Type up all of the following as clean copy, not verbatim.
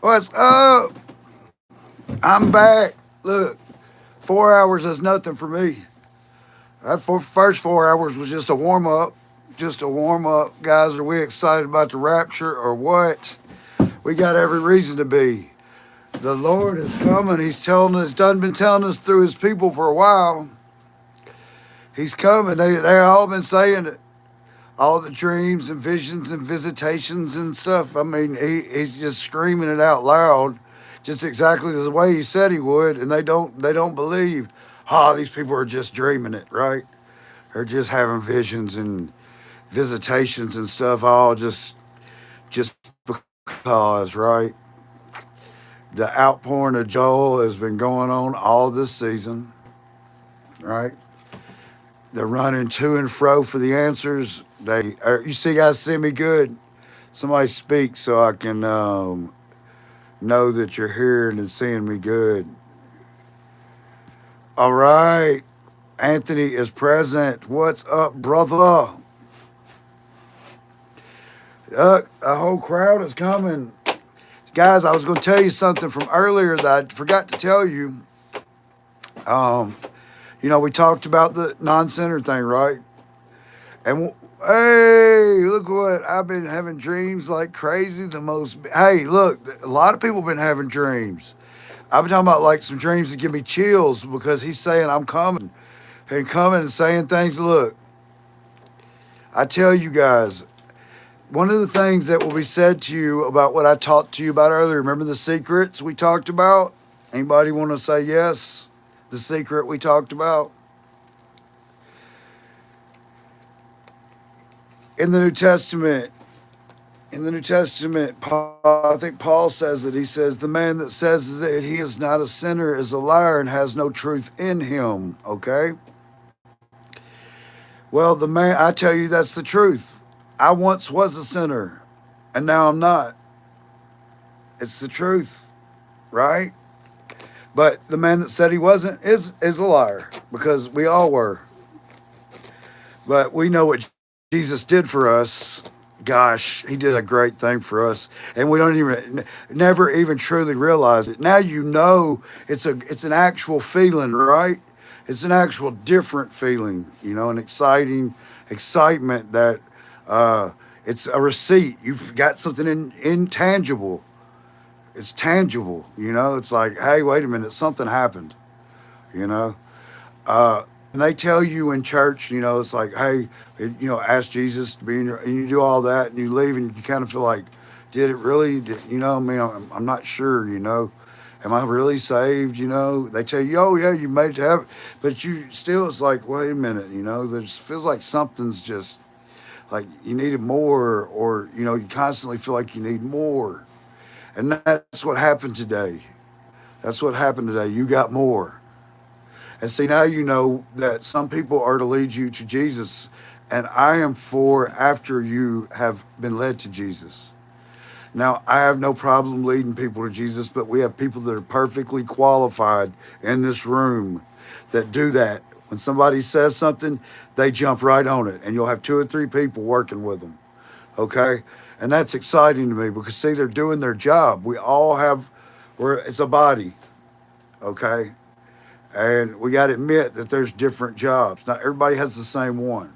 What's up? I'm back. Look, 4 hours is nothing for me. That first 4 hours was just a warm up. Just a warm up. Guys, are we excited about the rapture or what? We got every reason to be. The Lord is coming. He's telling us, done been telling us through his people for a while. He's coming. They all been saying it. All the dreams and visions and visitations and stuff. I mean, he's just screaming it out loud, just exactly the way he said he would, and they don't believe. These people are just dreaming it, right? They're just having visions and visitations and stuff, all just because, right? The outpouring of Joel has been going on all this season, right? They're running to and fro for the answers. You see, guys, see me good. Somebody speak so I can know that you're hearing and seeing me good. All right, Anthony is present. What's up, brother? A whole crowd is coming. Guys, I was going to tell you something from earlier that I forgot to tell you. Um, we talked about the non-sinner thing, right? And hey, look what I've been having dreams like crazy. Hey, look, a lot of people been having dreams. I've been talking about like some dreams that give me chills because he's saying I'm coming and saying things. Look, I tell you guys, one of the things that will be said to you about what I talked to you about earlier. Remember the secrets we talked about? Anybody want to say yes? The secret we talked about in the New Testament. In the New Testament, I think Paul says it. He says, the man that says that he is not a sinner is a liar and has no truth in him. Okay? Well, I tell you, that's the truth. I once was a sinner, and now I'm not. It's the truth, right? But the man that said he wasn't is a liar, because we all were. But we know what Jesus did for us. Gosh, he did a great thing for us, and we don't never even truly realize it. Now you know it's an actual feeling, right? It's an actual different feeling, an excitement that it's a receipt. You've got something intangible. It's tangible, It's like, hey, wait a minute, something happened, you know. And they tell you in church, it's like, hey, ask Jesus to be in your, and you do all that, and you leave, and you kind of feel like, did it really? I mean, I'm not sure, am I really saved? They tell you, oh yeah, you made it to heaven, but you still, it's like, wait a minute, there just feels like something's just like you needed more, or you constantly feel like you need more, and that's what happened today. That's what happened today. You got more. And see, now you know that some people are to lead you to Jesus, and I am for after you have been led to Jesus. Now, I have no problem leading people to Jesus, but we have people that are perfectly qualified in this room that do that. When somebody says something, they jump right on it, and you'll have 2 or 3 people working with them, okay? And that's exciting to me because, see, they're doing their job. It's a body, okay? And we got to admit that there's different jobs. Not everybody has the same one.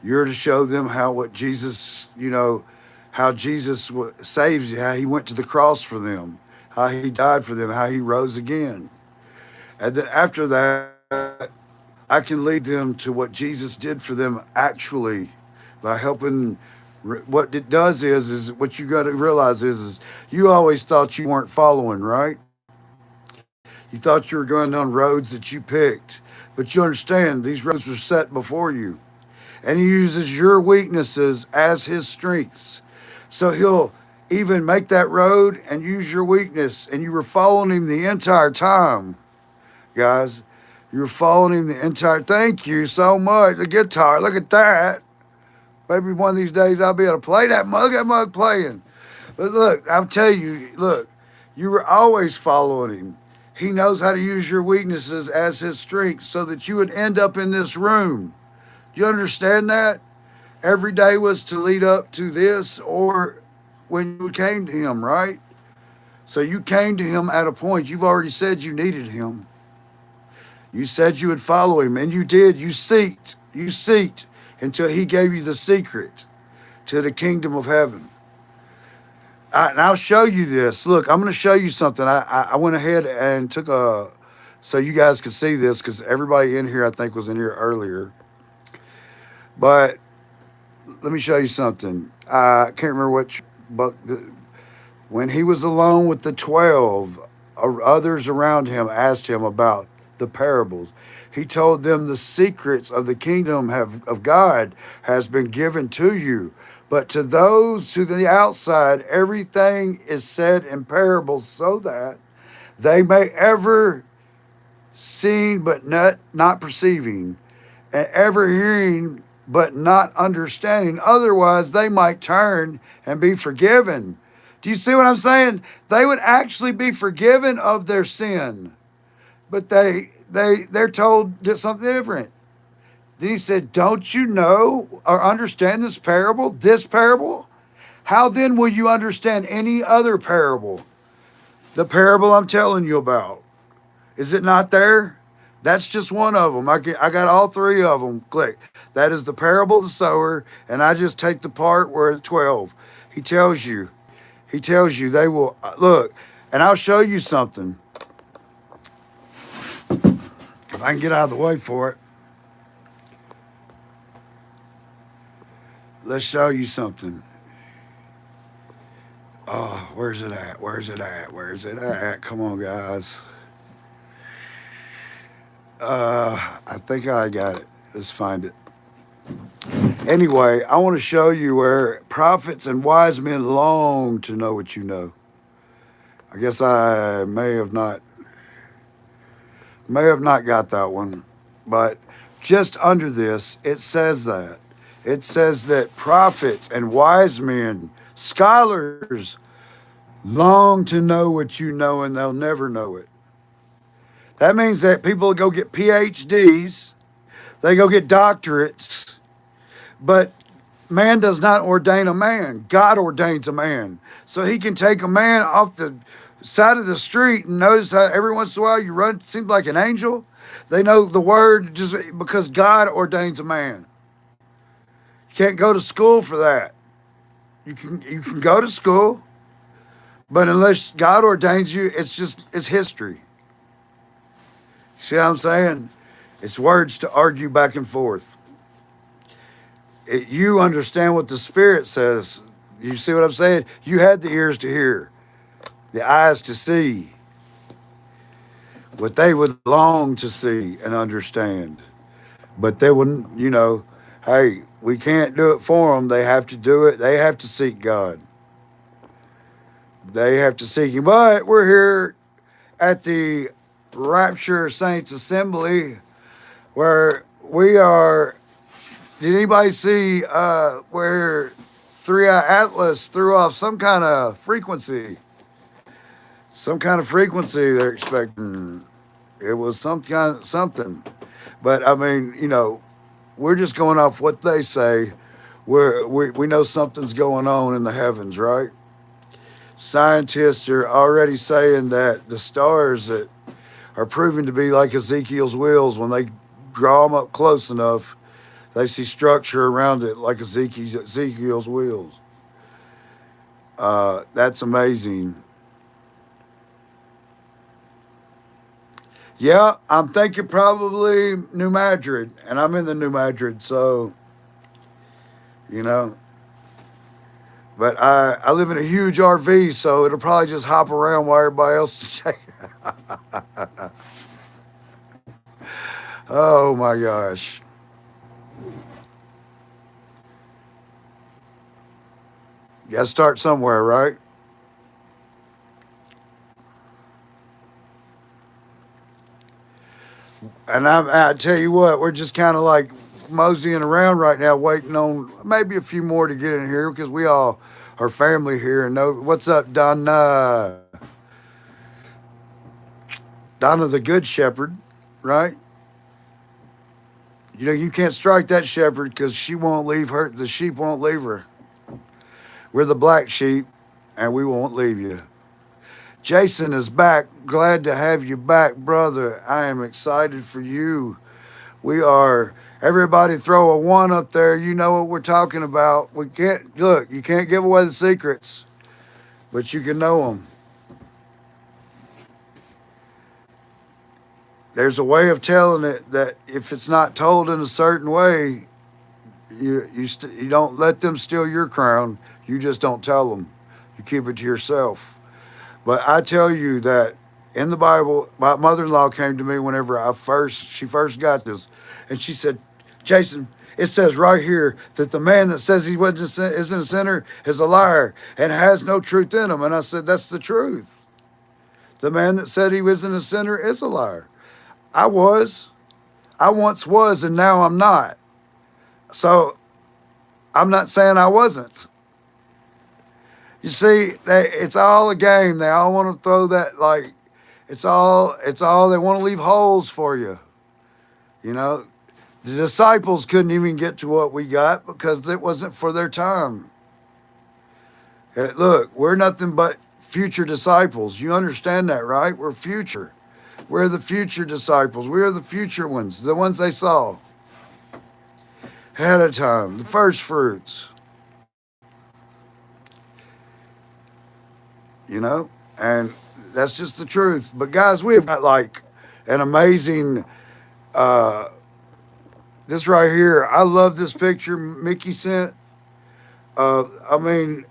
You're to show them how Jesus saves you, how he went to the cross for them, how he died for them, how he rose again. And then after that, I can lead them to what Jesus did for them actually by helping. What it does is what you got to realize is you always thought you weren't following, right? You thought you were going down roads that you picked, but you understand these roads were set before you. And he uses your weaknesses as his strengths. So he'll even make that road and use your weakness. And you were following him the entire time, guys. You were following him the entire. Thank you so much. The guitar, look at that. Maybe one of these days I'll be able to play that mug. That mug playing. But look, I'll tell you, look, you were always following him. He knows how to use your weaknesses as his strengths so that you would end up in this room. Do you understand that? Every day was to lead up to this or when you came to him, right? So you came to him at a point. You've already said you needed him. You said you would follow him, and you did. You seeked. You seeked until he gave you the secret to the kingdom of heaven. And I'll show you this. Look, I'm going to show you something. I went ahead and took a, so you guys can see this because everybody in here, I think, was in here earlier. But let me show you something. I can't remember which, but when he was alone with the 12, others around him asked him about the parables. He told them the secrets of the kingdom of God has been given to you. But to those to the outside, everything is said in parables so that they may ever seeing but not perceiving, and ever hearing but not understanding. Otherwise, they might turn and be forgiven. Do you see what I'm saying? They would actually be forgiven of their sin, but they're told something different. Then he said, "Don't you know or understand this parable? This parable? How then will you understand any other parable? The parable I'm telling you about. Is it not there? That's just one of them. I got all three of them. Click. That is the parable of the sower, and I just take the part where it's 12. He tells you they will look, and I'll show you something. If I can get out of the way for it. Let's show you something. Oh, where's it at? Where's it at? Where's it at? Come on, guys. I think I got it. Let's find it. Anyway, I want to show you where prophets and wise men long to know what you know. I guess I may have not got that one, but just under this, it says that. It says that prophets and wise men, scholars, long to know what you know, and they'll never know it. That means that people go get PhDs, they go get doctorates, but man does not ordain a man. God ordains a man. So he can take a man off the side of the street and notice how every once in a while you run, seems like an angel. They know the word just because God ordains a man. You can't go to school for that. You can go to school, but unless God ordains you, it's history. See what I'm saying? It's words to argue back and forth. You understand what the Spirit says. You see what I'm saying? You had the ears to hear, the eyes to see what they would long to see and understand. But they wouldn't, hey, we can't do it for them. They have to do it. They have to seek God. They have to seek Him. But we're here at the Rapture Saints Assembly where we are. Did anybody see where Three Eye Atlas threw off some kind of frequency? Some kind of frequency they're expecting. It was something. But I mean, we're just going off what they say. We know something's going on in the heavens, right? Scientists are already saying that the stars that are proving to be like Ezekiel's wheels, when they draw them up close enough, they see structure around it like Ezekiel's wheels. That's amazing. Yeah, I'm thinking probably New Madrid, and I'm in the New Madrid, so, But I live in a huge RV, so it'll probably just hop around while everybody else is checking. Oh, my gosh. You got to start somewhere, right? And I tell you what, we're just kind of like moseying around right now, waiting on maybe a few more to get in here because we all are family here. And know what's up, Donna? Donna, the good shepherd, right? You can't strike that shepherd because she won't leave her. The sheep won't leave her. We're the black sheep, and we won't leave you. Jason is back. Glad to have you back, brother. I am excited for you. We are. Everybody throw a one up there. You know what we're talking about. We can't look. You can't give away the secrets, but you can know them. There's a way of telling it that if it's not told in a certain way, you don't let them steal your crown. You just don't tell them. You keep it to yourself. But I tell you that in the Bible, my mother-in-law came to me whenever she first got this, and she said, "Jason, it says right here that the man that says he isn't a sinner is a liar and has no truth in him." And I said, "That's the truth. The man that said he wasn't a sinner is a liar. I was. I once was, and now I'm not. So I'm not saying I wasn't." You see, it's all a game. They all want to throw that like it's all they want to leave holes for you. You know, the disciples couldn't even get to what we got because it wasn't for their time. Look, we're nothing but future disciples. You understand that, right? We're future. We're the future disciples. We're the future ones, the ones they saw ahead of time, the first fruits, you know? And that's just the truth. But guys, we've got like an amazing this right here. I love this picture Mickey sent. I mean,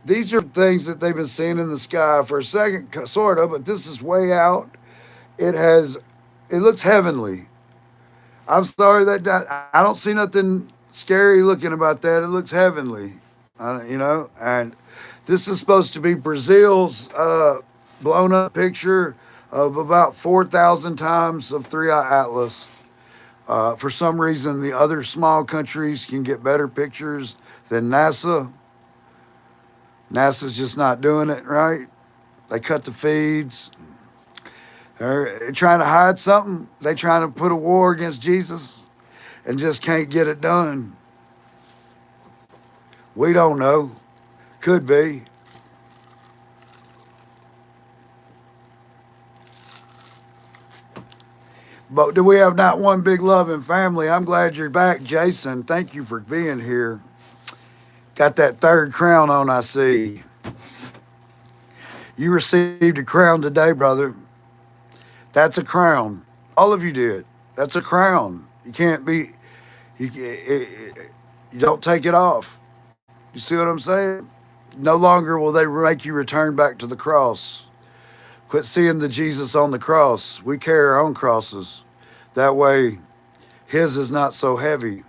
these are things that they've been seeing in the sky for a second, sort of, but this is way out. It has, it looks heavenly. I'm sorry that I don't see nothing scary looking about that. It looks heavenly, and this is supposed to be Brazil's blown up picture of about 4,000 times of Three Eye Atlas. For some reason, the other small countries can get better pictures than NASA. NASA's just not doing it right. They cut the feeds. They're trying to hide something. They're trying to put a war against Jesus and just can't get it done. We don't know. Could be. But do we have not one big loving family? I'm glad you're back, Jason. Thank you for being here. Got that third crown on, I see. You received a crown today, brother. That's a crown. All of you did. That's a crown. You can't be, you don't take it off. You see what I'm saying? No longer will they make you return back to the cross. Quit seeing the Jesus on the cross. We carry our own crosses. That way, his is not so heavy.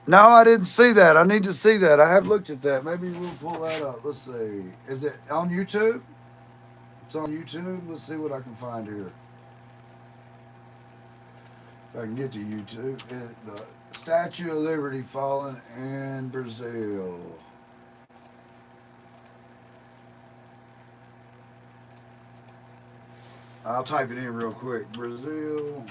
No, I didn't see that. I need to see that. I have looked at that. Maybe we'll pull that up. Let's see. Is it on YouTube? It's on YouTube. Let's see what I can find here. If I can get to YouTube. The Statue of Liberty fallen in Brazil. I'll type it in real quick. Brazil.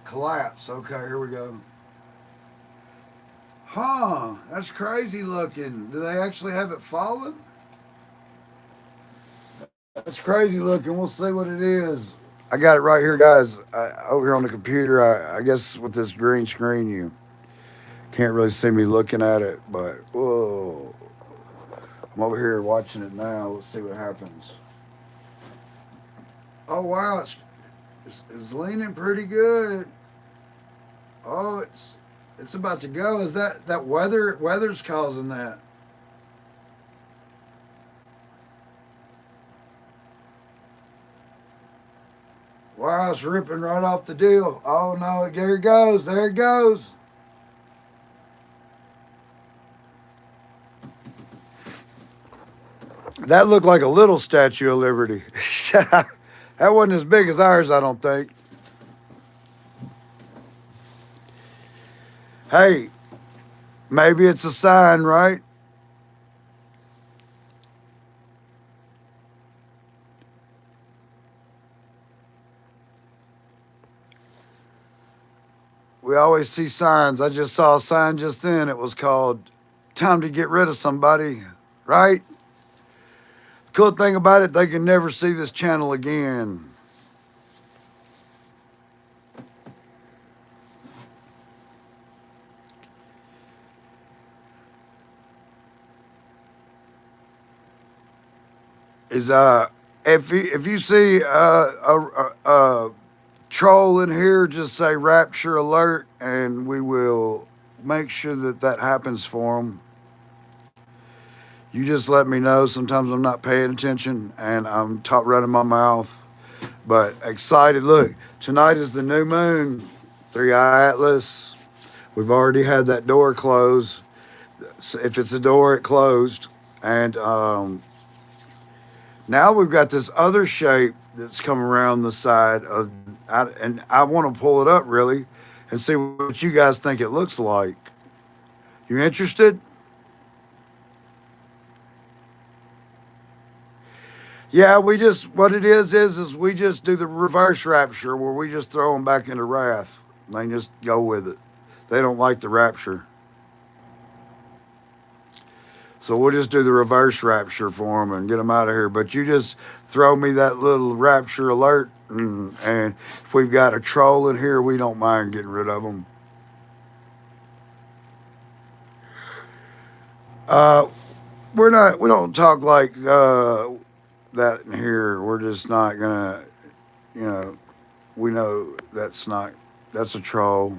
Collapse. Okay, here we go. Huh, that's crazy looking. Do they actually have it fallen? That's crazy looking. We'll see what it is. I got it right here, guys. Over here on the computer. I guess with this green screen, you can't really see me looking at it, but whoa. I'm over here watching it now. Let's see what happens. Oh, wow. It's leaning pretty good. Oh, it's about to go. Is that weather's causing that? Wow, it's ripping right off the deal. Oh no, there it goes. There it goes. That looked like a little Statue of Liberty. That wasn't as big as ours, I don't think. Hey, maybe it's a sign, right? we always see signs. I just saw a sign just then. It was called "Time to Get Rid of Somebody." Right? Cool thing about it, they can never see this channel again. Is if you see a troll in here, just say "Rapture Alert," and we will make sure that that happens for them. You just let me know. Sometimes I'm not paying attention and I'm running my mouth, but excited. Look, tonight is the new moon. Three Eye Atlas. We've already had that door close. So if it's a door, it closed, and now we've got this other shape that's come around the side of, and I want to pull it up really and see what you guys think it looks like. You interested? Yeah, we just, what it is we just do the reverse rapture where we just throw them back into wrath. They just go with it. They don't like the rapture. So we'll just do the reverse rapture for them and get them out of here. But you just throw me that little rapture alert, and if we've got a troll in here, we don't mind getting rid of them. Uh, we don't talk like that in here. We're just not gonna, you know, we know that's a troll.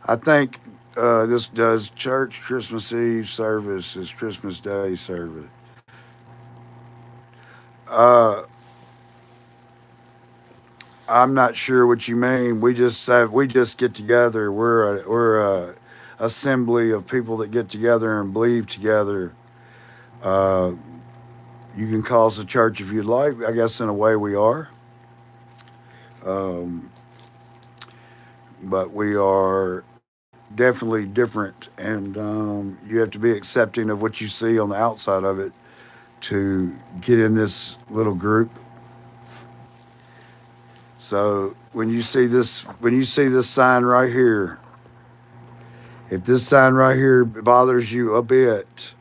I think this does church Christmas Eve service is Christmas Day service. Uh, I'm not sure what you mean. We just get together. We're a assembly of people that get together and believe together. Uh, you can call us a church if you'd like. I guess in a way we are, um, but we are definitely different, and you have to be accepting of what you see on the outside of it to get in this little group. So when you see this sign right here, if this sign right here bothers you a bit,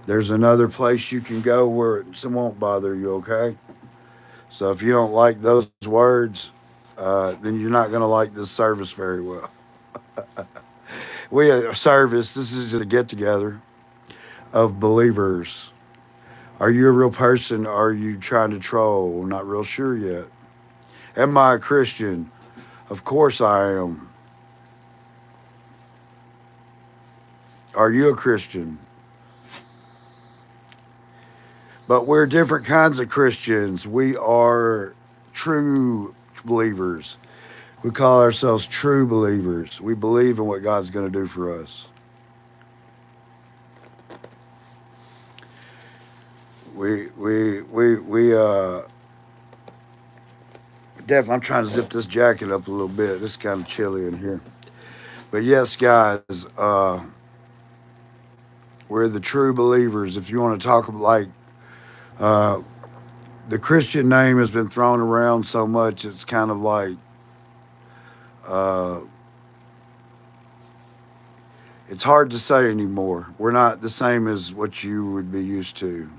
there's another place you can go where it won't bother you, okay? So if you don't like those words, then you're not going to like this service very well. We a service, this is just a get together of believers. Are you a real person? Or are you trying to troll? I'm not real sure yet. Am I a Christian? Of course I am. Are you a Christian? But we're different kinds of Christians. We are true believers. We call ourselves true believers. We believe in what God's going to do for us. We definitely, I'm trying to zip this jacket up a little bit. It's kind of chilly in here. But yes, guys, we're the true believers. If you want to talk like uh, the Christian name has been thrown around so much, it's kind of like uh, it's hard to say anymore. We're not the same as what you would be used to.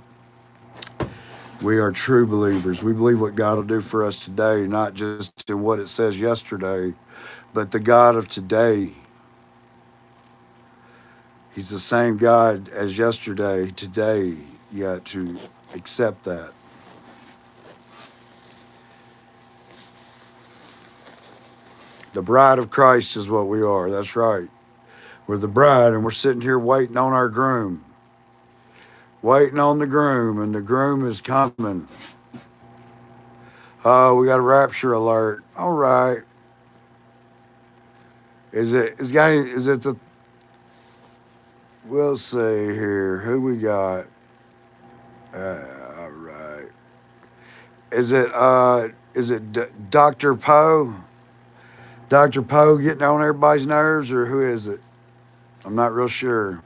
We are true believers. We believe what God will do for us today, not just in what it says yesterday, but the God of today. He's the same God as yesterday, today. You got to accept that. The bride of Christ is what we are. That's right. We're the bride, and we're sitting here waiting on our groom. Waiting on the groom, and the groom is coming. Oh, we got a rapture alert. All right. Is it the, we'll see here. Who we got? All right. Is it Dr. Poe? Dr. Poe getting on everybody's nerves, or who is it? I'm not real sure.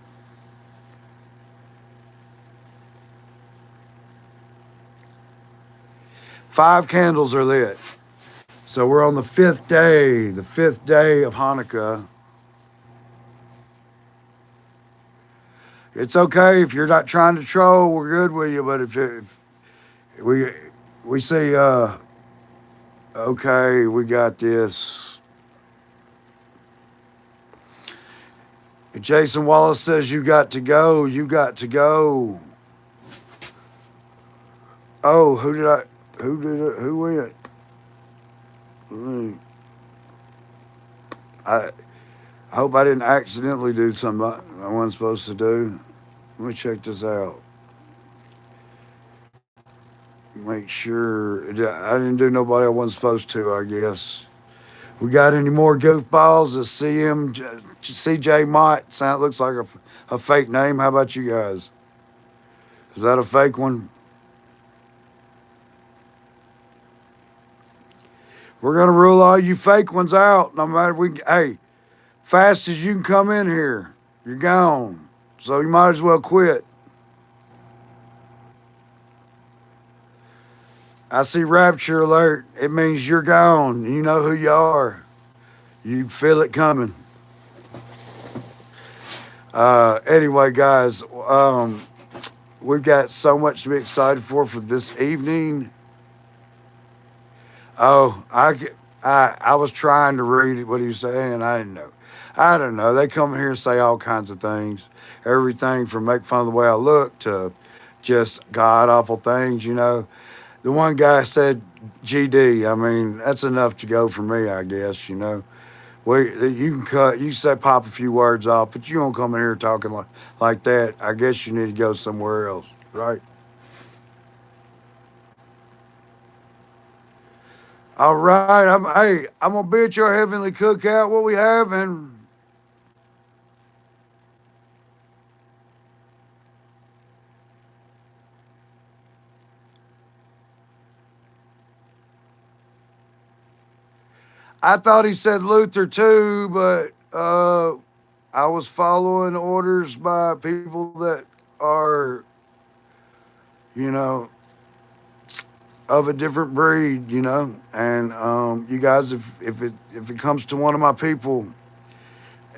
Five candles are lit. So we're on the fifth day of Hanukkah. It's okay if you're not trying to troll. We're good with you. But if we we say, okay, we got this. If Jason Wallace says you got to go, you got to go. Oh, who went? I I hope I didn't accidentally do something I wasn't supposed to do. Let me check this out. Make sure I didn't do nobody I wasn't supposed to, I guess. We got any more goofballs? The CJ Mott. Sound looks like a fake name. How about you guys? Is that a fake one? We're gonna rule all you fake ones out. No matter hey, fast as you can come in here, you're gone. So you might as well quit. I see rapture alert. It means you're gone. You know who you are. You feel it coming. Anyway, guys, we've got so much to be excited for this evening. Oh, I was trying to read what he was saying. I didn't know. I don't know. They come here and say all kinds of things. Everything from make fun of the way I look to just god awful things. The one guy said GD. I mean, that's enough to go for me, I guess. You can cut. You say pop a few words off, but you don't come in here talking like that. I guess you need to go somewhere else, right? All right. I'm gonna be at your heavenly cookout. What we having? I thought he said Luther too, but I was following orders by people that are, you know, of a different breed, And you guys, if it comes to one of my people,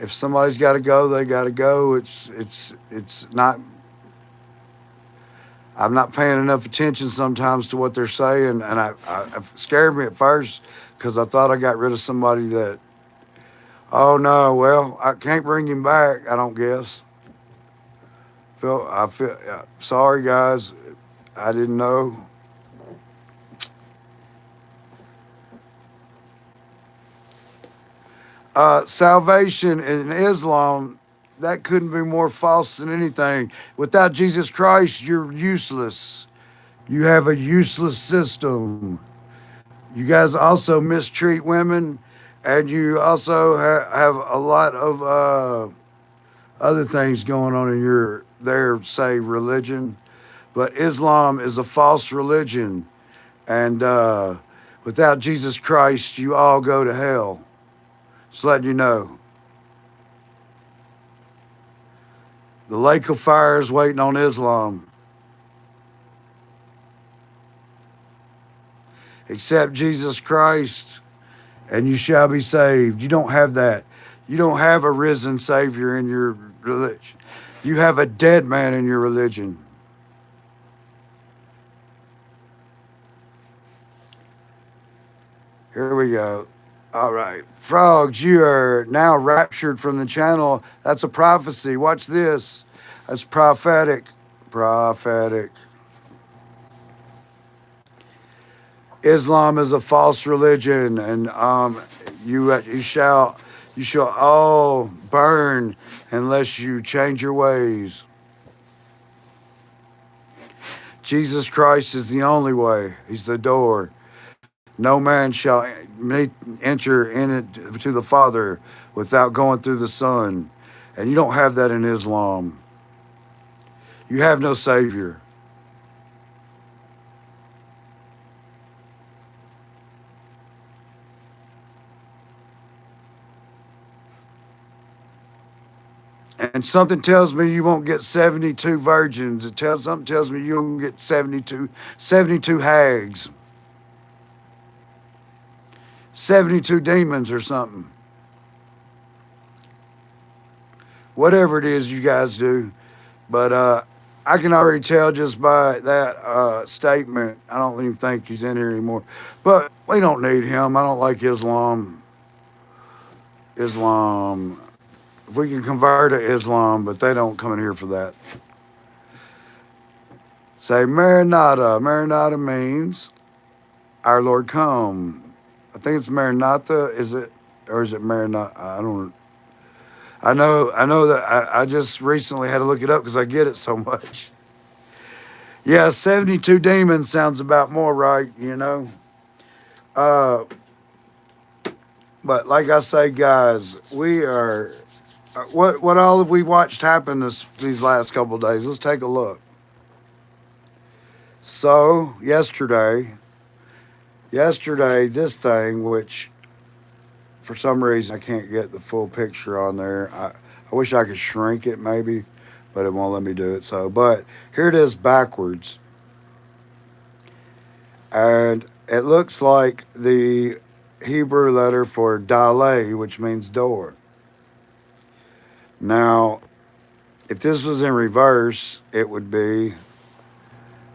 if somebody's got to go, they got to go. It's not. I'm not paying enough attention sometimes to what they're saying, and it scared me at first because I thought I got rid of somebody that. Oh no, well I can't bring him back. I don't guess. I feel sorry, guys. I didn't know. Salvation in Islam, that couldn't be more false than anything. Without Jesus Christ, you're useless. You have a useless system. You guys also mistreat women, and you also have a lot of other things going on in say, religion. But Islam is a false religion, and without Jesus Christ, you all go to hell. Just letting you know. The lake of fire is waiting on Islam. Accept Jesus Christ, and you shall be saved. You don't have that. You don't have a risen Savior in your religion. You have a dead man in your religion. Here we go. All right. Frogs, you are now raptured from the channel. That's a prophecy. Watch this. That's prophetic. Prophetic. Islam is a false religion, and you shall all burn unless you change your ways. Jesus Christ is the only way. He's the door. No man shall enter in it to the Father without going through the Son. And you don't have that in Islam. You have no Savior. And something tells me you won't get 72 virgins. Something tells me you won't get 72 hags. 72 demons or something. Whatever it is you guys do. But I can already tell just by that statement, I don't even think he's in here anymore. But we don't need him. I don't like Islam. Islam. If we can convert to Islam, but they don't come in here for that. Say Maranatha. Maranatha means our Lord come. I think it's Maranatha. Is it, or is it Maranatha? I don't. I know that I just recently had to look it up because I get it so much. Yeah, 72 demons sounds about more right, you know. Uh, but like I say, guys, we are. What all have we watched happen these last couple of days? Let's take a look. So yesterday, this thing, which for some reason I can't get the full picture on there. I wish I could shrink it maybe, but it won't let me do it. So, but here it is backwards, and it looks like the Hebrew letter for Daleh, which means door. Now, if this was in reverse, it would be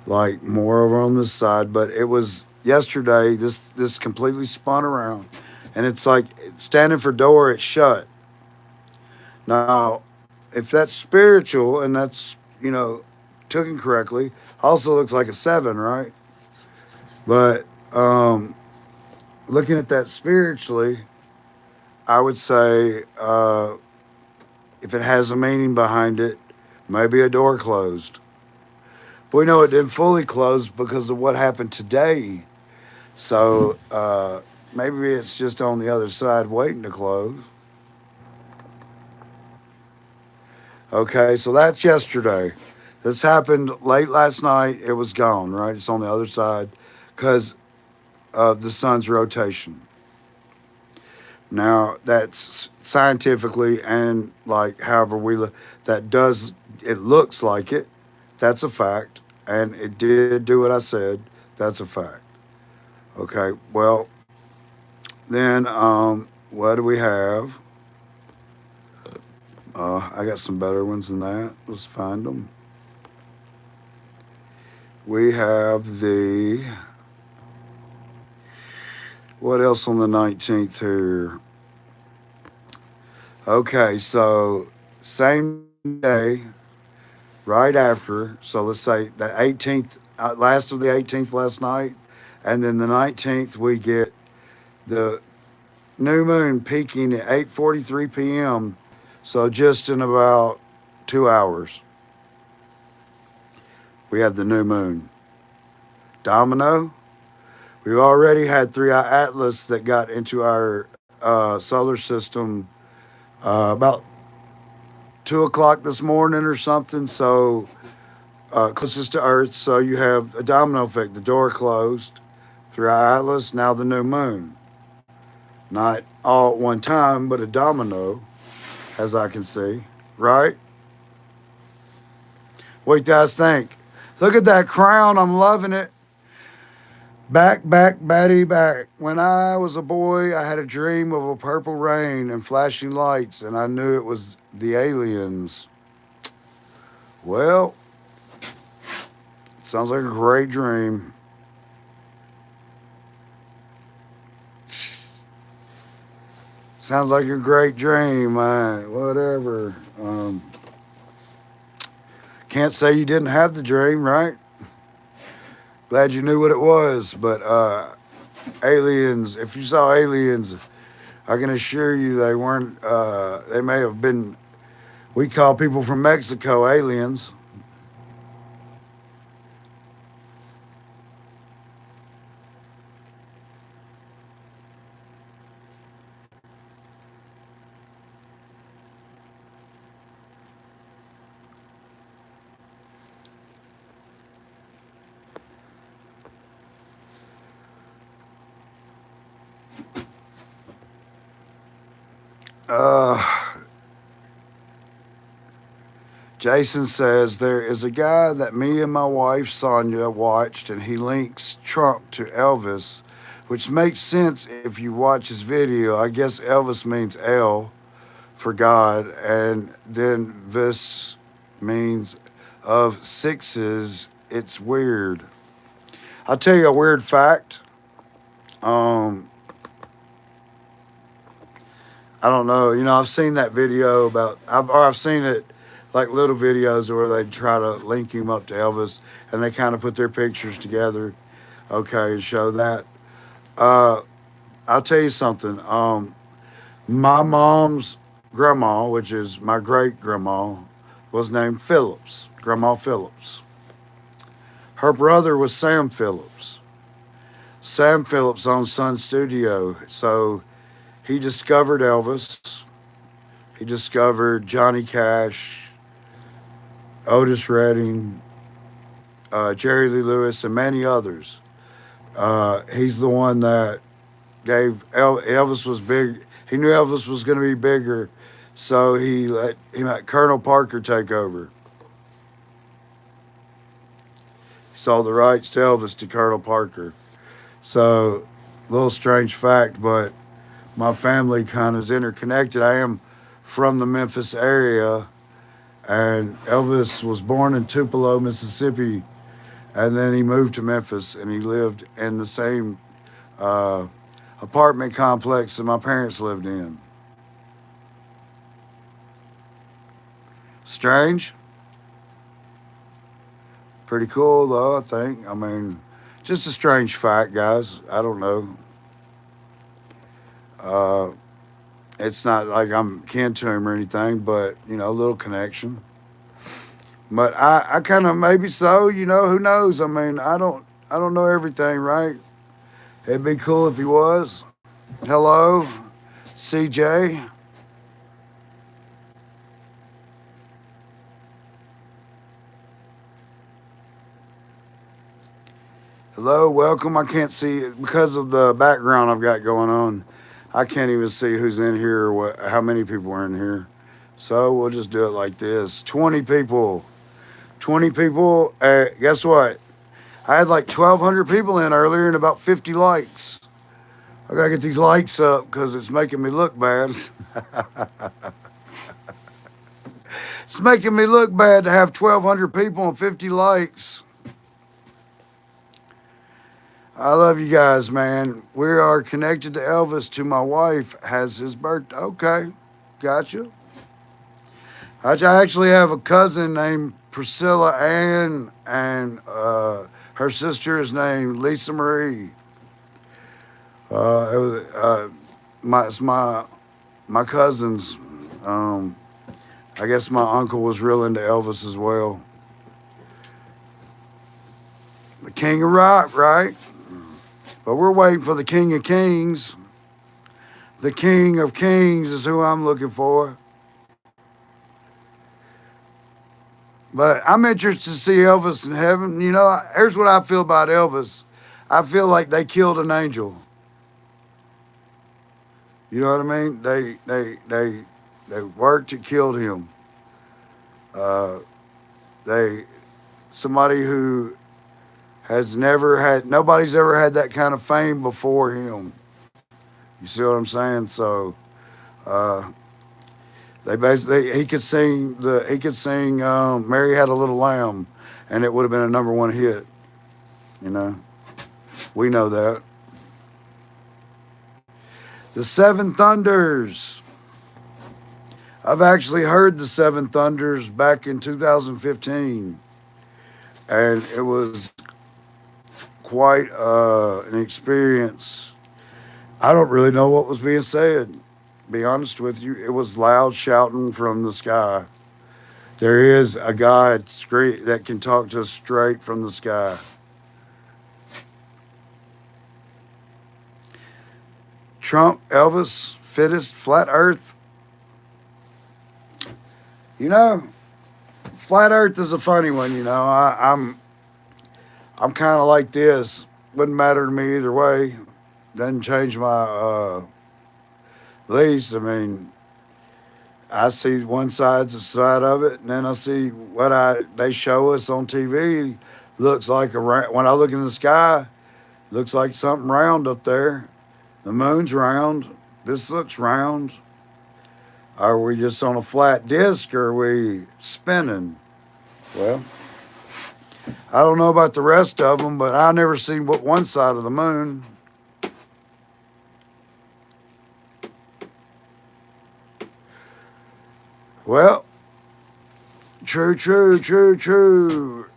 like more over on this side. But it was yesterday. This completely spun around, and it's like standing for door. It's shut. Now, if that's spiritual and that's taken correctly, also looks like a seven, right? But looking at that spiritually, I would say if it has a meaning behind it, maybe a door closed. But we know it didn't fully close because of what happened today. So maybe it's just on the other side waiting to close. Okay, so that's yesterday. This happened late last night. It was gone, right? It's on the other side because of the sun's rotation. Now, that's scientifically and like however that does, it looks like it. That's a fact. And it did do what I said. That's a fact. Okay, well, then what do we have? I got some better ones than that. Let's find them. We have what else on the 19th here? Okay, so same day, right after. So let's say the 18th, last of the 18th last night, and then the 19th we get the new moon peaking at 8:43 p.m. So just in about 2 hours, we have the new moon. Domino. We've already had 3-eye Atlas that got into our solar system about 2 o'clock this morning or something. So closest to Earth. So you have a domino effect. The door closed. 3-eye Atlas. Now the new moon. Not all at one time, but a domino, as I can see. Right? What do you guys think? Look at that crown. I'm loving it. Back, batty, back. When I was a boy, I had a dream of a purple rain and flashing lights, and I knew it was the aliens. Well, sounds like a great dream. Sounds like a great dream, whatever. Can't say you didn't have the dream, right? Glad you knew what it was, but aliens, if you saw aliens, I can assure you they weren't, they may have been, we call people from Mexico aliens. Uh, Jason says there is a guy that me and my wife Sonia watched, and he links Trump to Elvis, which makes sense if you watch his video. I guess Elvis means L for God, and then vis means of sixes. It's weird. I'll tell you a weird fact. Um, I don't know. I've seen that video about. I've seen it like little videos where they try to link him up to Elvis, and they kind of put their pictures together. Okay, and show that. Uh, I'll tell you something. My mom's grandma, which is my great grandma, was named Phillips. Grandma Phillips. Her brother was Sam Phillips. Sam Phillips owned Sun Studio, so he discovered Elvis. He discovered Johnny Cash, Otis Redding, Jerry Lee Lewis, and many others. He's the one that Elvis was big. He knew Elvis was going to be bigger, so he let Colonel Parker take over. He sold the rights to Elvis to Colonel Parker. So, a little strange fact, but my family kind of is interconnected. I am from the Memphis area, and Elvis was born in Tupelo, Mississippi, and then he moved to Memphis, and he lived in the same uh, apartment complex that my parents lived in. Strange? Pretty cool, though, I think. I mean, just a strange fact, guys. I don't know. Uh, it's not like I'm kin to him or anything, but, a little connection. But I kind of maybe so, who knows? I mean, I don't know everything, right? It'd be cool if he was. Hello, CJ. Hello, welcome. I can't see because of the background I've got going on. I can't even see who's in here or how many people are in here. So we'll just do it like this. 20 people. 20 people. Guess what? I had like 1,200 people in earlier and about 50 likes. I gotta get these likes up because it's making me look bad. It's making me look bad to have 1,200 people and 50 likes. I love you guys, man. We are connected to Elvis. To my wife has his birthday. Okay, gotcha. I actually have a cousin named Priscilla Ann, and her sister is named Lisa Marie. It was, it's my cousins. Um, I guess my uncle was real into Elvis as well. The King of Rock, right? But we're waiting for the King of Kings. The King of Kings is who I'm looking for. But I'm interested to see Elvis in heaven. Here's what I feel about Elvis. I feel like they killed an angel. You know what I mean? They worked to kill him. Uh, they somebody who has never had nobody's ever had that kind of fame before him. You see what I'm saying? So uh, they basically he could sing Mary Had a Little Lamb, and it would have been a #1 hit. You know, we know that. The Seven Thunders. I've actually heard the Seven Thunders back in 2015, and it was quite an experience. I don't really know what was being said. To be honest with you, it was loud shouting from the sky. There is a God that can talk to us straight from the sky. Trump, Elvis, fittest, flat Earth. Flat Earth is a funny one. I'm kind of like this. Wouldn't matter to me either way. Doesn't change my beliefs. I mean, I see one side of it, and then I see what they show us on TV. Looks like when I look in the sky, Looks like something round up there. The moon's round. This looks round. Are we just on a flat disc or are we spinning? Well, I don't know about the rest of them, but I never seen what one side of the moon. Well, true, true, true, true.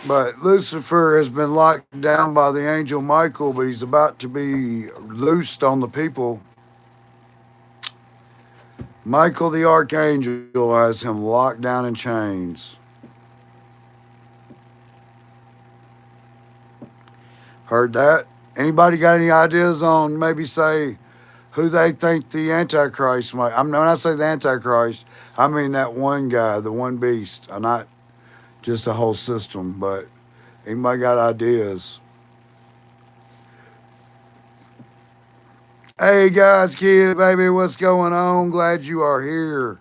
But Lucifer has been locked down by the angel Michael, but he's about to be loosed on the people. Michael the archangel has him locked down in chains. Heard that? Anybody got any ideas on maybe say who they think the Antichrist might? I mean, when I say the Antichrist, I mean that one guy, the one beast, not just a whole system. But anybody got ideas? Hey guys, kid, baby, what's going on? Glad you are here.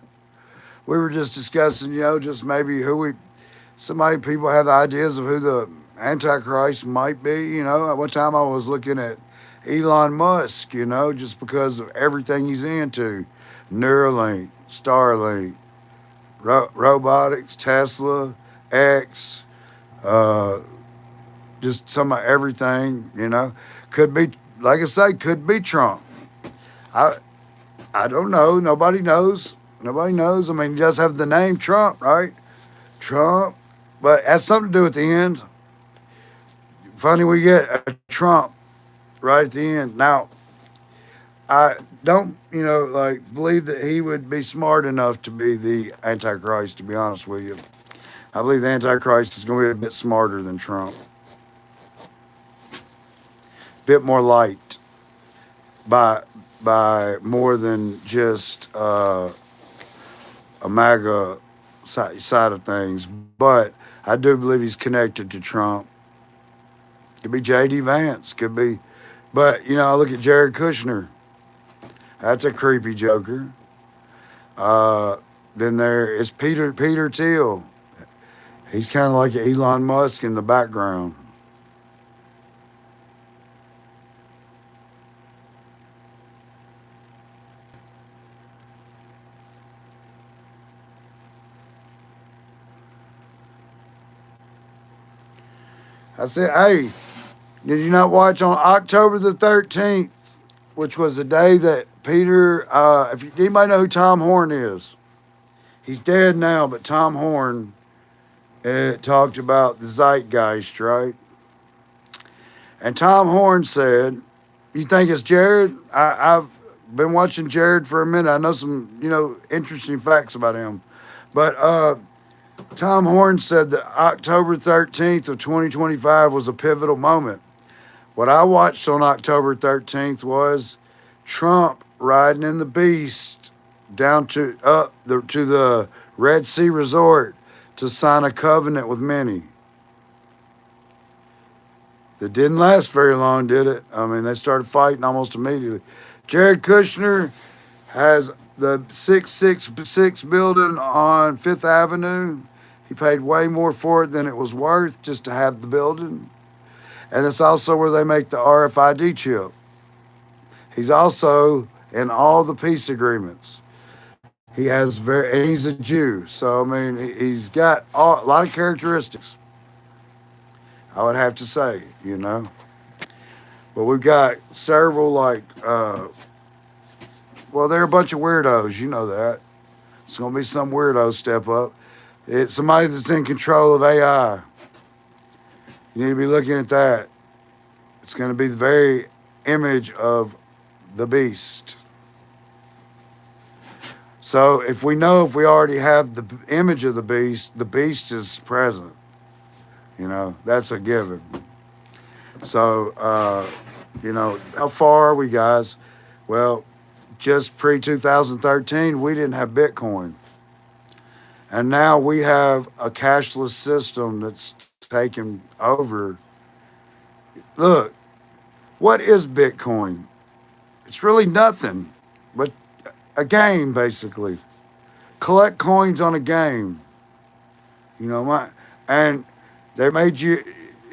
We were just discussing, just maybe people have ideas of who the Antichrist might be. At one time I was looking at Elon Musk, just because of everything he's into. Neuralink, Starlink, robotics, Tesla, X, just some of everything, Could be, like I say, could be Trump. I don't know. Nobody knows. Nobody knows. I mean, he does have the name Trump, right? Trump. But it has something to do at the end. Funny we get a Trump right at the end. Now, I don't, believe that he would be smart enough to be the Antichrist, to be honest with you. I believe the Antichrist is going to be a bit smarter than Trump. A bit more liked by more than just a MAGA side of things. But I do believe he's connected to Trump. Could be J.D. Vance. Could be. But, I look at Jared Kushner. That's a creepy joker. Then there is Peter Thiel. He's kind of like Elon Musk in the background. I said, hey, did you not watch on October the 13th, which was the day that Peter, if anybody know who Tom Horn is, he's dead now, but Tom Horn talked about the zeitgeist, right? And Tom Horn said, you think it's Jared? I've been watching Jared for a minute. I know some, interesting facts about him. But Tom Horn said that October 13th of 2025 was a pivotal moment. What I watched on October 13th was Trump riding in the Beast down to the Red Sea Resort to sign a covenant with many. That didn't last very long, did it? I mean, they started fighting almost immediately. Jared Kushner has the 666 building on Fifth Avenue. He paid way more for it than it was worth just to have the building. And it's also where they make the RFID chip. He's also in all the peace agreements. And he's a Jew. So, I mean, he's got a lot of characteristics, I would have to say, But we've got several, they're a bunch of weirdos, you know that. It's going to be some weirdo step up. It's somebody that's in control of AI. You need to be looking at that. It's going to be the very image of the beast. So if we already have the image of the beast is present. That's a given. So, how far are we, guys? Well, just pre-2013, we didn't have Bitcoin. And now we have a cashless system that's taken over. Look, what is Bitcoin? It's really nothing but a game, basically. Collect coins on a game. And they made you,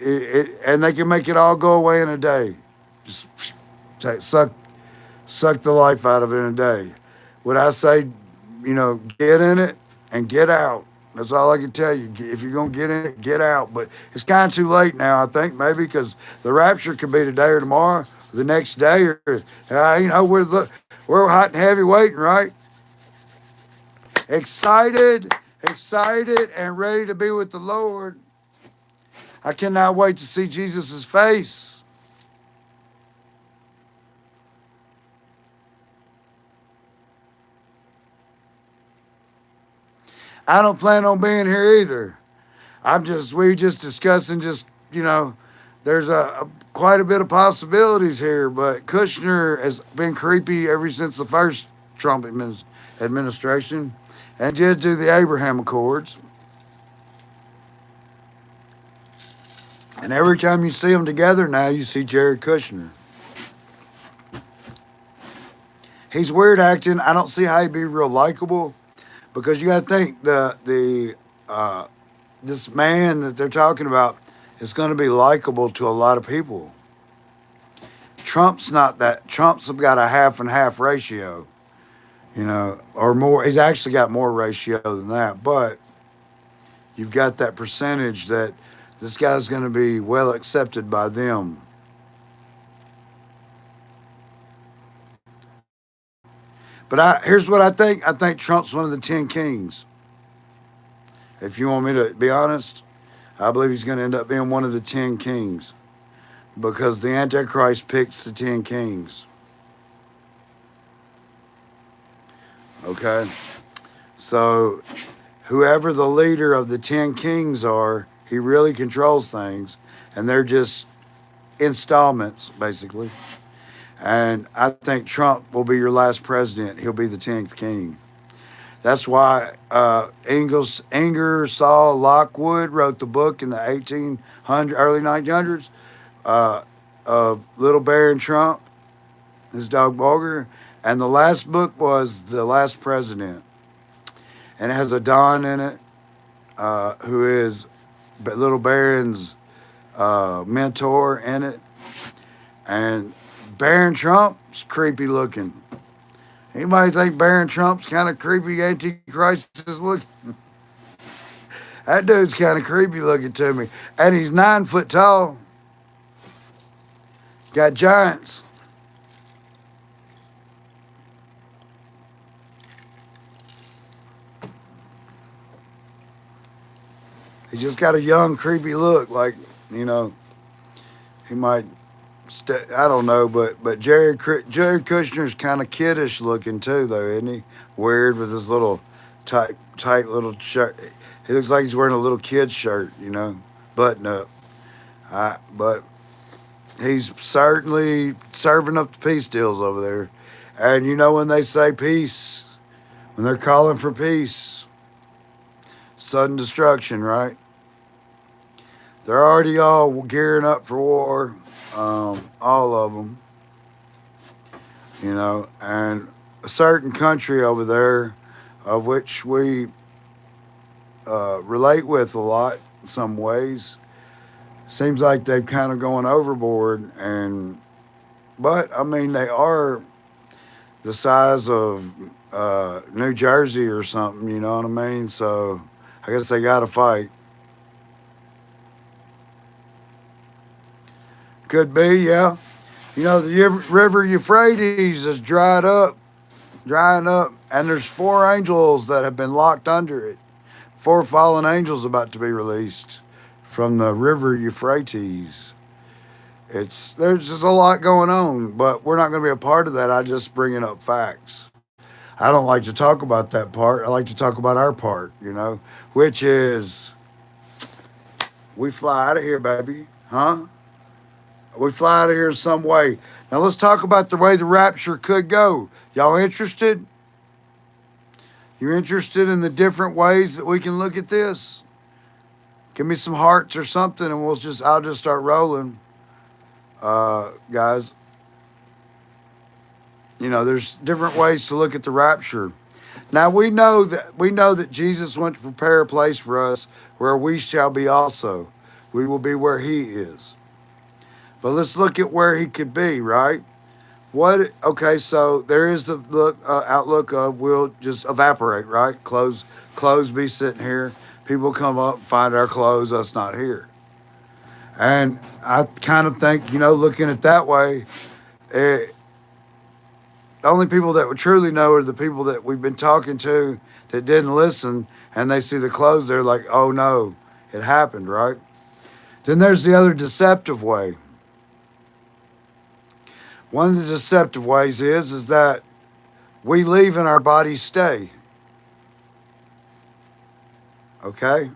and they can make it all go away in a day. Just suck the life out of it in a day. Would I say, get in it and get out? That's all I can tell you. If you're gonna get in it, get out. But it's kind of too late now. I think maybe because the rapture could be today or tomorrow, or the next day, or we're hot and heavy waiting, right? Excited, and ready to be with the Lord. I cannot wait to see Jesus' face. I don't plan on being here either. We just discussing there's quite a bit of possibilities here, but Kushner has been creepy ever since the first Trump administration and did do the Abraham Accords. And every time you see them together now, you see Jared Kushner. He's weird acting. I don't see how he'd be real likable because you got to think this man that they're talking about is going to be likable to a lot of people. Trump's not that. Trump's got a half and half ratio, or more. He's actually got more ratio than that, but you've got that percentage that this guy's going to be well accepted by them. But here's what I think. I think Trump's one of the 10 kings. If you want me to be honest, I believe he's going to end up being one of the 10 kings because the Antichrist picks the 10 kings. Okay? So whoever the leader of the 10 kings are, he really controls things, and they're just installments, basically. And I think Trump will be your last president. He'll be the 10th king. That's why Ingersoll Lockwood wrote the book in the early 1900s of Little Bear and Trump, his dog Bulger. And the last book was The Last President. And it has a Don in it who is Little Baron's mentor in it. And Baron Trump's creepy looking. Anybody think Baron Trump's kind of creepy Antichrist is looking? That dude's kind of creepy looking to me. And he's 9 foot tall. Got giants. He just got a young, creepy look. Like, he might... I don't know, but Jared Kushner's kind of kiddish looking too, though, isn't he? Weird with his little tight little shirt. He looks like he's wearing a little kid's shirt, button up. But he's certainly serving up the peace deals over there. And when they say peace, when they're calling for peace, sudden destruction, right? They're already all gearing up for war. All of them, and a certain country over there, of which we relate with a lot in some ways. Seems like they've kind of gone overboard, but I mean they are the size of New Jersey or something. You know what I mean? So I guess they got to fight. Could be, yeah. The river Euphrates is drying up, and there's 4 angels that have been locked under it. 4 fallen angels about to be released from the river Euphrates. There's just a lot going on, but we're not going to be a part of that. I just bringing up facts. I don't like to talk about that part. I like to talk about our part, which is we fly out of here, baby, huh? We fly out of here in some way. Now let's talk about the way the rapture could go. Y'all interested? You interested in the different ways that we can look at this? Give me some hearts or something, and I'll just start rolling, guys. There's different ways to look at the rapture. Now we know that Jesus went to prepare a place for us where we shall be also. We will be where he is. But let's look at where he could be, right? What? Okay, so there is the outlook of we'll just evaporate, right? Clothes be sitting here. People come up, find our clothes, us not here. And I kind of think, looking at that way, it, the only people that would truly know are the people that we've been talking to that didn't listen, and they see the clothes, they're like, oh no, it happened, right? Then there's the other deceptive way. One of the deceptive ways is that we leave and our bodies stay. Okay?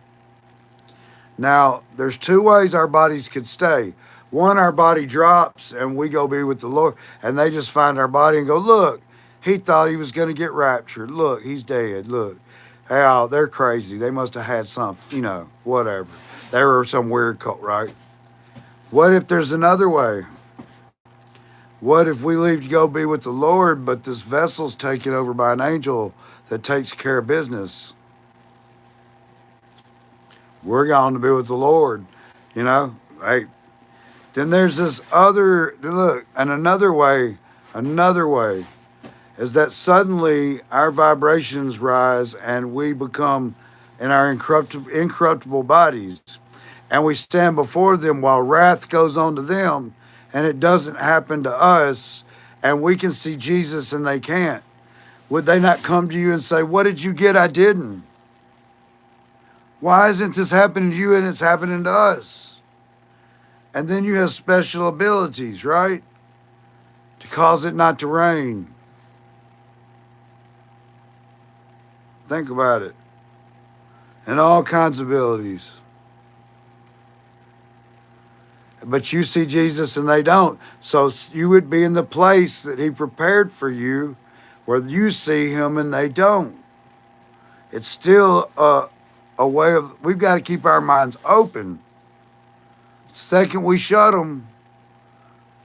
Now, there's two ways our bodies could stay. One, our body drops and we go be with the Lord, and they just find our body and go, look, he thought he was going to get raptured. Look, he's dead. Look, oh, they're crazy. They must have had something, whatever. They were some weird cult, right? What if there's another way? What if we leave to go be with the Lord, but this vessel's taken over by an angel that takes care of business? We're going to be with the Lord, Hey, then there's this other look, and another way is that suddenly our vibrations rise and we become in our incorruptible bodies, and we stand before them while wrath goes on to them, and it doesn't happen to us, and we can see Jesus and they can't. Would they not come to you and say, what did you get? I didn't. Why isn't this happening to you and it's happening to us? And then you have special abilities, right? To cause it not to rain. Think about it. And all kinds of abilities. But you see Jesus and they don't. So you would be in the place that he prepared for you where you see him and they don't. It's still a way of, we've got to keep our minds open. The second we shut them,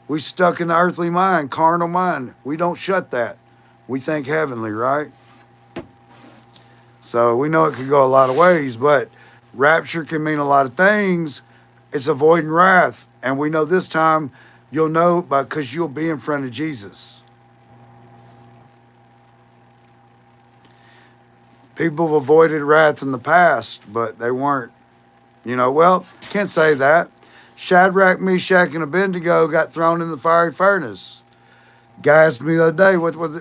we stuck in the earthly mind, carnal mind. We don't shut that. We think heavenly, right? So we know it could go a lot of ways, but rapture can mean a lot of things. It's avoiding wrath. And we know this time you'll know because you'll be in front of Jesus. People have avoided wrath in the past, but they weren't, can't say that. Shadrach, Meshach, and Abednego got thrown in the fiery furnace. Guy asked me the other day,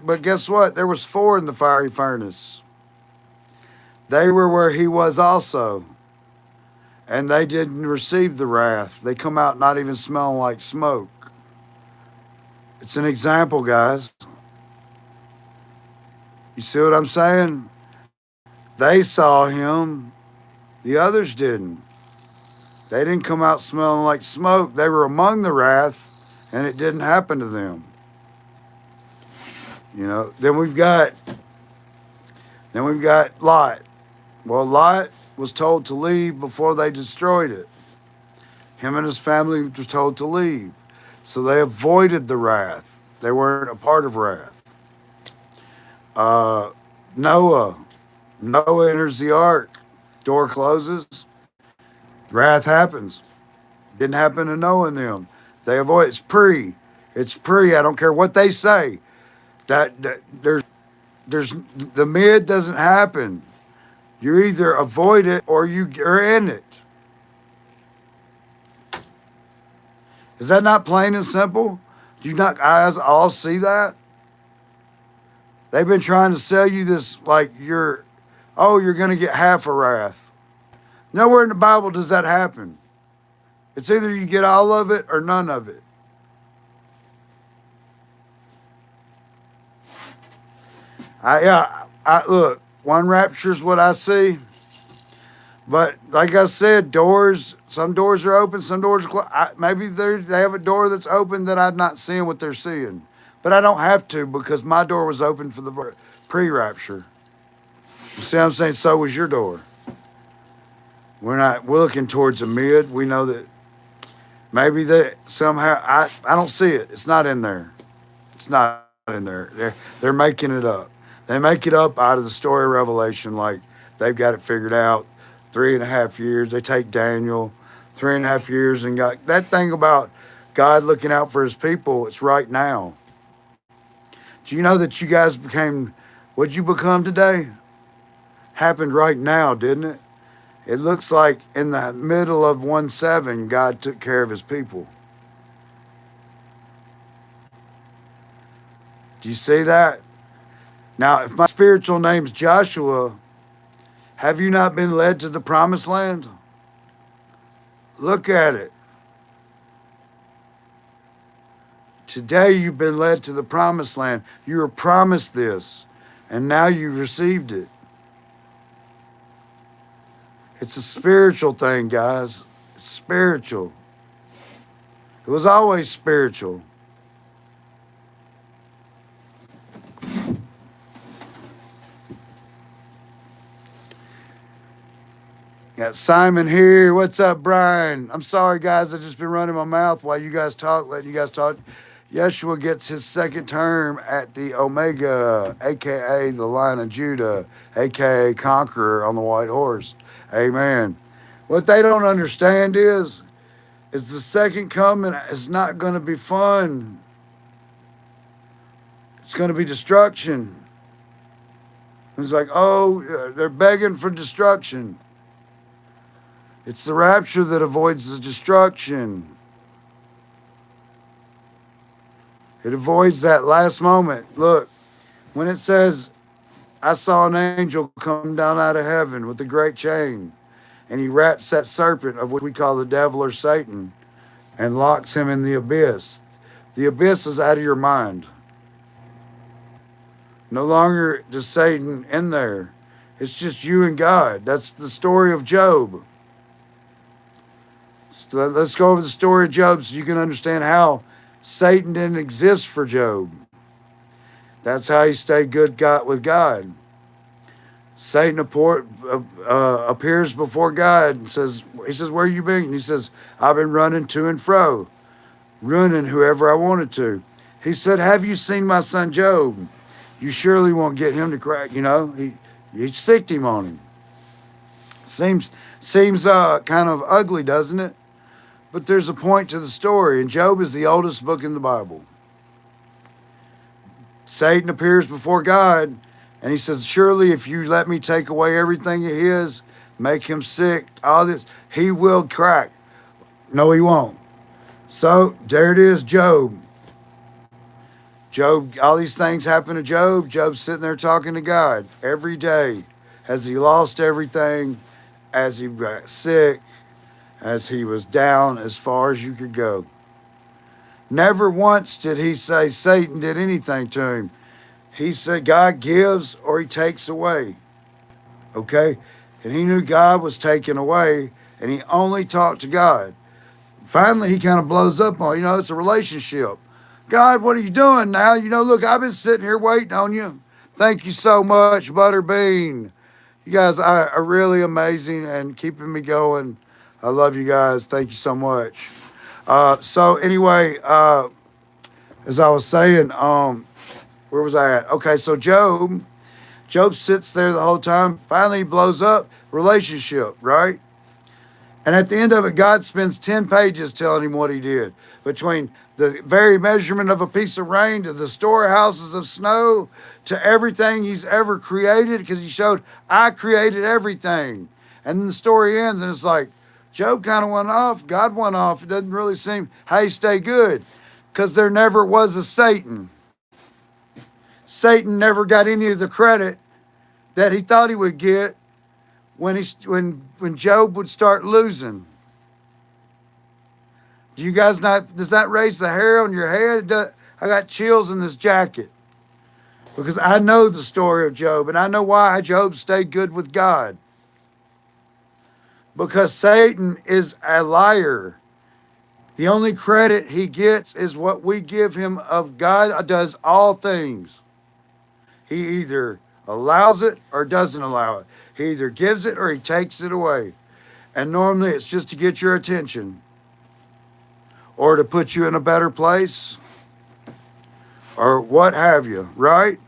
but guess what? There was 4 in the fiery furnace. They were where he was also. And they didn't receive the wrath. They come out not even smelling like smoke. It's an example, guys. You see what I'm saying? They saw him. The others didn't. They didn't come out smelling like smoke. They were among the wrath, and it didn't happen to them. Then we've got Lot. Well, Lot was told to leave before they destroyed it. Him and his family were told to leave. So they avoided the wrath. They weren't a part of wrath. Noah enters the ark. Door closes. Wrath happens. Didn't happen to Noah and them. They avoid. It's pre. I don't care what they say. That there's the mid doesn't happen. You either avoid it or you're in it. Is that not plain and simple? Do you not guys all see that? They've been trying to sell you this like you're going to get half a wrath. Nowhere in the Bible does that happen. It's either you get all of it or none of it. Look, one rapture is what I see. But like I said, some doors are open, some doors are closed. Maybe they have a door that's open that I'm not seeing what they're seeing. But I don't have to because my door was open for the pre-rapture. You see what I'm saying? So was your door. We're looking towards the mid. We know that maybe that somehow, I don't see it. It's not in there. It's not in there. They're making it up. They make it up out of the story of Revelation like they've got it figured out. 3.5 years. They take Daniel, 3.5 years, and got that thing about God looking out for his people. It's right now. Do you know that you guys became what you become today? Happened right now, didn't it? It looks like in the middle of 1-7, God took care of his people. Do you see that? Now, if my spiritual name's Joshua, have you not been led to the promised land? Look at it. Today you've been led to the promised land. You were promised this, and now you received it. It's a spiritual thing, guys. It's spiritual. It was always spiritual. Got Simon here. What's up, Brian? I'm sorry, guys. I've just been running my mouth while you guys talk, letting you guys talk. Yeshua gets his second term at the Omega, a.k.a. the Lion of Judah, a.k.a. Conqueror on the white horse. Amen. What they don't understand is the second coming is not going to be fun. It's going to be destruction. It's like, oh, they're begging for destruction. It's the rapture that avoids the destruction. It avoids that last moment. Look, when it says, I saw an angel come down out of heaven with a great chain, and he wraps that serpent, of which we call the devil or Satan, and locks him in the abyss. The abyss is out of your mind. No longer does Satan in there. It's just you and God. That's the story of Job. So let's go over the story of Job so you can understand how Satan didn't exist for Job. That's how he stayed good with God. Satan appears before God and says, where you been? And he says, I've been running to and fro, running whoever I wanted to. He said, have you seen my son Job? You surely won't get him to crack. He sicked him on him. Seems kind of ugly, doesn't it? But there's a point to the story, and Job is the oldest book in the Bible. Satan appears before God, and he says, surely if you let me take away everything of his, make him sick, all this, he will crack. No, he won't. So there it is, Job. Job, all these things happen to Job. Job's sitting there talking to God every day as he lost everything, as he got sick, as he was down as far as you could go. Never once did he say Satan did anything to him. He said God gives or he takes away. Okay? And he knew God was taken away, and he only talked to God. Finally, he kind of blows up on, it's a relationship. God, what are you doing now? Look, I've been sitting here waiting on you. Thank you so much, Butterbean. You guys are really amazing and keeping me going. I love you guys. Thank you so much. So anyway, as I was saying, where was I at? Okay, so Job sits there the whole time. Finally, he blows up. Relationship, right? And at the end of it, God spends 10 pages telling him what he did. Between the very measurement of a piece of rain to the storehouses of snow to everything he's ever created, because he showed, I created everything. And then the story ends, and it's like, Job kind of went off. God went off. It doesn't really seem how he stayed good, because there never was a Satan. Satan never got any of the credit that he thought he would get when Job would start losing. Do you guys does that raise the hair on your head? I got chills in this jacket because I know the story of Job, and I know why Job stayed good with God. Because Satan is a liar. The only credit he gets is what we give him of God does all things. He either allows it or doesn't allow it. He either gives it or he takes it away. And normally it's just to get your attention or to put you in a better place or what have you, right?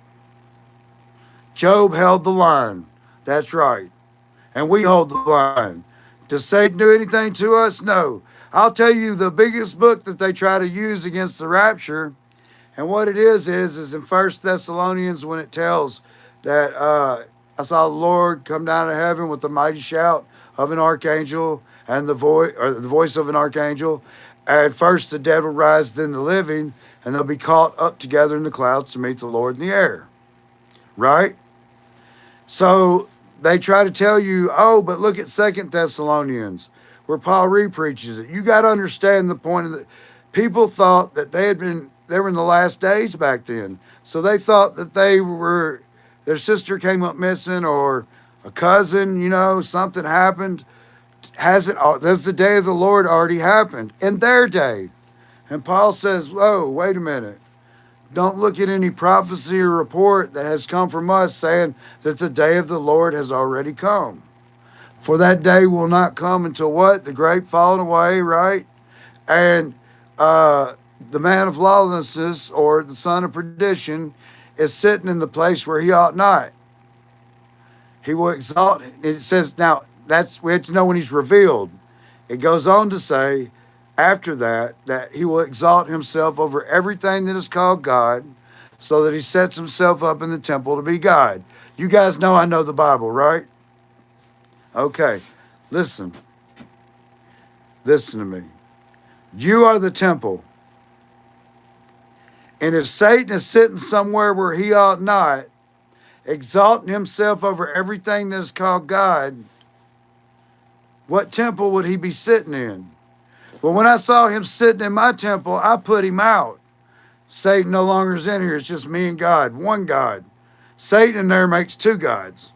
Job held the line. That's right. And we hold the line. Does Satan do anything to us? No. I'll tell you the biggest book that they try to use against the rapture, and what it is in First Thessalonians when it tells that I saw the Lord come down to heaven with the mighty shout of an archangel and the voice of an archangel. And first the dead will rise, then the living, and they'll be caught up together in the clouds to meet the Lord in the air. Right? So they try to tell you, oh, but look at Second Thessalonians, where Paul repreaches it. You got to understand the point of the people thought that they were in the last days back then. So they thought that their sister came up missing or a cousin, something happened. Has the day of the Lord already happened in their day? And Paul says, whoa, wait a minute. Don't look at any prophecy or report that has come from us saying that the day of the Lord has already come. For that day will not come until what? The great falling away, right? And the man of lawlessness, or the son of perdition, is sitting in the place where he ought not. He will exalt. It says, now, we have to know when he's revealed. It goes on to say, after that he will exalt himself over everything that is called God, so that he sets himself up in the temple to be God. You guys know I know the Bible, right? Okay, listen to me. You are the temple. And if Satan is sitting somewhere where he ought not, exalting himself over everything that is called God, what temple would he be sitting in? Well, when I saw him sitting in my temple, I put him out. Satan no longer is in here. It's just me and God, one God. Satan in there makes two gods.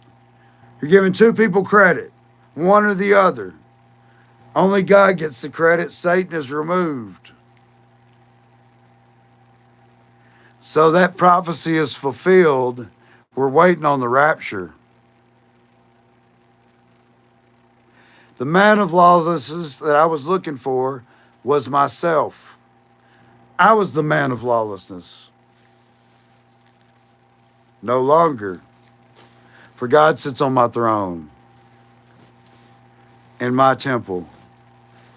You're giving two people credit, one or the other. Only God gets the credit. Satan is removed. So that prophecy is fulfilled. We're waiting on the rapture. The man of lawlessness that I was looking for was myself. I was the man of lawlessness. No longer. For God sits on my throne. In my temple.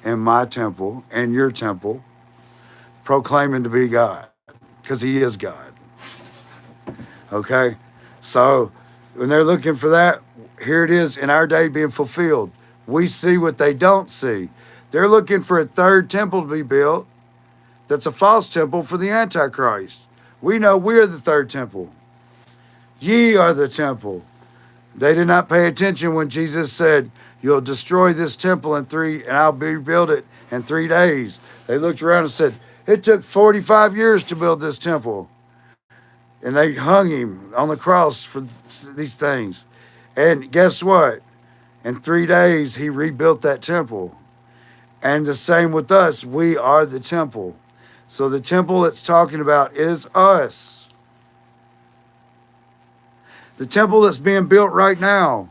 In your temple. Proclaiming to be God. Because he is God. Okay? So, when they're looking for that, here it is in our day being fulfilled. We see what they don't see. They're looking for a third temple to be built that's a false temple for the Antichrist. We know we're the third temple. Ye are the temple. They did not pay attention when Jesus said, you'll destroy this temple and I'll rebuild it in 3 days. They looked around and said, it took 45 years to build this temple. And they hung him on the cross for these things. And guess what? In 3 days, he rebuilt that temple. And the same with us. We are the temple. So the temple it's talking about is us. The temple that's being built right now.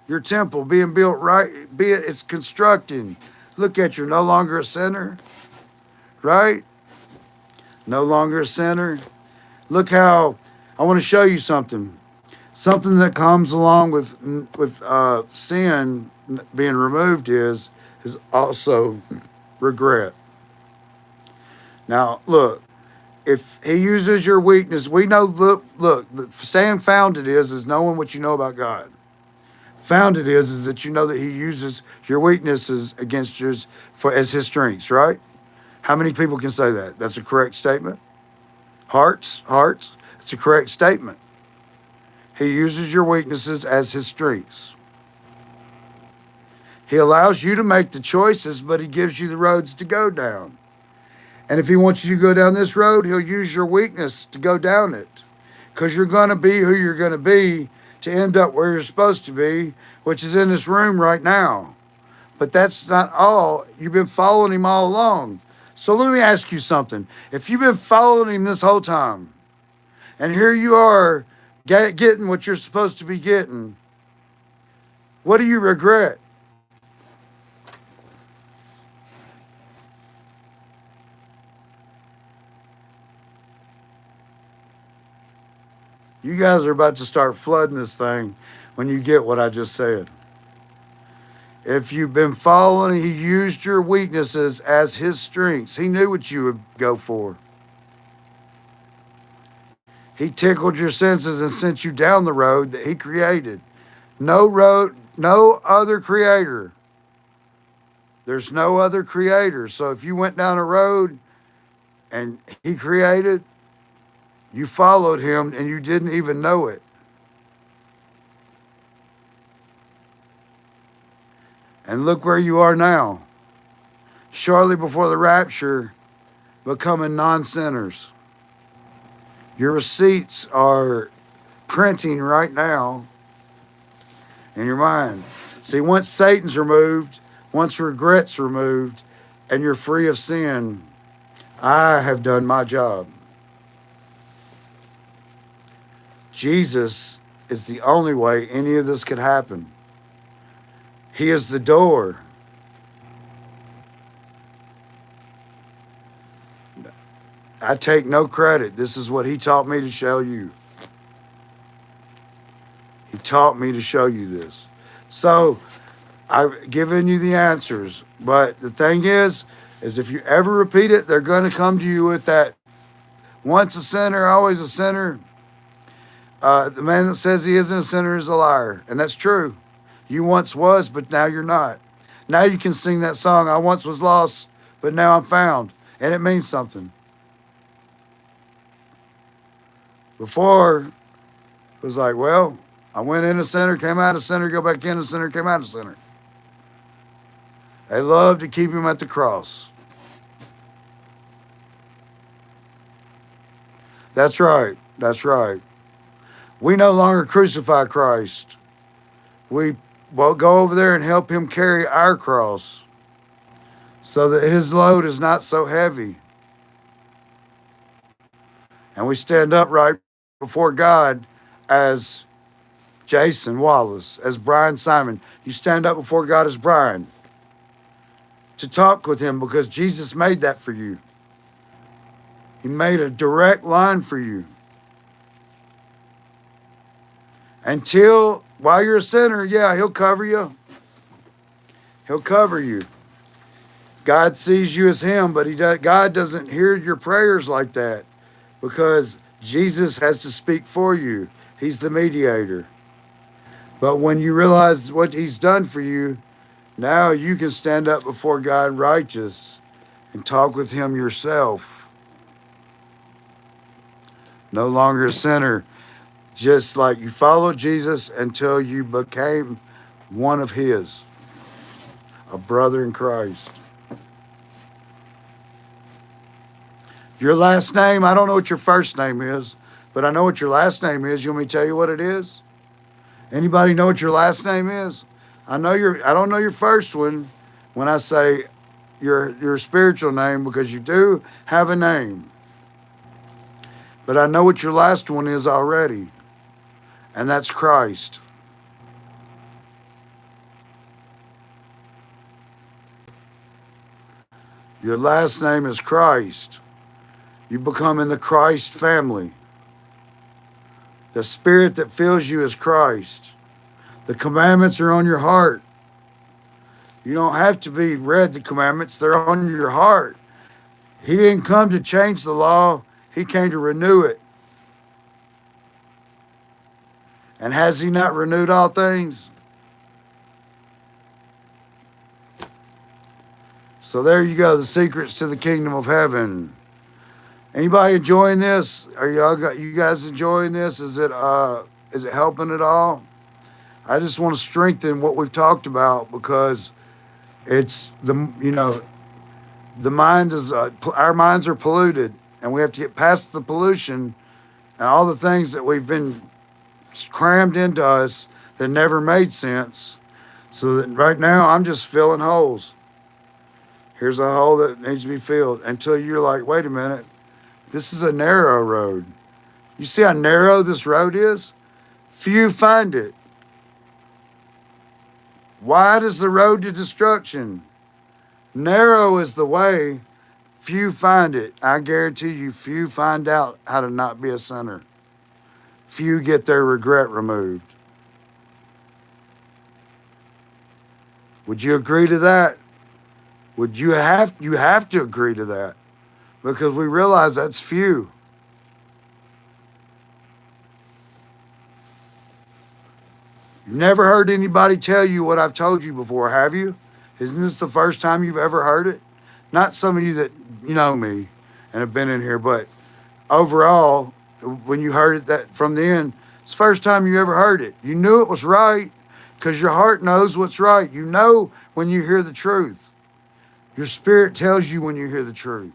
Your temple being built it's constructing. Look at you, no longer a sinner. Right? No longer a sinner. Look how, I want to show you something. Something that comes along with sin being removed is also regret. Now, look, if he uses your weakness, we know, look, saying founded is knowing what you know about God. Founded is that you know that he uses your weaknesses against yours as his strengths, right? How many people can say that? That's a correct statement. Hearts, it's a correct statement. He uses your weaknesses as his strengths. He allows you to make the choices, but he gives you the roads to go down. And if he wants you to go down this road, he'll use your weakness to go down it. Because you're going to be who you're going to be to end up where you're supposed to be, which is in this room right now. But that's not all. You've been following him all along. So let me ask you something. If you've been following him this whole time, and here you are getting what you're supposed to be getting, what do you regret? You guys are about to start flooding this thing when you get what I just said. If you've been following, he used your weaknesses as his strengths. He knew what you would go for. He tickled your senses and sent you down the road that he created. No road, no other creator. There's no other creator. So if you went down a road and he created, you followed him and you didn't even know it. And look where you are now. Shortly before the rapture, becoming non-sinners. Your receipts are printing right now in your mind. See, once Satan's removed, once regret's removed, and you're free of sin, I have done my job. Jesus is the only way any of this could happen. He is the door. I take no credit. This is what he taught me to show you. He taught me to show you this. So I've given you the answers. But the thing is if you ever repeat it, they're going to come to you with that once a sinner, always a sinner. The man that says he isn't a sinner is a liar. And that's true. You once was, but now you're not. Now you can sing that song, I once was lost, but now I'm found. And it means something. Before, it was like, well, I went in a sinner, came out a sinner, go back in a sinner, came out a sinner. They love to keep him at the cross. That's right. That's right. We no longer crucify Christ. We go over there and help him carry our cross so that his load is not so heavy. And we stand upright before God as Jason Wallace, as Brian Simon. You stand up before God as Brian to talk with him because Jesus made that for you. He made a direct line for you. While you're a sinner, yeah, he'll cover you. He'll cover you. God sees you as him, but God doesn't hear your prayers like that because Jesus has to speak for you. He's the mediator. But when you realize what he's done for you, now you can stand up before God righteous and talk with him yourself. No longer a sinner. Just like you followed Jesus until you became one of his, a brother in Christ. Your last name, I don't know what your first name is, but I know what your last name is. You want me to tell you what it is? Anybody know what your last name is? I don't know your first one when I say your spiritual name because you do have a name. But I know what your last one is already. And that's Christ. Your last name is Christ. You become in the Christ family. The spirit that fills you is Christ. The commandments are on your heart. You don't have to be read the commandments. They're on your heart. He didn't come to change the law. He came to renew it. And has he not renewed all things? So there you go, the secrets to the kingdom of heaven. Anybody enjoying this? You guys enjoying this? Is it helping at all? I just want to strengthen what we've talked about because it's the mind is our minds are polluted, and we have to get past the pollution and all the things that we've been crammed into us that never made sense. So that right now I'm just filling holes. Here's a hole that needs to be filled until you're like, wait a minute, this is a narrow road. You see how narrow this road is? Few find it. Wide is the road to destruction. Narrow is the way. Few find it. I guarantee you, few find out how to not be a sinner. Few get their regret removed. Would you agree to that? Would you have to agree to that? Because we realize that's few. You've never heard anybody tell you what I've told you before, have you? Isn't this the first time you've ever heard it? Not some of you that you know me and have been in here, but overall, when you heard it that from the end, it's the first time you ever heard it. You knew it was right because your heart knows what's right. You know when you hear the truth. Your spirit tells you when you hear the truth.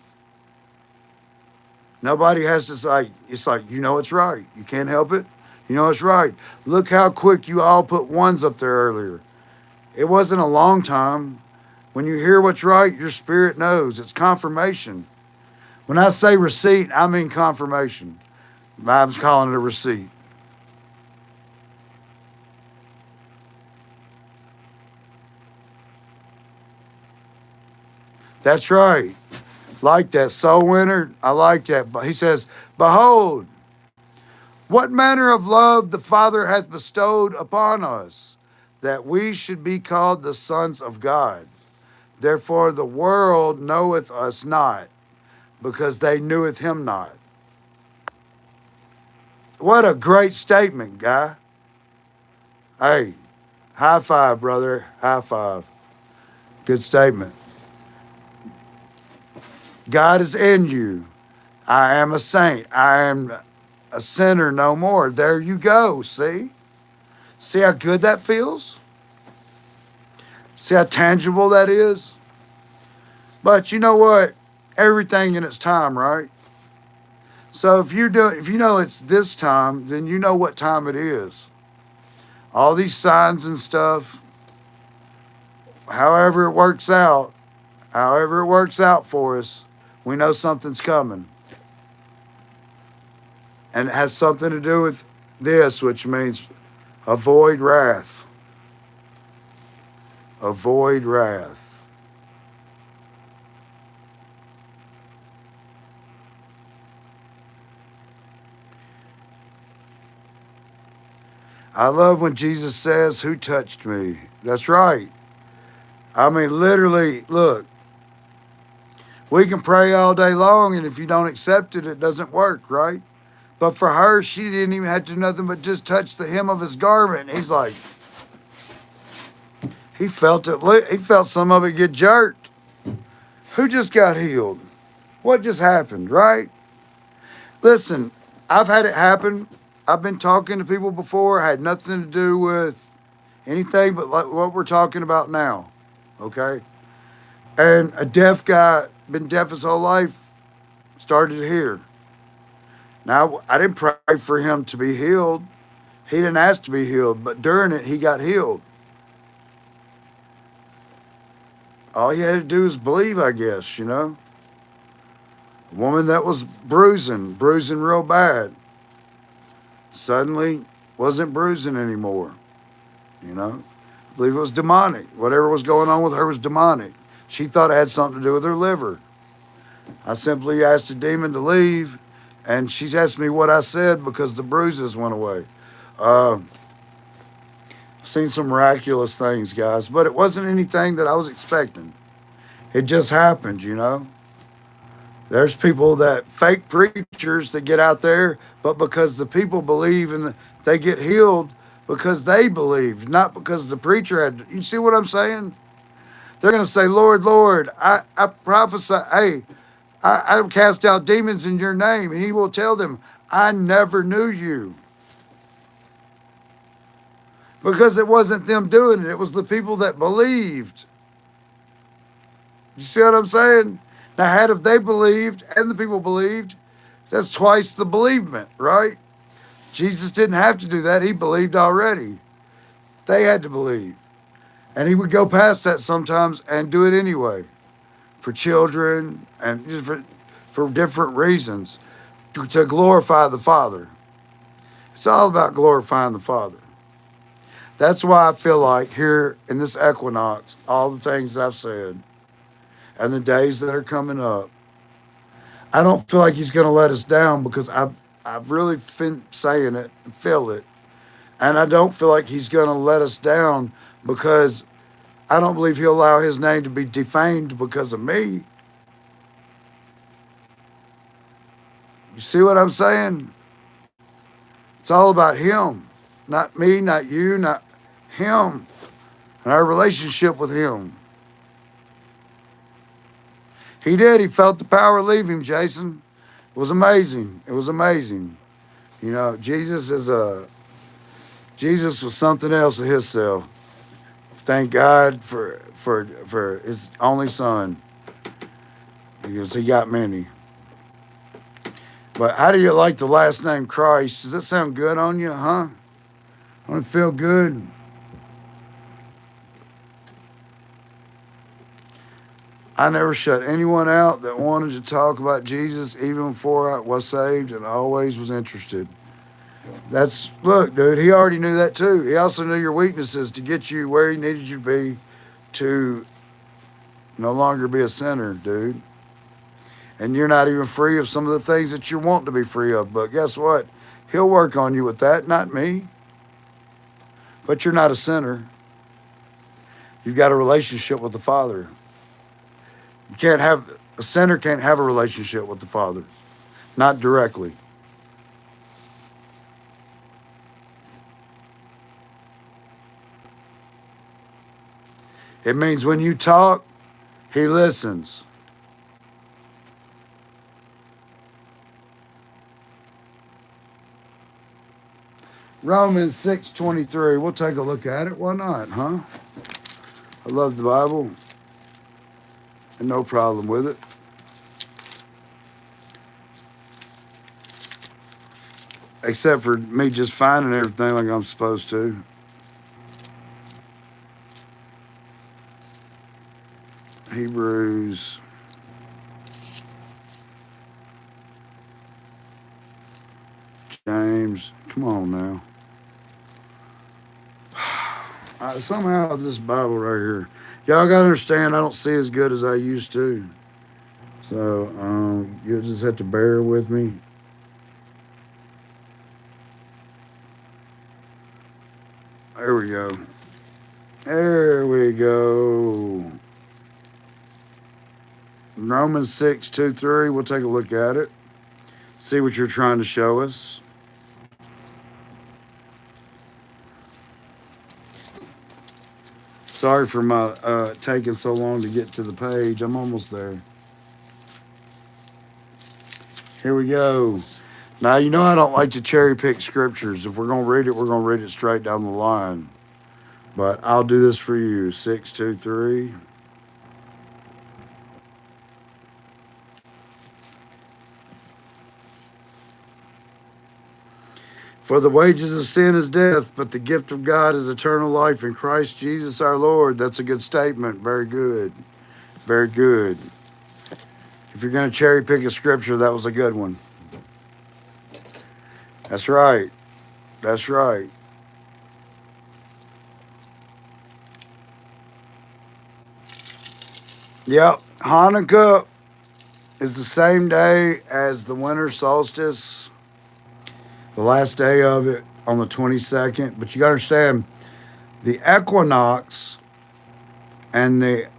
Nobody has to say, it's like, you know it's right. You can't help it. You know it's right. Look how quick you all put ones up there earlier. It wasn't a long time. When you hear what's right, your spirit knows. It's confirmation. When I say receipt, I mean confirmation. I'm calling it a receipt. That's right. Like that. Soul winner, I like that. But he says, behold, what manner of love the Father hath bestowed upon us, that we should be called the sons of God. Therefore the world knoweth us not, because they kneweth him not. What a great statement, guy. Hey, high five, brother. High five. Good statement. God is in you. I am a saint. I am a sinner no more. There you go. See? See how good that feels? See how tangible that is? But you know what? Everything in its time, right? So if you know it's this time, then you know what time it is. All these signs and stuff, however it works out, however it works out for us, we know something's coming. And it has something to do with this, which means avoid wrath. Avoid wrath. I love when Jesus says, who touched me? That's right. I mean, literally, look, we can pray all day long, and if you don't accept it, it doesn't work, right? But for her, she didn't even have to do nothing but just touch the hem of his garment. And he's like, he felt it. He felt some of it get jerked. Who just got healed? What just happened, right? Listen, I've had it happen. I've been talking to people before, had nothing to do with anything but like what we're talking about now, okay? And a deaf guy, been deaf his whole life, started to hear. Now, I didn't pray for him to be healed. He didn't ask to be healed, but during it, he got healed. All you had to do is believe, I guess, you know? A woman that was bruising real bad, suddenly wasn't bruising anymore, you know? I believe it was demonic. Whatever was going on with her was demonic. She thought it had something to do with her liver. I simply asked the demon to leave, and she asked me what I said because the bruises went away. I've seen some miraculous things, guys, but it wasn't anything that I was expecting. It just happened, you know? There's people that fake preachers that get out there, but because the people believe and they get healed because they believe, not because the preacher had. You see what I'm saying? They're going to say, Lord, Lord, I prophesy. Hey, I cast out demons in your name. And he will tell them, I never knew you. Because it wasn't them doing it. It was the people that believed. You see what I'm saying? Now, had if they believed and the people believed, that's twice the believement, right? Jesus didn't have to do that. He believed already. They had to believe. And he would go past that sometimes and do it anyway. For children and for different reasons. To glorify the Father. It's all about glorifying the Father. That's why I feel like here in this equinox, all the things that I've said, and the days that are coming up, I don't feel like he's going to let us down because I've really been saying it and feel it. And I don't feel like he's going to let us down because I don't believe he'll allow his name to be defamed because of me. You see what I'm saying? It's all about him, not me, not you, not him, and our relationship with him. He did. He felt the power leave him, Jason. It was amazing. It was amazing. You know, Jesus was something else of himself. Thank God for his only son, because he got many. But how do you like the last name Christ? Does that sound good on you, huh? Don't it feel good? I never shut anyone out that wanted to talk about Jesus, even before I was saved, and I always was interested. Look, dude, he already knew that too. He also knew your weaknesses to get you where he needed you to be to no longer be a sinner, dude. And you're not even free of some of the things that you want to be free of. But guess what? He'll work on you with that, not me. But you're not a sinner. You've got a relationship with the Father. A sinner can't have a relationship with the Father, not directly. It means when you talk, he listens. Romans 6:23. We'll take a look at it. Why not, huh? I love the Bible. And no problem with it. Except for me just finding everything like I'm supposed to. Hebrews. James. Come on now. Somehow this Bible right here. Y'all got to understand, I don't see as good as I used to. So you'll just have to bear with me. There we go. There we go. Romans 6:2-3. We'll take a look at it. See what you're trying to show us. Sorry for my taking so long to get to the page. I'm almost there. Here we go. Now, you know I don't like to cherry pick scriptures. If we're going to read it, we're going to read it straight down the line. But I'll do this for you. 6:2-3. For the wages of sin is death, but the gift of God is eternal life in Christ Jesus our Lord. That's a good statement. Very good. Very good. If you're going to cherry pick a scripture, that was a good one. That's right. That's right. Yep. Hanukkah is the same day as the winter solstice. The last day of it on the 22nd. But you got to understand, the equinox and the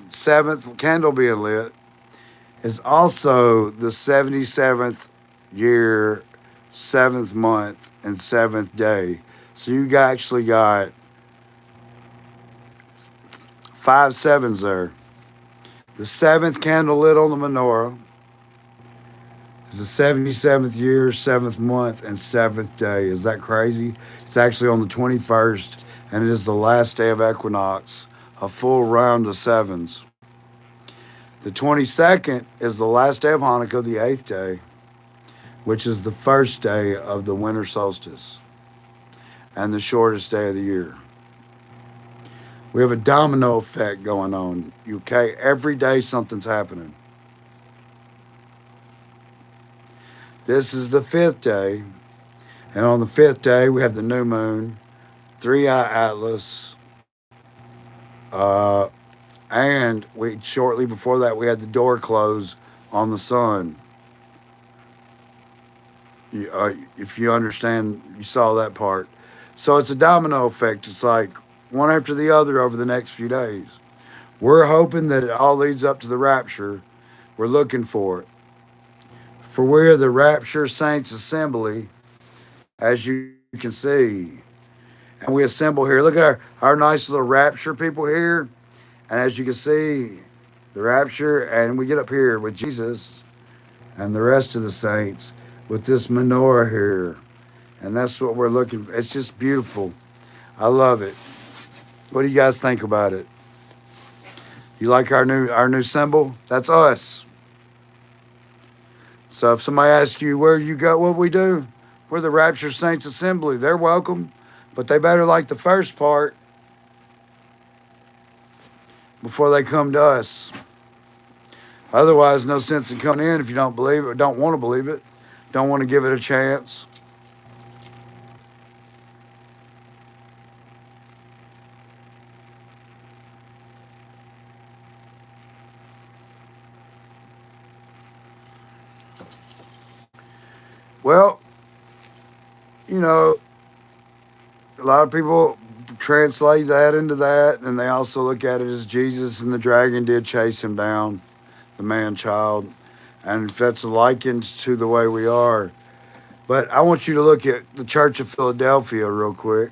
seventh candle being lit is also the 77th year, 7th month, and 7th day. So you actually got 5 sevens there. The 7th candle lit on the menorah is the 77th year, 7th month, and 7th day. Is that crazy? It's actually on the 21st, and it is the last day of equinox, a full round of sevens. The 22nd is the last day of Hanukkah, the 8th day, which is the first day of the winter solstice and the shortest day of the year. We have a domino effect going on, okay? Every day something's happening. This is the 5th day, and on the 5th day we have the new moon, 3-eye Atlas, and shortly before that we had the door close on the sun. If you understand, you saw that part. So it's a domino effect. It's like one after the other over the next few days. We're hoping that it all leads up to the rapture. We're looking for it. For we're the rapture saints assembly, as you can see. And we assemble here. Look at our nice little rapture people here. And as you can see, the rapture, and we get up here with Jesus and the rest of the saints with this menorah here. And that's what we're looking for. It's just beautiful. I love it. What do you guys think about it? You like our new symbol? That's us. So if somebody asks you where you go, what we do, we're the Rapture Saints Assembly. They're welcome, but they better like the first part before they come to us. Otherwise, no sense in coming in if you don't believe it or don't want to believe it, don't want to give it a chance. Well, you know, a lot of people translate that into that, and they also look at it as Jesus and the dragon did chase him down, the man child, and if that's a likened to the way we are. But I want you to look at the Church of Philadelphia real quick.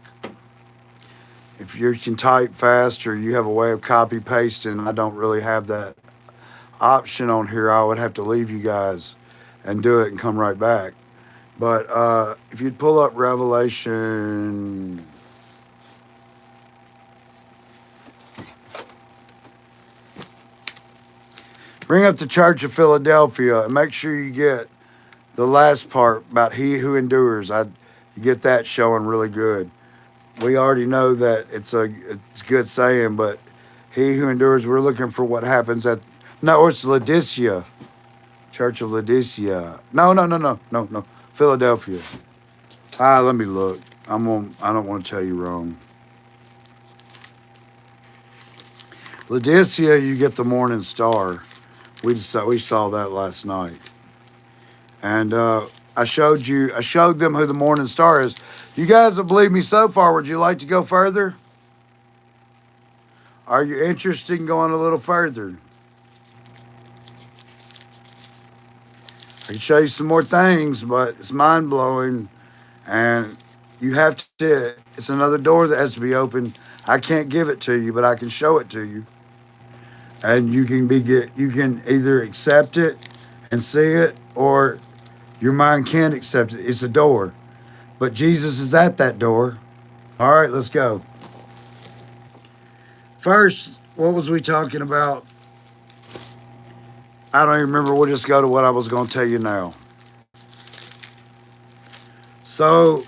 If you can type fast or you have a way of copy pasting, I don't really have that option on here. I would have to leave you guys and do it and come right back. But if you'd pull up Revelation, bring up the Church of Philadelphia and make sure you get the last part about he who endures. You get that showing really good. We already know that it's a good saying, but he who endures, we're looking for what happens at, no, it's Laodicea. Church of Laodicea. No. Philadelphia. Let me look. I don't want to tell you wrong. Laodicea, you get the morning star. We saw that last night. And I showed them who the morning star is. You guys have believed me so far. Would you like to go further? Are you interested in going a little further? I can show you some more things, but it's mind blowing, and you have to. It's another door that has to be opened. I can't give it to you, but I can show it to you, and you can either accept it and see it, or your mind can't accept it. It's a door, but Jesus is at that door. All right, let's go. First, what was we talking about? I don't even remember. We'll just go to what I was going to tell you now. So,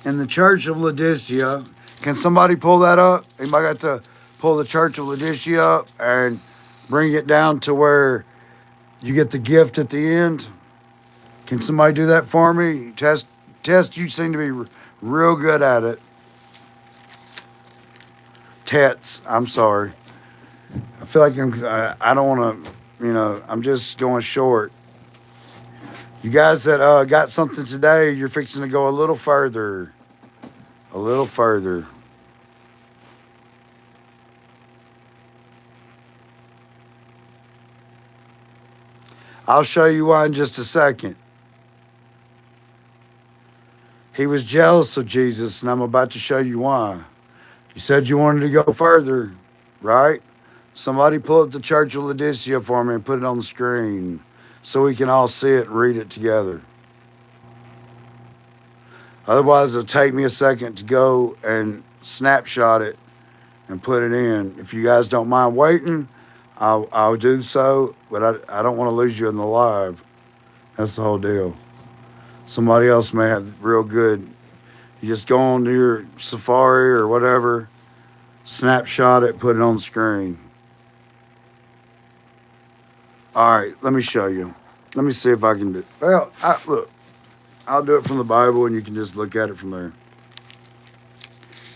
in the Church of Laodicea, can somebody pull that up? Anybody got to pull the Church of Laodicea up and bring it down to where you get the gift at the end? Can somebody do that for me? Test, you seem to be real good at it. Tets, I'm sorry. I feel like I don't want to, I'm just going short. You guys that got something today, you're fixing to go a little further. A little further. I'll show you why in just a second. He was jealous of Jesus, and I'm about to show you why. You said you wanted to go further, right? Somebody pull up the Church of Laodicea for me and put it on the screen so we can all see it and read it together. Otherwise, it'll take me a second to go and snapshot it and put it in. If you guys don't mind waiting, I'll do so, but I don't want to lose you in the live. That's the whole deal. Somebody else may have real good. You just go on to your Safari or whatever, snapshot it, put it on the screen. All right, let me show you. Let me see if I can do it. Well, look, I'll do it from the Bible, and you can just look at it from there.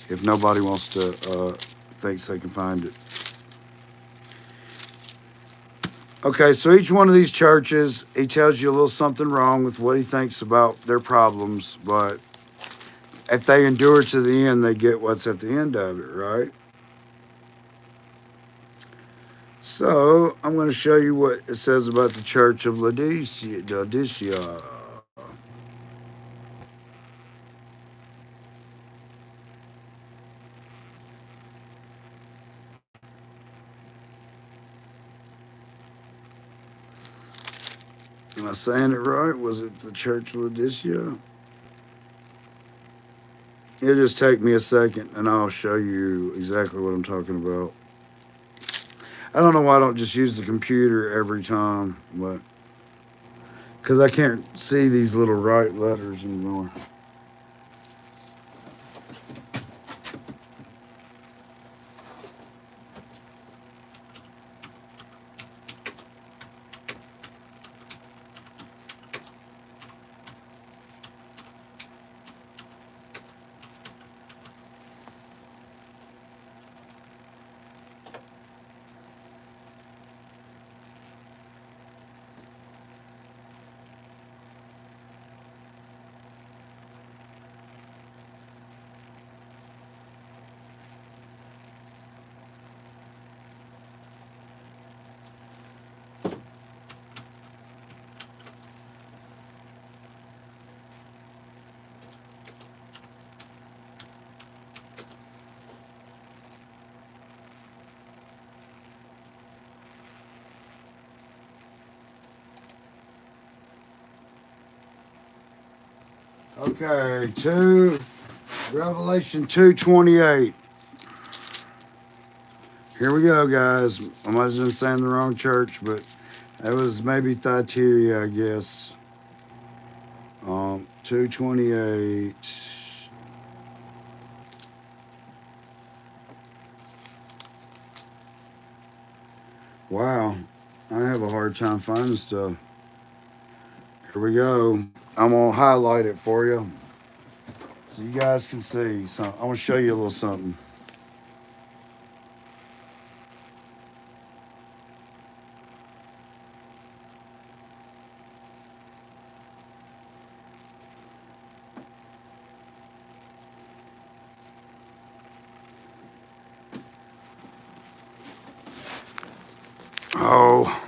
If nobody wants to, thinks they can find it. Okay, so each one of these churches, he tells you a little something wrong with what he thinks about their problems, but if they endure to the end, they get what's at the end of it, right? So I'm going to show you what it says about the church of Laodicea. Am I saying it right? Was it the church of Laodicea? It'll just take me a second and I'll show you exactly what I'm talking about. I don't know why I don't just use the computer every time, but because I can't see these little right letters anymore. Okay, Revelation 2:28. Here we go, guys. I might have been saying the wrong church, but that was maybe Thyatira, I guess. 2:28. Wow, I have a hard time finding stuff. Here we go. I'm gonna highlight it for you so you guys can see. So I'm gonna show you a little something. Oh,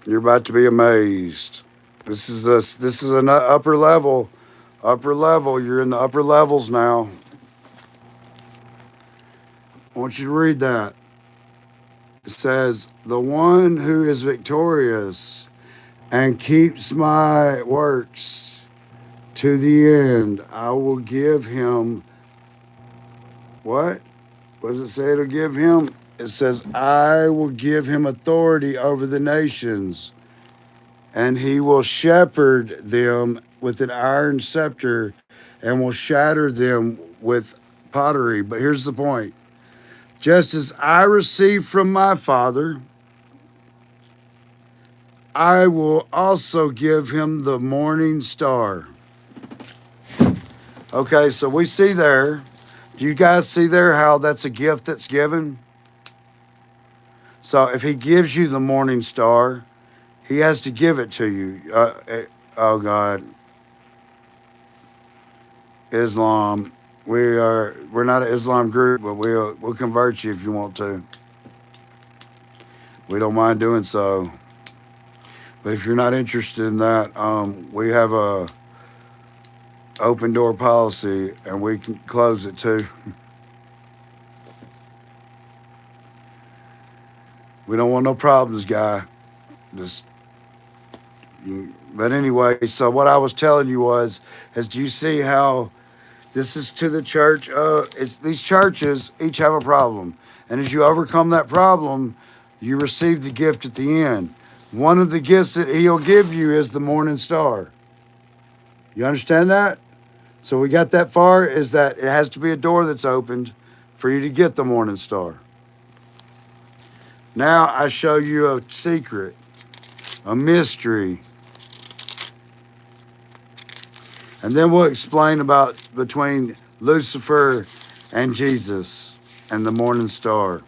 you're about to be amazed. This is an upper level. Upper level. You're in the upper levels now. I want you to read that. It says, "The one who is victorious and keeps my works to the end, I will give him what? What does it say it'll give him? It says, I will give him authority over the nations, and he will shepherd them with an iron scepter and will shatter them with pottery." But here's the point: just as I received from my Father, I will also give him the morning star. Okay, so we see there. Do you guys see there how that's a gift that's given? So if he gives you the morning star, he has to give it to you. Oh God, Islam. We're not an Islam group, but we'll convert you if you want to. We don't mind doing so. But if you're not interested in that, we have a open door policy, and we can close it too. We don't want no problems, guy. Just, but anyway. So what I was telling you is do you see how this is to the church? It's these churches each have a problem, and as you overcome that problem, you receive the gift at the end. One of the gifts that he'll give you is the morning star. You understand that? So we got that far. Is that it has to be a door that's opened for you to get the morning star. Now I show you a secret, a mystery. And then we'll explain about between Lucifer and Jesus and the morning star.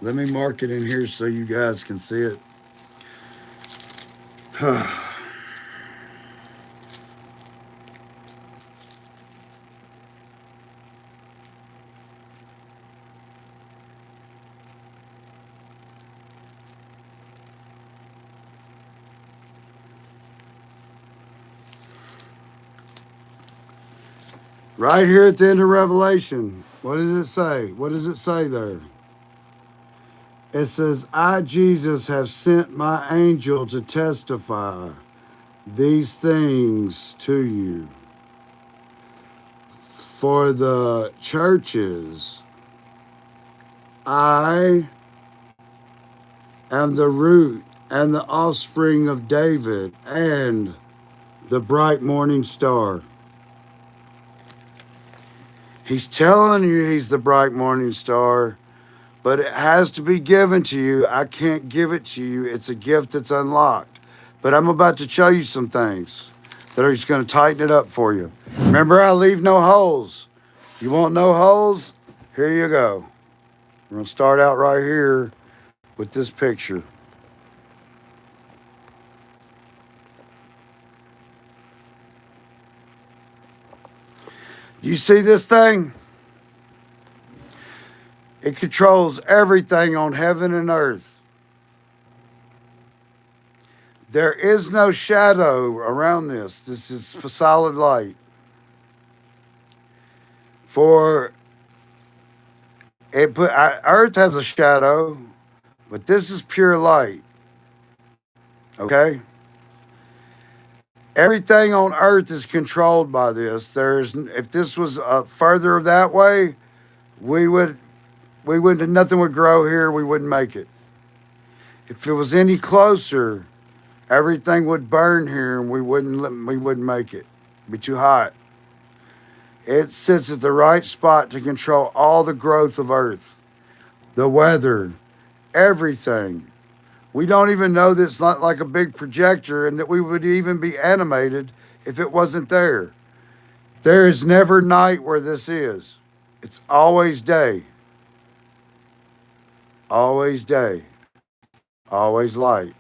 Let me mark it in here so you guys can see it. Right here at the end of Revelation, what does it say? What does it say there? It says, I, Jesus, have sent my angel to testify these things to you for the churches. I am the root and the offspring of David and the bright morning star. He's telling you he's the bright morning star, but it has to be given to you. I can't give it to you. It's a gift that's unlocked. But I'm about to show you some things that are just going to tighten it up for you. Remember, I leave no holes. You want no holes? Here you go. We're going to start out right here with this picture. You see this thing? It controls everything on heaven and earth. There is no shadow around this. This is for solid light. For Earth has a shadow, but this is pure light. Okay? Everything on Earth is controlled by this. If this was further that way, we wouldn't. Nothing would grow here. We wouldn't make it. If it was any closer, everything would burn here, and we wouldn't make it. It'd be too hot. It sits at the right spot to control all the growth of Earth, the weather, everything. We don't even know that it's not like a big projector and that we would even be animated if it wasn't there. There is never night where this is. It's always day. Always day. Always light.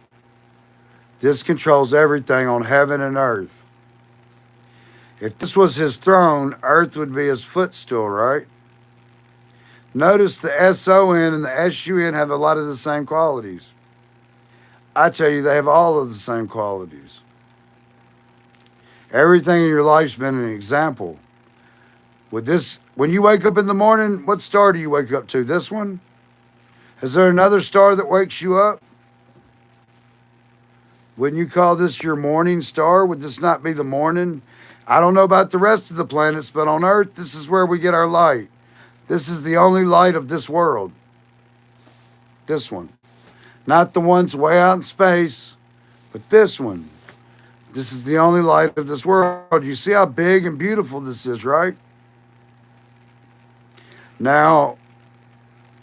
This controls everything on heaven and earth. If this was his throne, earth would be his footstool, right? Notice the S-O-N and the S-U-N have a lot of the same qualities. I tell you, they have all of the same qualities. Everything in your life's been an example. With this, when you wake up in the morning, what star do you wake up to? This one? Is there another star that wakes you up? Wouldn't you call this your morning star? Would this not be the morning? I don't know about the rest of the planets, but on Earth, this is where we get our light. This is the only light of this world. This one. Not the ones way out in space, but this one. This is the only light of this world. You see how big and beautiful this is, right? Now,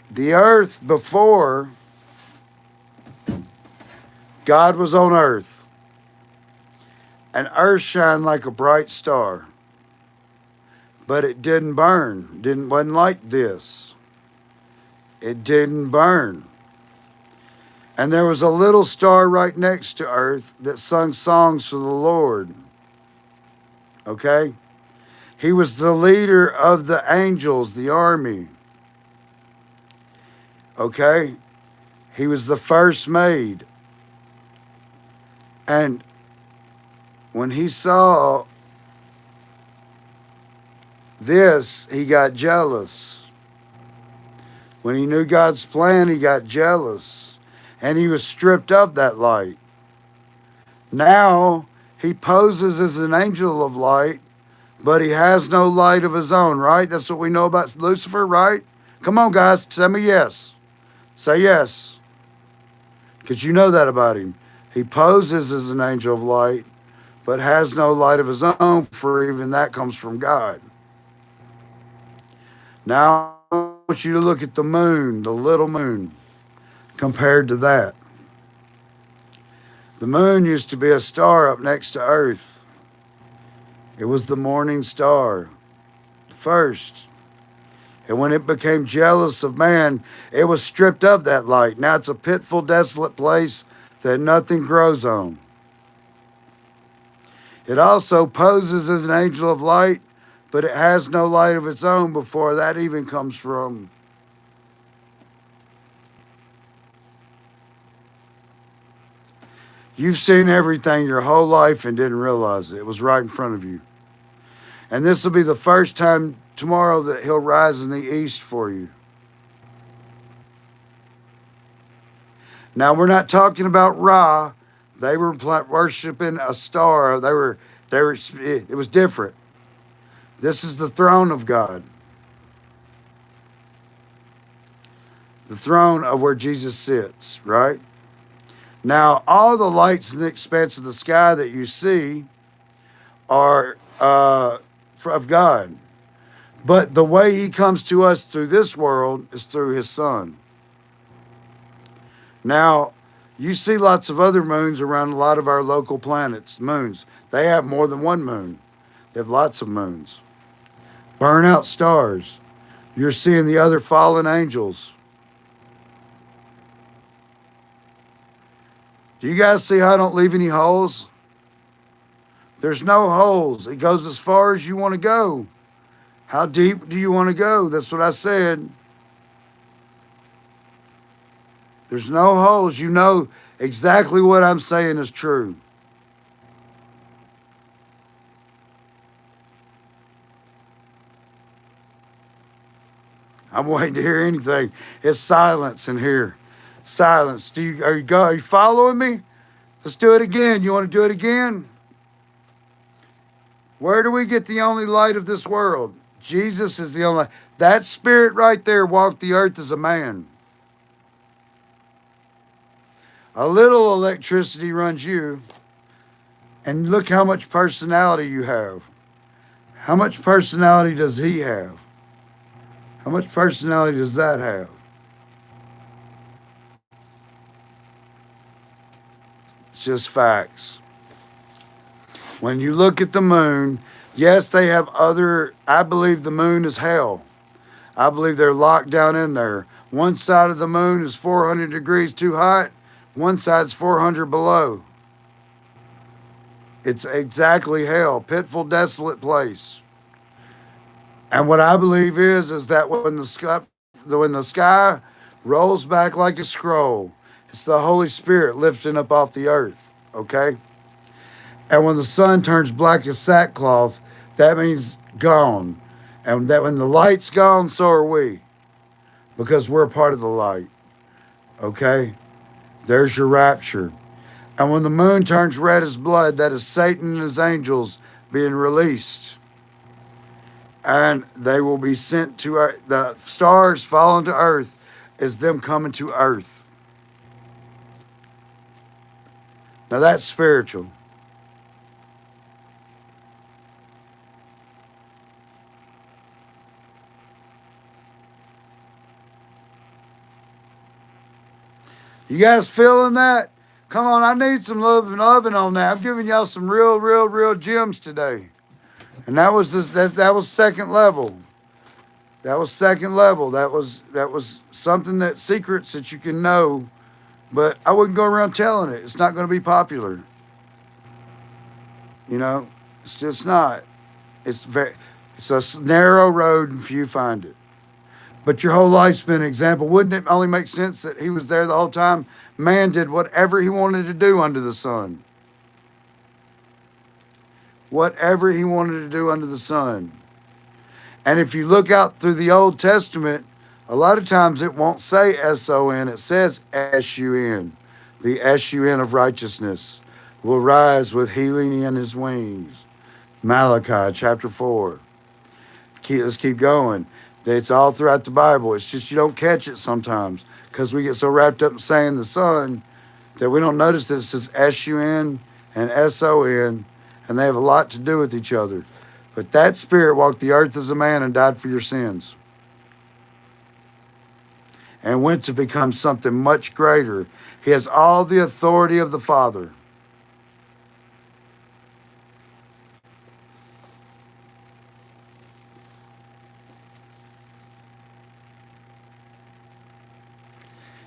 the earth before God was on earth, and earth shined like a bright star, but it didn't burn. Wasn't like this. It didn't burn. And there was a little star right next to earth that sung songs for the Lord. Okay? He was the leader of the angels, the army. Okay? He was the first made. And when he saw this, he got jealous. When he knew God's plan, he got jealous. And he was stripped of that light. Now, he poses as an angel of light, but he has no light of his own, right? That's what we know about Lucifer, right? Come on, guys, tell me yes. Say yes. Because you know that about him. He poses as an angel of light, but has no light of his own, for even that comes from God. Now, I want you to look at the moon, the little moon, compared to that. The moon used to be a star up next to Earth. It was the morning star, first. And when it became jealous of man, it was stripped of that light. Now it's a pitful, desolate place that nothing grows on. It also poses as an angel of light, but it has no light of its own before that even comes from. You've seen everything your whole life and didn't realize it. It was right in front of you. And this will be the first time tomorrow that he'll rise in the east for you. Now, we're not talking about Ra. They were worshiping a star. It was different. This is the throne of God. The throne of where Jesus sits, right? Now, all the lights in the expanse of the sky that you see are of God. But the way he comes to us through this world is through his son. Now, you see lots of other moons around a lot of our local planets, moons. They have more than one moon. They have lots of moons. Burnout stars. You're seeing the other fallen angels. Do you guys see how I don't leave any holes? There's no holes. It goes as far as you want to go. How deep do you want to go? That's what I said. There's no holes. You know exactly what I'm saying is true. I'm waiting to hear anything. It's silence in here. Silence. Are you following me? Let's do it again. You want to do it again? Where do we get the only light of this world? Jesus is the only light. That spirit right there walked the earth as a man. A little electricity runs you, and look how much personality you have. How much personality does he have? How much personality does that have? It's just facts. When you look at the moon, yes, they have I believe the moon is hell. I believe they're locked down in there. One side of the moon is 400 degrees too hot. One side's 400 below. It's exactly hell. Pitful, desolate place. And what I believe is that when the sky rolls back like a scroll, it's the Holy Spirit lifting up off the earth. Okay? And when the sun turns black as sackcloth, that means gone. And that when the light's gone, so are we. Because we're a part of the light. Okay? There's your rapture. And when the moon turns red as blood, that is Satan and his angels being released. And they will be sent to earth. The stars falling to earth is them coming to earth. Now that's spiritual. You guys feeling that? Come on, I need some love and loving on that. I'm giving y'all some real gems today. And that was that was second level. That was second level. That was something that secrets that you can know, but I wouldn't go around telling it. It's not going to be popular. You know, it's just not. It's a narrow road and few find it. But your whole life's been an example. Wouldn't it only make sense that he was there the whole time? Man did whatever he wanted to do under the sun. Whatever he wanted to do under the sun. And if you look out through the Old Testament, a lot of times it won't say S-O-N, it says S-U-N. The S-U-N of righteousness will rise with healing in his wings. Malachi chapter 4. Let's keep going. It's all throughout the Bible. It's just you don't catch it sometimes because we get so wrapped up in saying the sun that we don't notice that it says S-U-N and S-O-N, and they have a lot to do with each other. But that spirit walked the earth as a man and died for your sins and went to become something much greater. He has all the authority of the Father.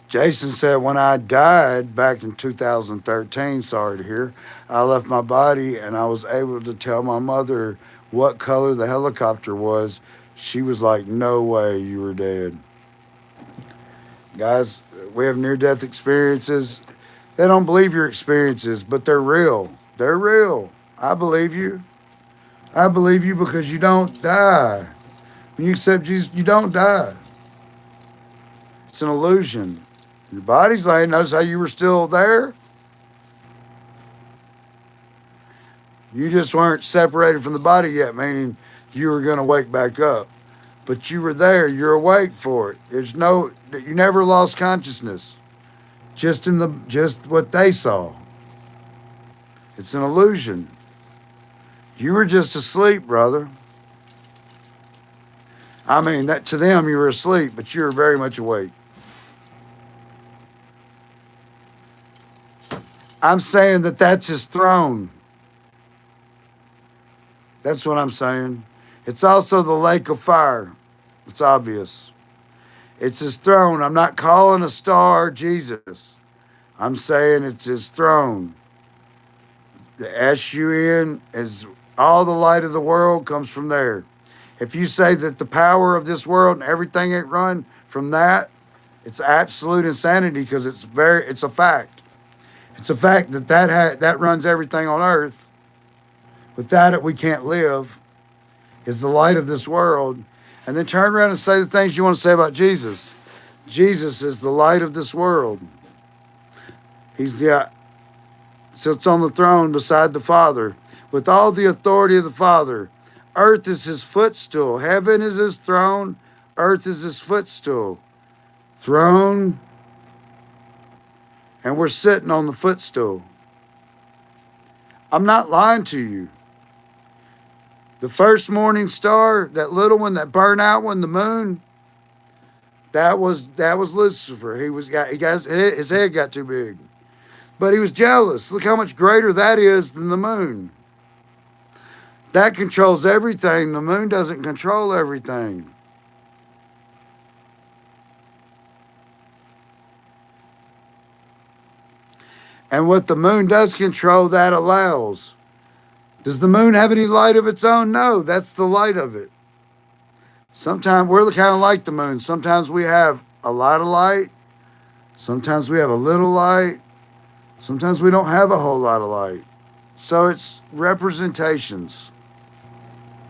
Jason said, when I died back in 2013, sorry to hear, I left my body and I was able to tell my mother what color the helicopter was. She was like, no way you were dead. Guys, we have near-death experiences. They don't believe your experiences, but they're real. They're real. I believe you. I believe you because you don't die. When you accept Jesus, you don't die. It's an illusion. Your body's lying. Notice how you were still there? You just weren't separated from the body yet, meaning you were going to wake back up. But you were there. You're awake for it. You never lost consciousness. Just what they saw. It's an illusion. You were just asleep, brother. I mean, that to them you were asleep, but you were very much awake. I'm saying that that's his throne. That's what I'm saying. It's also the lake of fire. It's obvious. It's his throne. I'm not calling a star Jesus. I'm saying it's his throne. The S-U-N is all the light of the world comes from there. If you say that the power of this world and everything ain't run from that, it's absolute insanity because it's a fact. It's a fact that runs everything on earth. Without it, we can't live. Is the light of this world. And then turn around and say the things you want to say about Jesus. Jesus is the light of this world. He's sits on the throne beside the Father with all the authority of the Father. Earth is his footstool. Heaven is his throne. Earth is his footstool. Throne. And we're sitting on the footstool. I'm not lying to you. The first morning star, that little one, that burnt out one, the moon, that was Lucifer. His head got too big. But he was jealous. Look how much greater that is than the moon. That controls everything. The moon doesn't control everything. And what the moon does control, that allows. Does the moon have any light of its own? No, that's the light of it. Sometimes we're kind of like the moon. Sometimes we have a lot of light. Sometimes we have a little light. Sometimes we don't have a whole lot of light. So it's representations.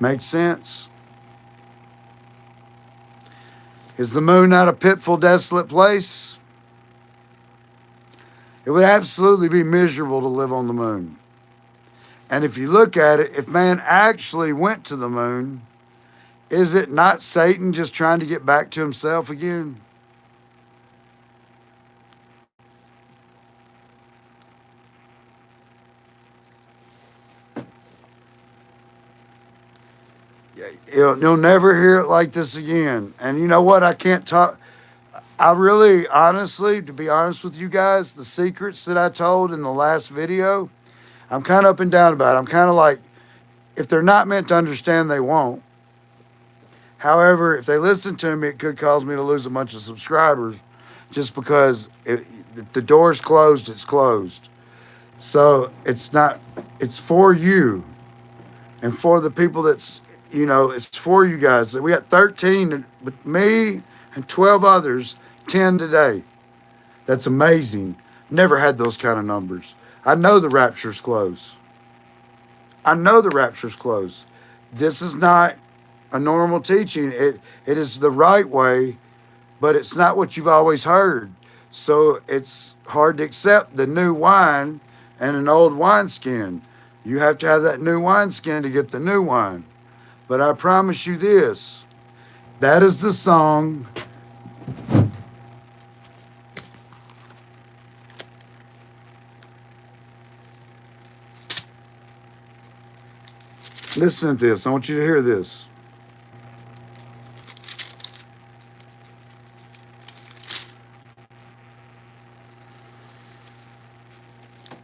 Make sense? Is the moon not a pitful, desolate place? It would absolutely be miserable to live on the moon. And if you look at it, if man actually went to the moon, is it not Satan just trying to get back to himself again? You'll never hear it like this again. And you know what? I can't talk. I really, honestly, to be honest with you guys, the secrets that I told in the last video, I'm kind of up and down about it. I'm kind of like, if they're not meant to understand, they won't. However, if they listen to me, it could cause me to lose a bunch of subscribers just because if the door's closed, it's closed. So it's for you and for the people it's for you guys. We got 13, with me and 12 others, 10 today. That's amazing. Never had those kind of numbers. I know the rapture's close. This is not a normal teaching. It is the right way, but it's not what you've always heard. So it's hard to accept the new wine and an old wineskin. You have to have that new wineskin to get the new wine. But I promise you this, that is the song. Listen to this. I want you to hear this.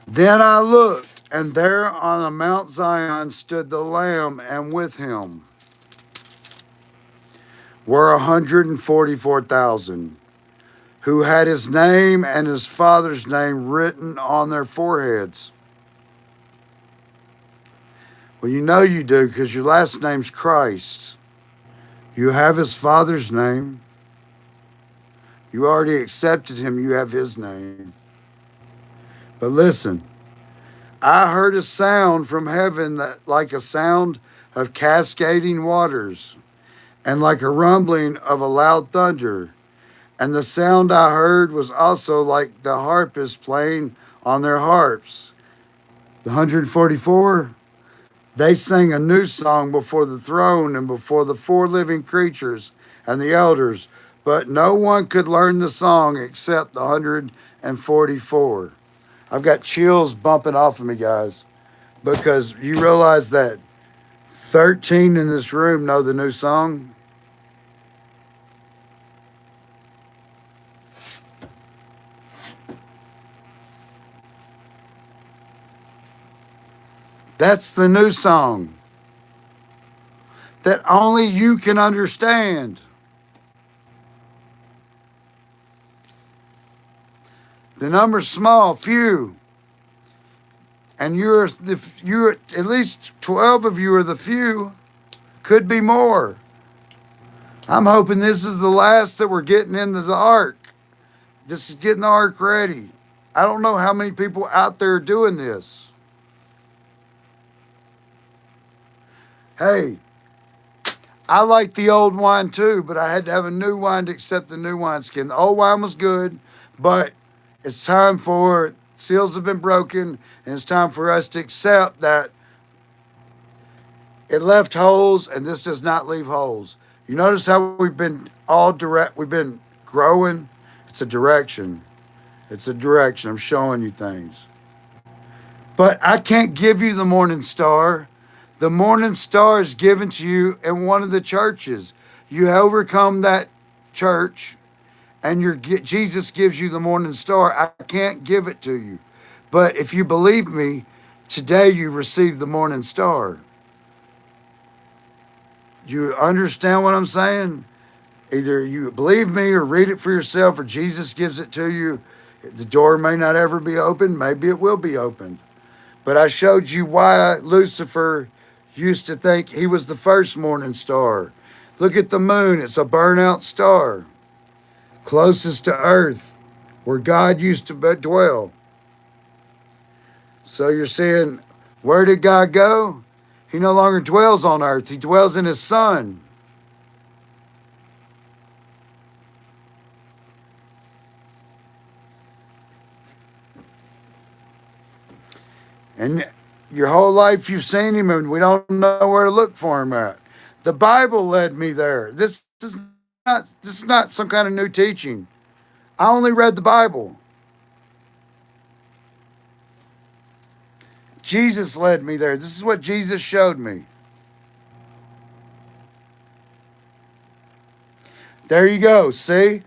Then I looked, and there on the Mount Zion stood the Lamb, and with him were 144,000 who had his name and his father's name written on their foreheads. Well, you know you do because your last name's Christ. You have his father's name. You already accepted him. You have his name. But listen, I heard a sound from heaven that like a sound of cascading waters, and like a rumbling of a loud thunder. And the sound I heard was also like the harpists playing on their harps. The 144, they sang a new song before the throne and before the four living creatures and the elders, but no one could learn the song except the 144. I've got chills bumping off of me, guys, because you realize that 13 in this room know the new song. That's the new song that only you can understand. The number's small, few, and you're at least 12 of you are the few. Could be more. I'm hoping this is the last that we're getting into the ark. This is getting the ark ready. I don't know how many people out there are doing this. Hey, I like the old wine too, but I had to have a new wine to accept the new wineskin. The old wine was good, but it's time for, seals have been broken, and it's time for us to accept that it left holes, and this does not leave holes. You notice how we've been we've been growing? It's a direction. It's a direction. I'm showing you things. But I can't give you the morning star. The morning star is given to you in one of the churches. You overcome that church, and Jesus gives you the morning star. I can't give it to you. But if you believe me, today you receive the morning star. You understand what I'm saying? Either you believe me or read it for yourself, or Jesus gives it to you. The door may not ever be opened. Maybe it will be opened. But I showed you why Lucifer used to think he was the first morning star. Look at the moon. It's a burnout star, closest to earth, where God used to dwell. So you're saying, where did God go? He no longer dwells on earth. He dwells in his Son. And your whole life you've seen him, and we don't know where to look for him at. The Bible led me there. This is not some kind of new teaching. I only read the Bible. Jesus led me there. This is what Jesus showed me. There you go. See?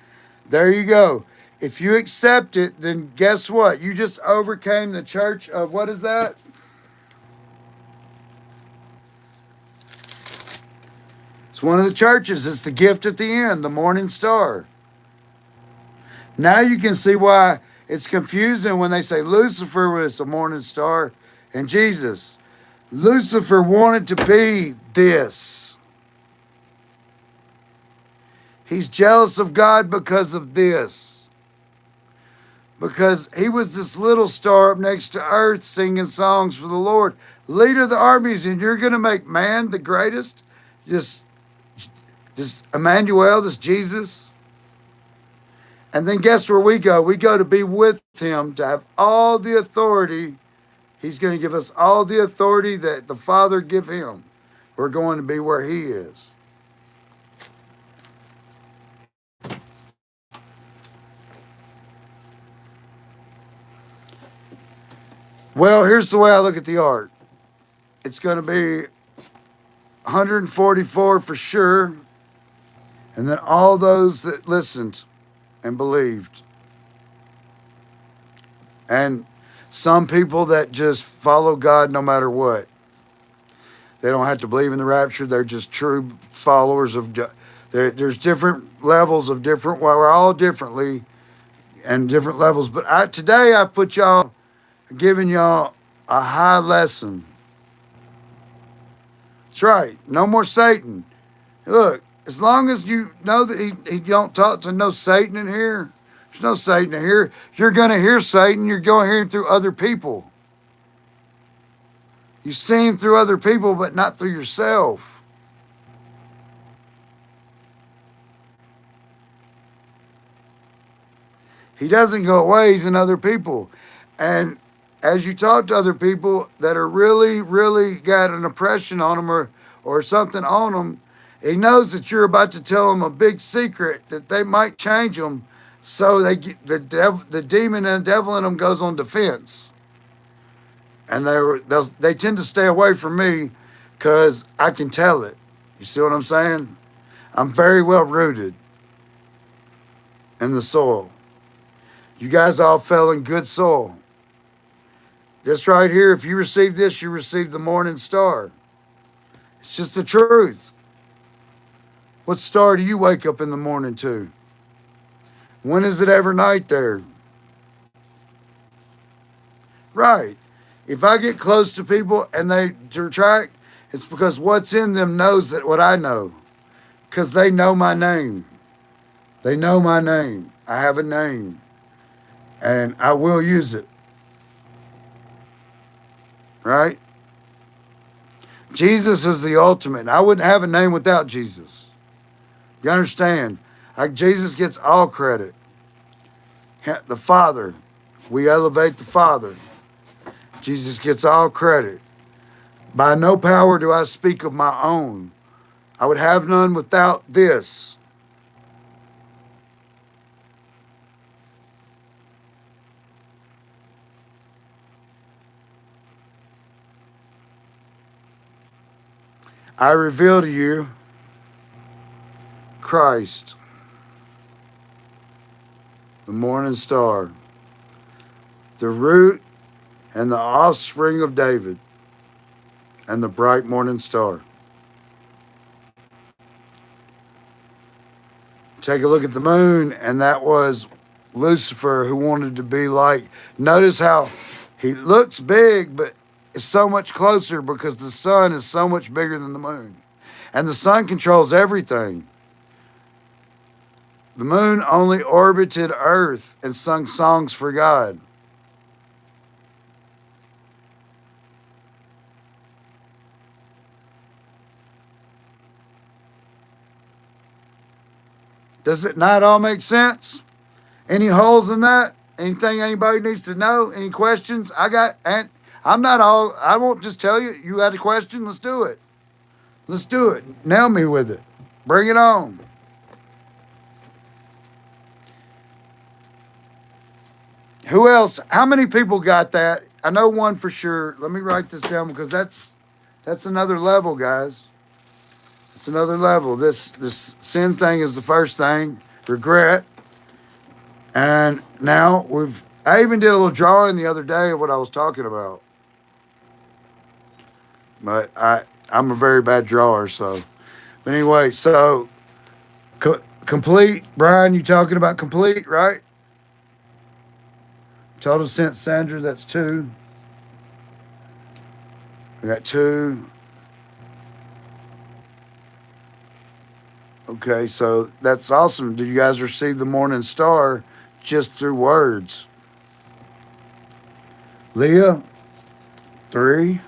There you go. If you accept it, then guess what? You just overcame the church of, what is that? It's one of the churches. It's the gift at the end, the morning star. Now you can see why it's confusing when they say Lucifer was a morning star and Jesus. Lucifer wanted to be this. He's jealous of God because of this. Because he was this little star up next to earth singing songs for the Lord. Leader of the armies, and you're going to make man the greatest? This Emmanuel, this Jesus. And then guess where we go? We go to be with him, to have all the authority. He's going to give us all the authority that the Father give him. We're going to be where he is. Well, here's the way I look at the ark. It's going to be 144 for sure. And then all those that listened and believed. And some people that just follow God no matter what. They don't have to believe in the rapture. They're just true followers of God. There's different levels of different, well, we're all differently and different levels. But today I put y'all, giving y'all a high lesson. That's right. No more Satan. Look, as long as you know that he don't talk to no Satan in here, there's no Satan in here. You're going to hear Satan. You're going to hear him through other people. You see him through other people, but not through yourself. He doesn't go away, he's in other people. And as you talk to other people that are really, really got an oppression on them or something on them, he knows that you're about to tell them a big secret that they might change them. So the demon and the devil in them goes on defense. And they tend to stay away from me because I can tell it. You see what I'm saying? I'm very well rooted in the soil. You guys all fell in good soil. This right here, if you receive this, you receive the morning star. It's just the truth. What star do you wake up in the morning to? When is it ever night there? Right. If I get close to people and they retract, it's because what's in them knows that what I know. Because they know my name. They know my name. I have a name. And I will use it. Right? Jesus is the ultimate. I wouldn't have a name without Jesus. You understand? Jesus gets all credit. The Father. We elevate the Father. Jesus gets all credit. By no power do I speak of my own. I would have none without this. I reveal to you Christ, the morning star, the root and the offspring of David, and the bright morning star. Take a look at the moon, and that was Lucifer, who wanted to be like. Notice how he looks big, but it's so much closer because the sun is so much bigger than the moon. And the sun controls everything. The moon only orbited Earth and sung songs for God. Does it not all make sense? Any holes in that? Anything anybody needs to know? Any questions? I won't just tell you. You got a question? Let's do it. Let's do it. Nail me with it. Bring it on. Who else? How many people got that? I know one for sure. Let me write this down because that's another level, guys. It's another level. This sin thing is the first thing. Regret. And now I even did a little drawing the other day of what I was talking about. But I'm a very bad drawer, so. But anyway, so complete. Brian, you talking about complete, right? Total sense, Sandra, that's 2. I got 2. Okay, so that's awesome. Did you guys receive the morning star just through words? Leah, 3.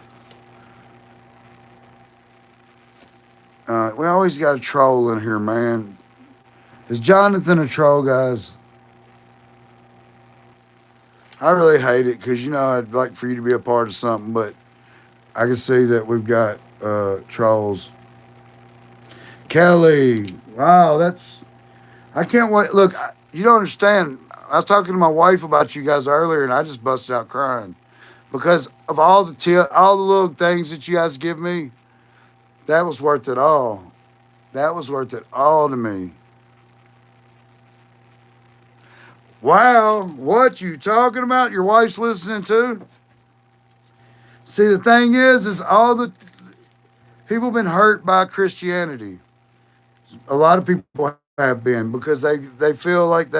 We always got a troll in here, man. Is Jonathan a troll, guys? I really hate it because, I'd like for you to be a part of something, but I can see that we've got trolls. Kelly, wow, I can't wait. Look, you don't understand. I was talking to my wife about you guys earlier, and I just busted out crying because of all the little things that you guys give me. That was worth it all. That was worth it all to me. Wow, what you talking about? Your wife's listening too? See, the thing is all the people have been hurt by Christianity. A lot of people have been because they feel like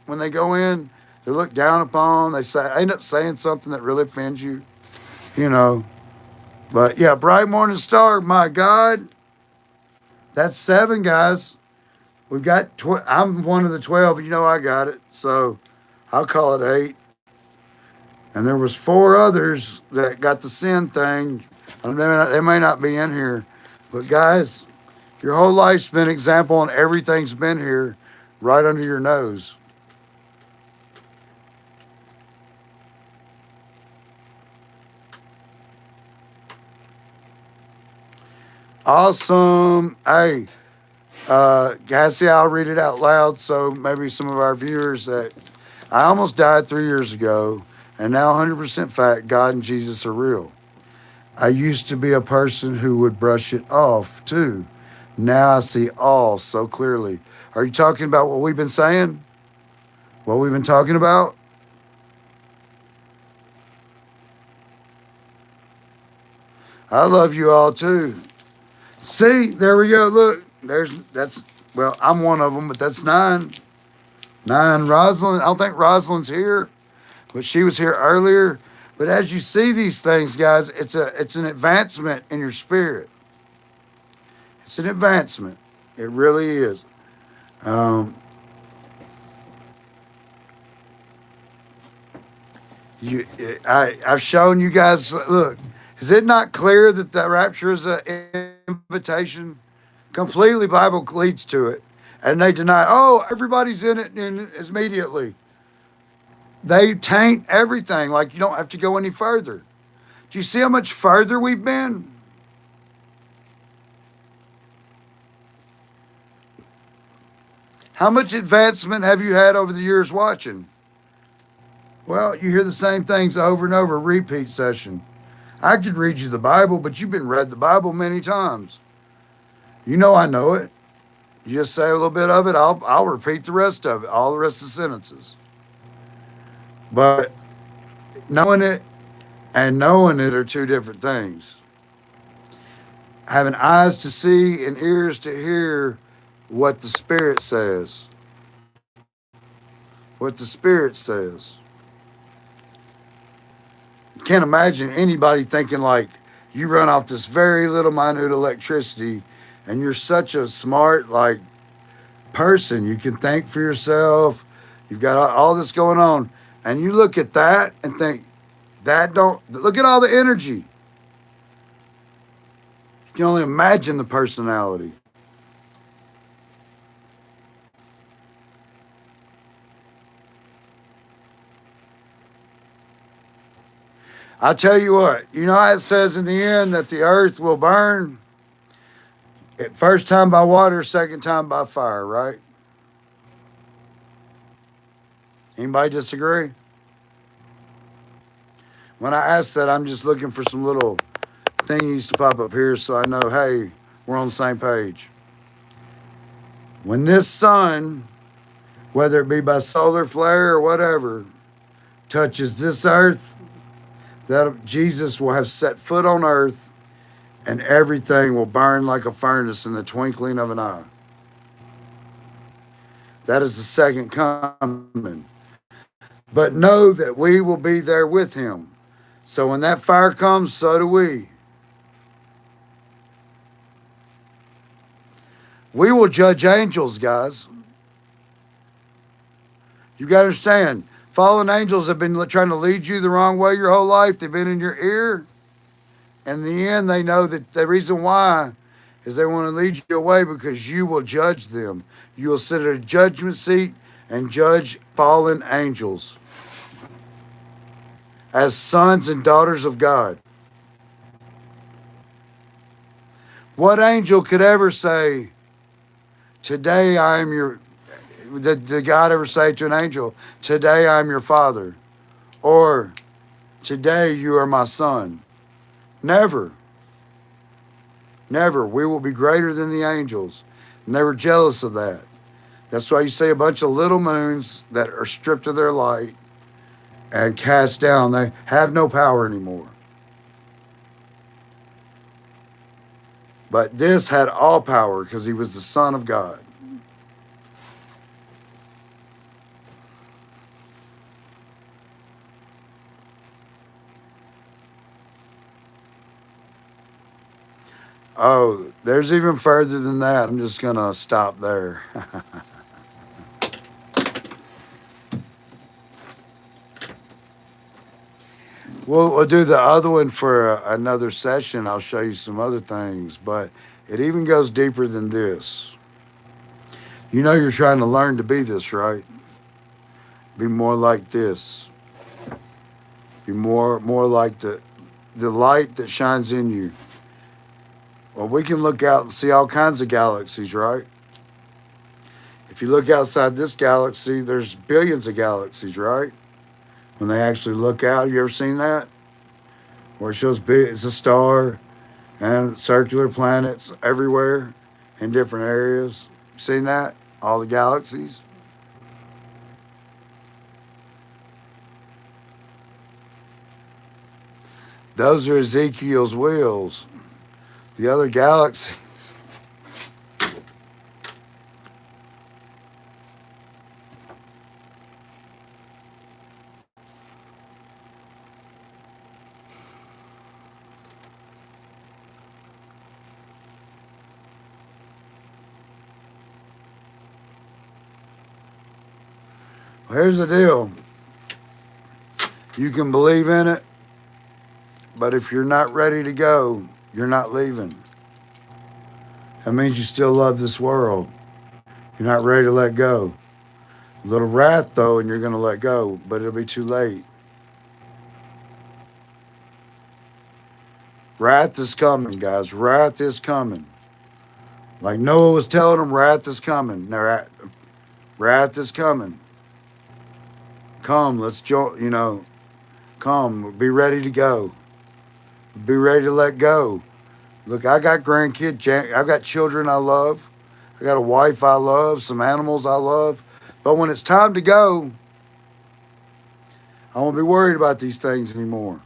when they go in, they're looked down upon. They end up saying something that really offends you, you know. But yeah, bright morning star, my God. That's 7, guys. We've got, I'm one of the 12. I got it. So I'll call it 8. And there was 4 others that got the sin thing. They may not be in here, but guys, your whole life's been example and everything's been here right under your nose. Awesome. Hey, Cassie, I'll read it out loud so maybe some of our viewers that I almost died 3 years ago, and now 100% fact, God and Jesus are real. I used to be a person who would brush it off too. Now I see all so clearly. Are you talking about what we've been saying? What we've been talking about? I love you all too. See, there we go. Look, well, I'm one of them, but that's 9. 9, Rosalind. I don't think Rosalind's here, but she was here earlier. But as you see these things, guys, it's an advancement in your spirit. It's an advancement. It really is. Um, I've shown you guys. Look, is it not clear that the rapture is an invitation? Completely, Bible leads to it, and they deny. Oh, everybody's in it, and immediately they taint everything. Like you don't have to go any further. Do you see how much further we've been? How much advancement have you had over the years watching? Well, you hear the same things over and over, repeat session. I could read you the Bible, but you've been read the Bible many times. You know I know it. You just say a little bit of it, I'll repeat the rest of it, all the rest of the sentences. But knowing it and knowing it are two different things. Having eyes to see and ears to hear what the Spirit says. What the Spirit says. Can't imagine anybody thinking like you run off this very little minute electricity and you're such a smart like person. You can think for yourself. You've got all this going on. And you look at that and think, that don't look at all the energy. You can only imagine the personality. I'll tell you what, you know how it says in the end that the earth will burn? First time by water, second time by fire, right? Anybody disagree? When I ask that, I'm just looking for some little thingies to pop up here so I know, hey, we're on the same page. When this sun, whether it be by solar flare or whatever, touches this earth, that Jesus will have set foot on earth and everything will burn like a furnace in the twinkling of an eye. That is the second coming. But know that we will be there with him. So when that fire comes, so do we. We will judge angels, guys. You got to understand, fallen angels have been trying to lead you the wrong way your whole life. They've been in your ear. In the end, they know that the reason why is they want to lead you away because you will judge them. You will sit at a judgment seat and judge fallen angels as sons and daughters of God. What angel could ever say, today I am your, did God ever say to an angel, today I'm your father? Or, today you are my son? Never. Never. We will be greater than the angels. And they were jealous of that. That's why you see a bunch of little moons that are stripped of their light and cast down. They have no power anymore. But this had all power because he was the Son of God. Oh, there's even further than that. I'm just going to stop there. We'll do the other one for another session. I'll show you some other things, but it even goes deeper than this. You know, you're trying to learn to be this, right? Be more like this. Be more like the light that shines in you. Well, we can look out and see all kinds of galaxies, right? If you look outside this galaxy, there's billions of galaxies, right? When they actually look out, have you ever seen that? Where it shows big, it's a star and circular planets everywhere in different areas. Seen that? All the galaxies. Those are Ezekiel's wheels. The other galaxies. Well, here's the deal. You can believe in it, but if you're not ready to go, you're not leaving. That means you still love this world. You're not ready to let go. A little wrath, though, and you're going to let go, but it'll be too late. Wrath is coming, guys. Wrath is coming. Like Noah was telling them, wrath is coming. Now, wrath is coming. Come, let's join, come, be ready to go. Be ready to let go. Look, I got grandkids. I've got children I love. I got a wife I love, some animals I love. But when it's time to go, I won't be worried about these things anymore.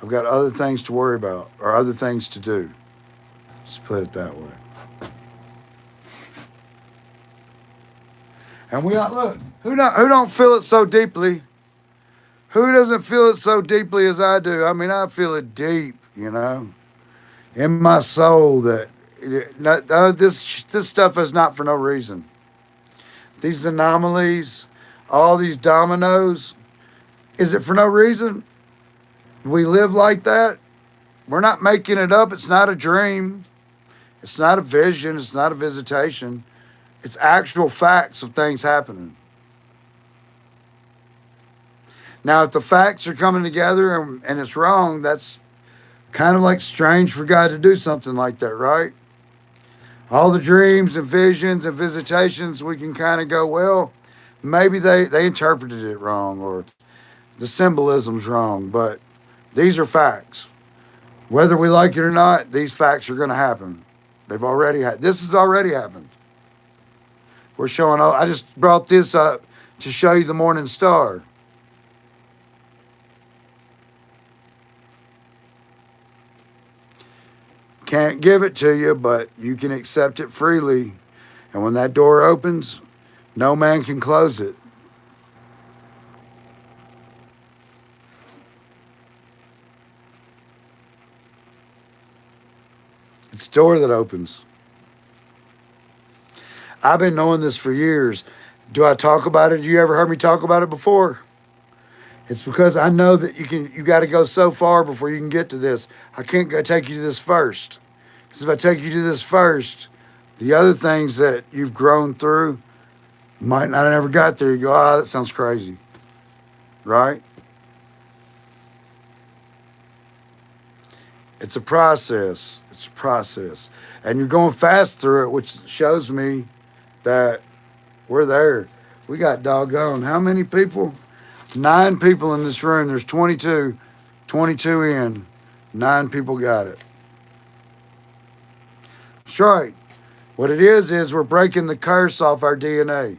I've got other things to worry about or other things to do. Let's put it that way. And look, who don't feel it so deeply? Who doesn't feel it so deeply as I do? I mean, I feel it deep, in my soul that this stuff is not for no reason. These anomalies, all these dominoes, is it for no reason? We live like that. We're not making it up. It's not a dream. It's not a vision. It's not a visitation. It's actual facts of things happening. Now, if the facts are coming together and it's wrong, that's kind of like strange for God to do something like that, right? All the dreams and visions and visitations, we can kind of go, well, maybe they interpreted it wrong or the symbolism's wrong, but these are facts. Whether we like it or not, these facts are going to happen. This has already happened. We're showing, I just brought this up to show you the morning star. Can't give it to you, but you can accept it freely. And when that door opens, no man can close it. It's the door that opens. I've been knowing this for years. Do I talk about it? You ever heard me talk about it before? It's because I know that you got to go so far before you can get to this. I can't go take you to this first. Because if I take you to this first, the other things that you've grown through might not have never got there. You go, that sounds crazy. Right? It's a process. It's a process. And you're going fast through it, which shows me that we're there. We got doggone. How many people? 9 people in this room. There's 22. 22 in. 9 people got it. That's right. What it is we're breaking the curse off our DNA.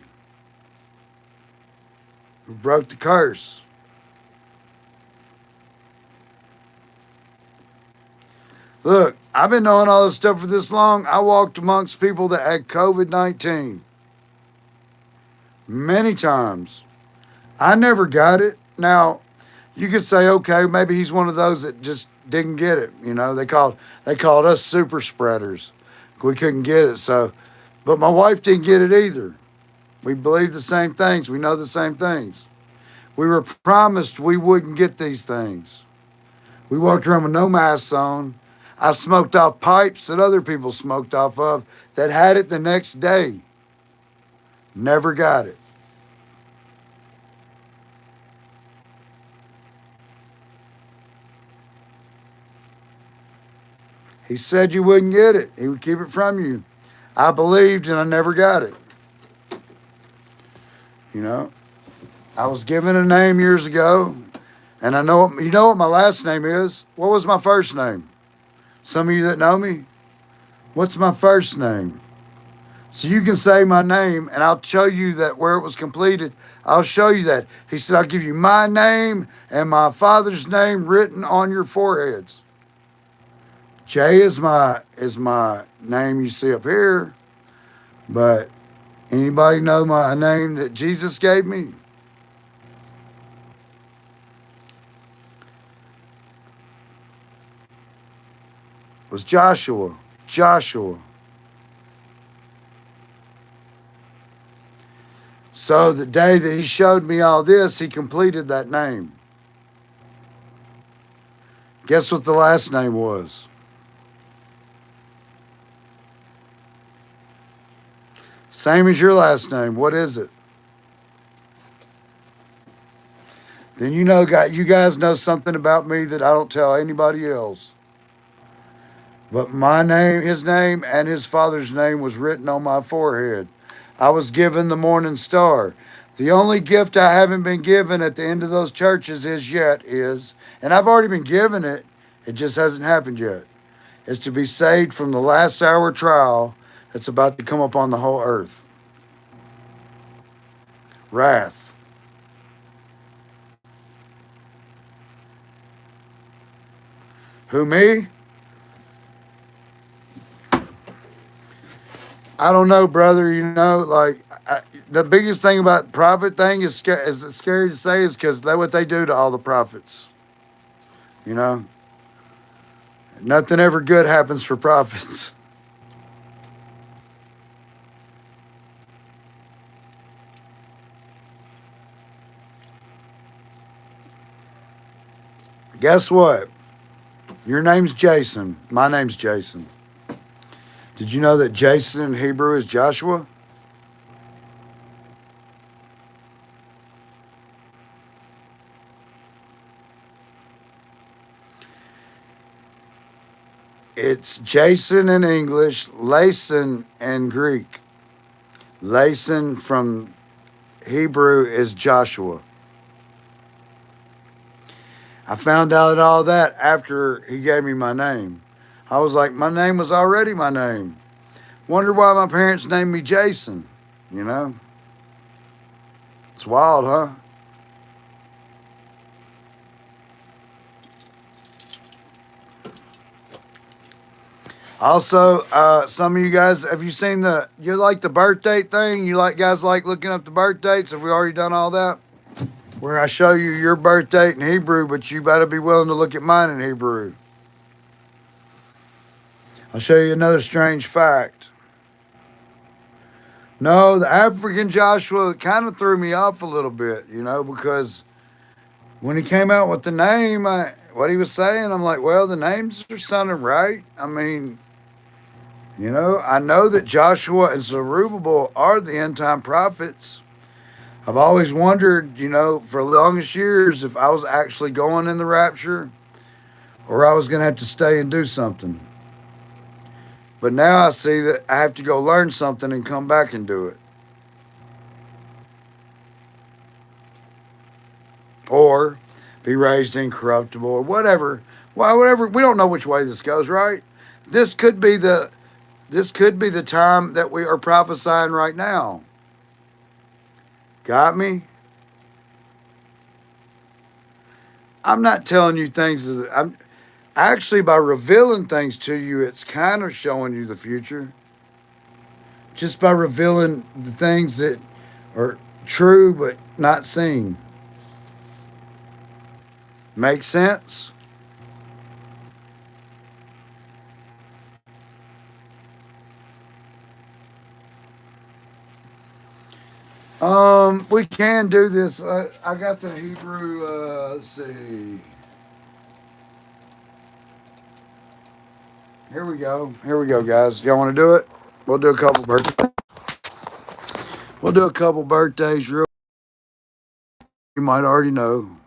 We broke the curse. Look, I've been knowing all this stuff for this long. I walked amongst people that had COVID-19 many times. I never got it. Now, you could say, okay, maybe he's one of those that just didn't get it. They called us super spreaders. We couldn't get it. But my wife didn't get it either. We believe the same things. We know the same things. We were promised we wouldn't get these things. We walked around with no masks on. I smoked off pipes that other people smoked off of that had it the next day. Never got it. He said you wouldn't get it. He would keep it from you. I believed and I never got it. You know, I was given a name years ago, and I know, you know what my last name is? What was my first name? Some of you that know me, what's my first name? So you can say my name, and I'll show you that where it was completed. I'll show you that. He said, I'll give you my name and my father's name written on your foreheads. J is my name you see up here, but anybody know my name that Jesus gave me? Was Joshua. Joshua. So the day that he showed me all this, he completed that name. Guess what the last name was? Same as your last name. What is it? Then you know, you guys know something about me that I don't tell anybody else. But my name, his name, and his father's name was written on my forehead. I was given the morning star. The only gift I haven't been given at the end of those churches is, and I've already been given it, it just hasn't happened yet, is to be saved from the last hour trial that's about to come upon the whole earth. Wrath. Who, me? I don't know, brother. You know, like the biggest thing about prophet thing is scary to say is because that's what they do to all the prophets. You know, nothing ever good happens for prophets. Guess what? Your name's Jason. My name's Jason. Did you know that Jason in Hebrew is Joshua? It's Jason in English, Layson in Greek. Layson from Hebrew is Joshua. I found out all that after he gave me my name. I was like, my name was already my name. Wonder why my parents named me Jason, you know? It's wild, huh? Also, some of you guys, have you seen you like the birth date thing? You like guys like looking up the birth dates? Have we already done all that? Where I show you your birth date in Hebrew, but you better be willing to look at mine in Hebrew. I'll show you another strange fact. No, the African Joshua kind of threw me off a little bit, you know, because when he came out with the name, what he was saying, I'm like, well, the names are sounding right. I mean, you know, I know that Joshua and Zerubbabel are the end time prophets. I've always wondered, you know, for the longest years if I was actually going in the rapture or I was going to have to stay and do something. But now I see that I have to go learn something and come back and do it. Or be raised incorruptible or whatever. Well, whatever. We don't know which way this goes, right? This could be the time that we are prophesying right now. Got me? I'm not telling you things. I'm actually, by revealing things to you, it's kind of showing you the future. Just by revealing the things that are true but not seen. Make sense? We can do this. I got the Hebrew. Let's see. Here we go. Here we go, guys. Y'all want to do it? We'll do a couple birthdays. We'll do a couple birthdays. Real. You might already know.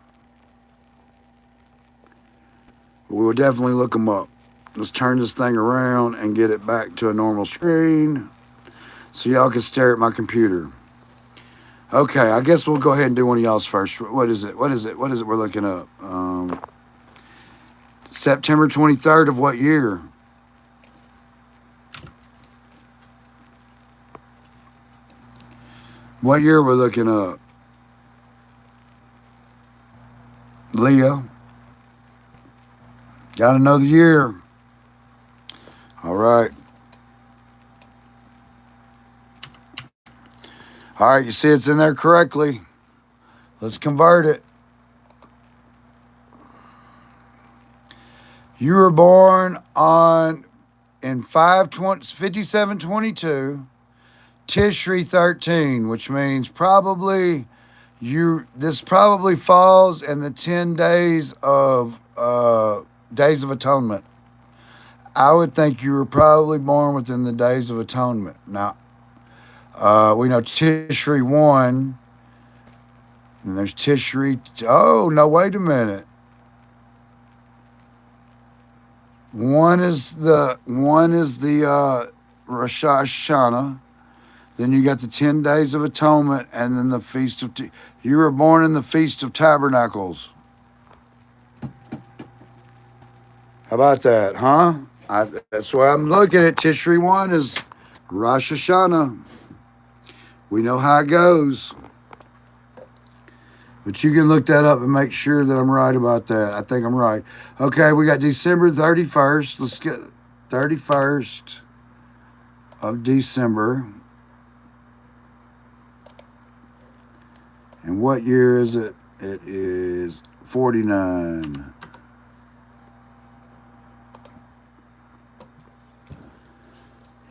We will definitely look them up. Let's turn this thing around and get it back to a normal screen so y'all can stare at my computer. Okay, I guess we'll go ahead and do one of y'all's first. What is it? What is it? What is it we're looking up? September 23rd of what year? What year we're looking up? Leah. Got to know the year. All right. All right, you see it's in there correctly. Let's convert it. You were born on in 5722 Tishri 13, which means probably this probably falls in the 10 days of atonement. I would think you were probably born within the days of atonement. Now, we know Tishri 1, and there's Tishri. Oh, no, wait a minute. One is the Rosh Hashanah. Then you got the 10 days of atonement, and then the feast of. You were born in the Feast of Tabernacles. How about that, huh? That's why I'm looking at Tishri 1 is Rosh Hashanah. We know how it goes. But you can look that up and make sure that I'm right about that. I think I'm right. Okay, we got December 31st. Let's get 31st of December. And what year is it? It is 49.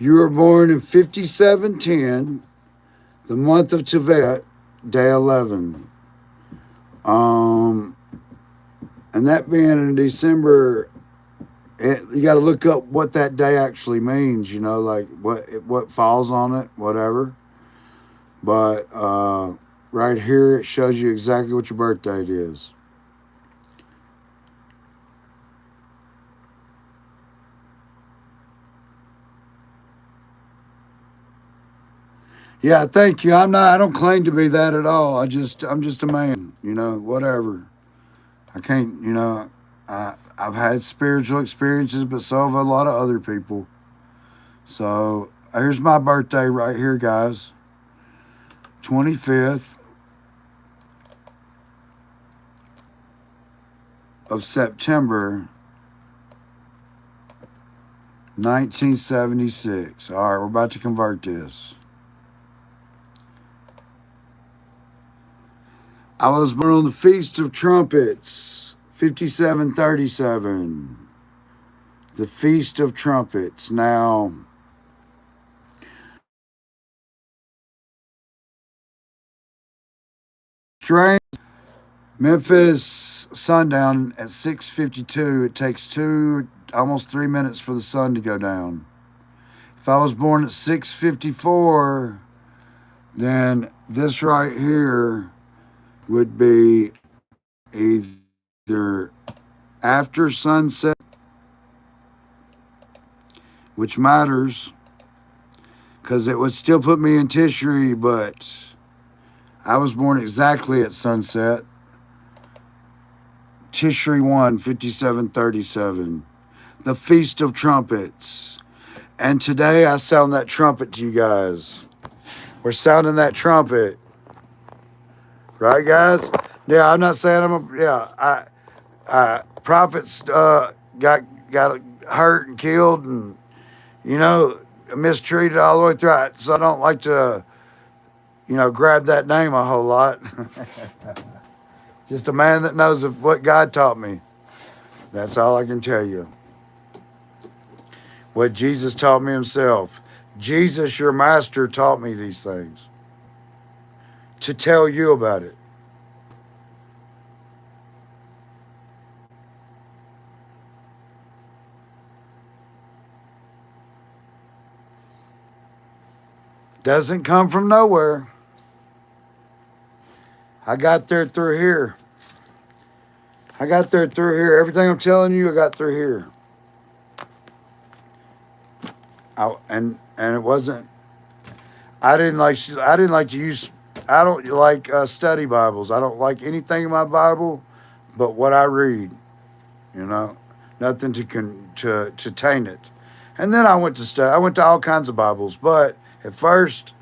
You were born in 5710, the month of Tevet, day 11. And that being in December, you got to look up what that day actually means, you know, like what falls on it, whatever. But right here, it shows you exactly what your birth date is. Yeah, thank you. I don't claim to be that at all. I'm just a man, you know, whatever. I can't, you know, I've had spiritual experiences, but so have a lot of other people. So here's my birthday right here, guys. 25th of September, 1976. All right, we're about to convert this. I was born on the Feast of Trumpets, 5737. The Feast of Trumpets. Now, strange. Memphis sundown at 6:52. It takes almost 3 minutes for the sun to go down. If I was born at 6:54, then this right here would be either after sunset, which matters because it would still put me in Tishri, but I was born exactly at sunset. Tishri 1, 5737, the Feast of Trumpets. And today I sound that trumpet to you guys. We're sounding that trumpet. Right, guys? Yeah, I'm not saying prophets got hurt and killed and, you know, mistreated all the way through it. So I don't like to, you know, grab that name a whole lot. Just a man that knows of what God taught me. That's all I can tell you. What Jesus taught me himself. Jesus, your master, taught me these things. to tell you about it. Doesn't come from nowhere. I got there through here. I got there through here. Everything I'm telling you, I got through here. And it wasn't. I didn't like. I didn't like to use. I don't like study Bibles. I don't like anything in my Bible, but what I read. You know, nothing to taint it. And then I went to study. I went to all kinds of Bibles, but at first,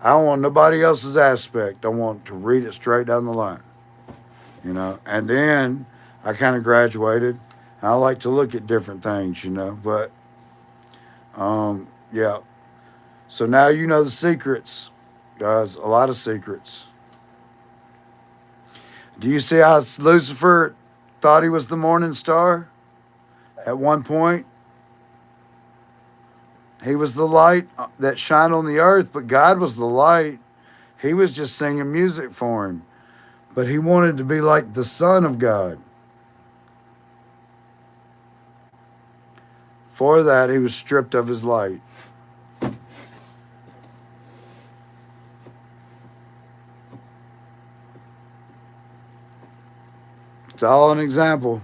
I don't want nobody else's aspect. I want to read it straight down the line. You know, and then I kind of graduated. I like to look at different things. You know, but yeah. So now you know the secrets, guys. A lot of secrets. Do you see how Lucifer thought he was the morning star? At one point, he was the light that shined on the earth, but God was the light. He was just singing music for him. But he wanted to be like the Son of God. For that, he was stripped of his light. It's all an example.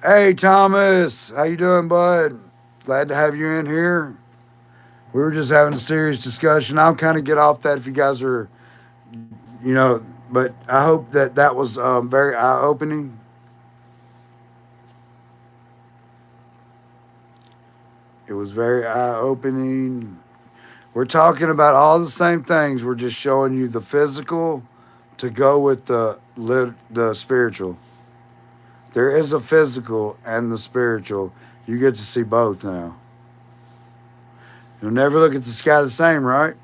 Hey, Thomas. How you doing, bud? Glad to have you in here. We were just having a serious discussion. I'll kind of get off that if you guys are, you know, but I hope that was very eye-opening. It was very eye-opening. We're talking about all the same things. We're just showing you the physical to go with the spiritual. There is a physical and the spiritual. You get to see both now. You'll never look at the sky the same, right?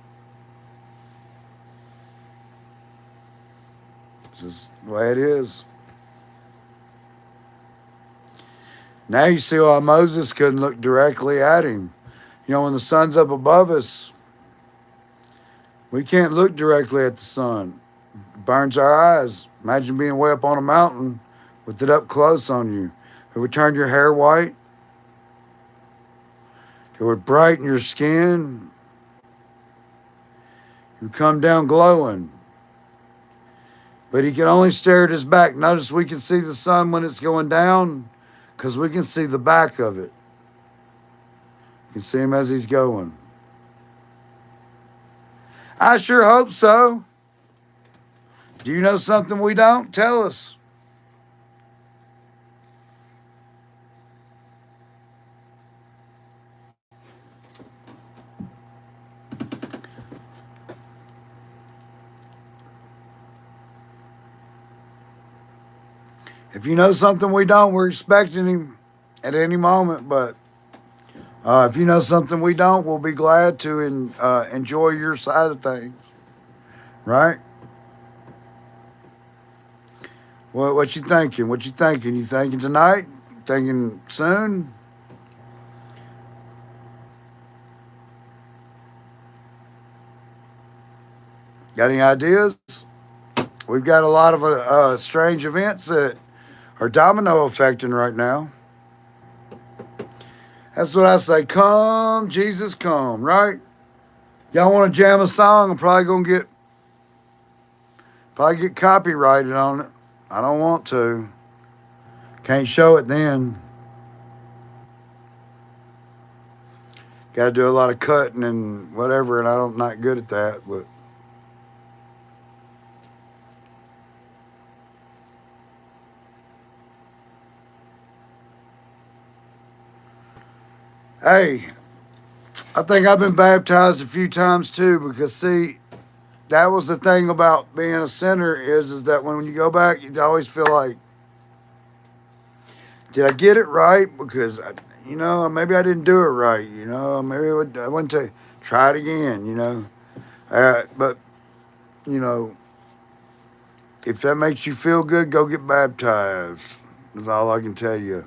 It's just the way it is. Now you see why Moses couldn't look directly at him. You know, when the sun's up above us, we can't look directly at the sun. It burns our eyes. Imagine being way up on a mountain with it up close on you. It would turn your hair white. It would brighten your skin. You come down glowing. But he can only stare at his back. Notice we can see the sun when it's going down because we can see the back of it. You can see him as he's going. I sure hope so. Do you know something we don't? Tell us. If you know something we don't, we're expecting him at any moment. But if you know something we don't, we'll be glad to enjoy your side of things. Right? What you thinking? What you thinking? You thinking tonight? Thinking soon? Got any ideas? We've got a lot of strange events that are domino affecting right now. That's what I say. Come, Jesus, come. Right? Y'all want to jam a song? I'm probably get copyrighted on it. I don't want to. Can't show it then. Got to do a lot of cutting and whatever, and I'm not good at that. But hey, I think I've been baptized a few times too. Because see, that was the thing about being a sinner is that when you go back, you always feel like, did I get it right? Because maybe I didn't do it right. Maybe I went to try it again. But you know, if that makes you feel good, go get baptized. That's all I can tell you.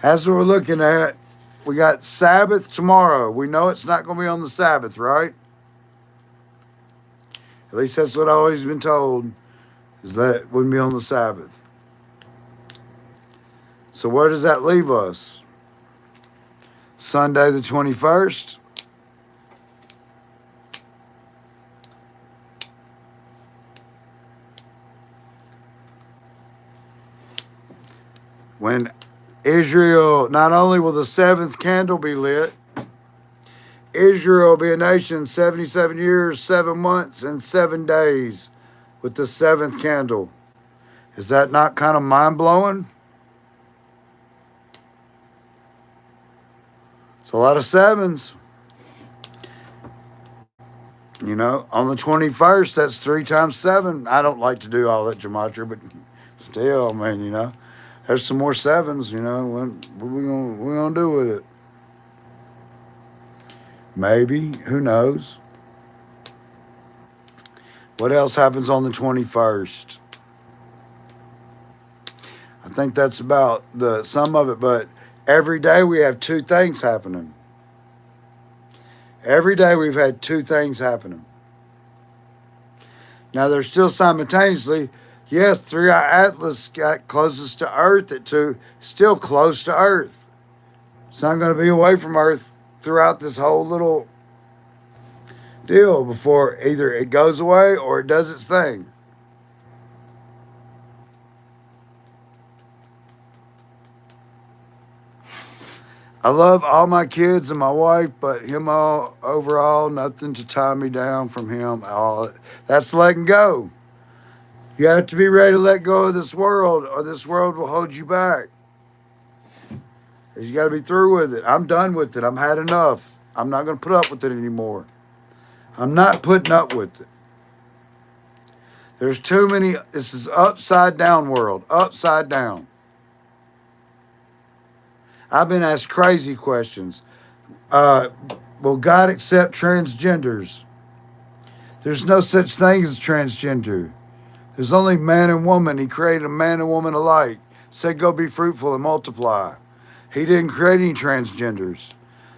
As we're looking at, we got Sabbath tomorrow. We know it's not going to be on the Sabbath, right? At least that's what I've always been told, is that it wouldn't be on the Sabbath. So where does that leave us? Sunday the 21st. When Israel, not only will the seventh candle be lit, Israel will be a nation 77 years, 7 months, and 7 days with the seventh candle. Is that not kind of mind-blowing? It's a lot of sevens. You know, on the 21st, that's 3 times 7. I don't like to do all that gematria, but still, man, you know, there's some more sevens, you know. What we gonna do with it? Maybe. Who knows? What else happens on the 21st? I think that's about the sum of it, but every day we have 2 things happening. Every day we've had 2 things happening. Now there's still simultaneously, yes, 3-Eye Atlas got closest to Earth at 2, still close to Earth. It's not going to be away from Earth throughout this whole little deal before either it goes away or it does its thing. I love all my kids and my wife, but him all overall, nothing to tie me down from him. All that's letting go. You have to be ready to let go of this world, or this world will hold you back. You got to be through with it. I'm done with it. I've had enough. I'm not going to put up with it anymore. I'm not putting up with it. There's too many. This is upside down world. Upside down. I've been asked crazy questions. Will God accept transgenders? There's no such thing as transgender. There's only man and woman. He created a man and woman alike. Said go be fruitful and multiply. He didn't create any transgenders.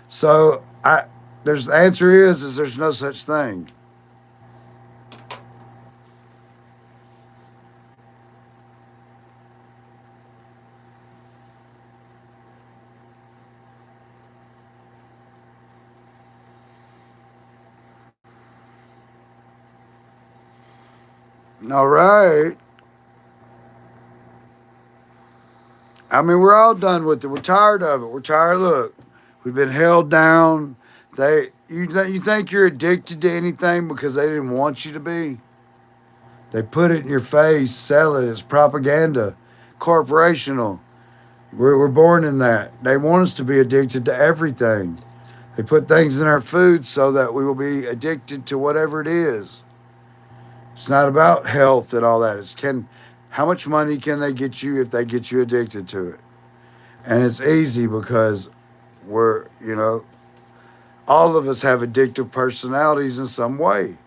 So the answer is there's no such thing. All right. I mean, we're all done with it. We're tired of it. We're tired. Look, we've been held down. You think you're addicted to anything because they didn't want you to be? They put it in your face, sell it. It's propaganda, corporational. We're born in that. They want us to be addicted to everything. They put things in our food so that we will be addicted to whatever it is. It's not about health and all that. How much money can they get you if they get you addicted to it? And it's easy because all of us have addictive personalities in some way.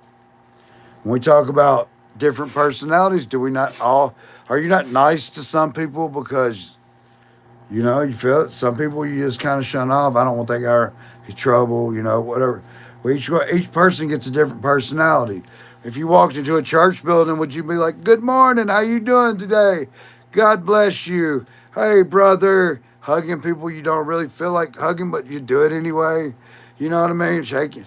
When we talk about different personalities, are you not nice to some people because, you feel it? Some people you just kind of shun off. I don't want that guy in trouble, whatever. Well, each person gets a different personality. If you walked into a church building, would you be like, good morning, how you doing today? God bless you. Hey, brother. Hugging people you don't really feel like hugging, but you do it anyway. You know what I mean? Shaking,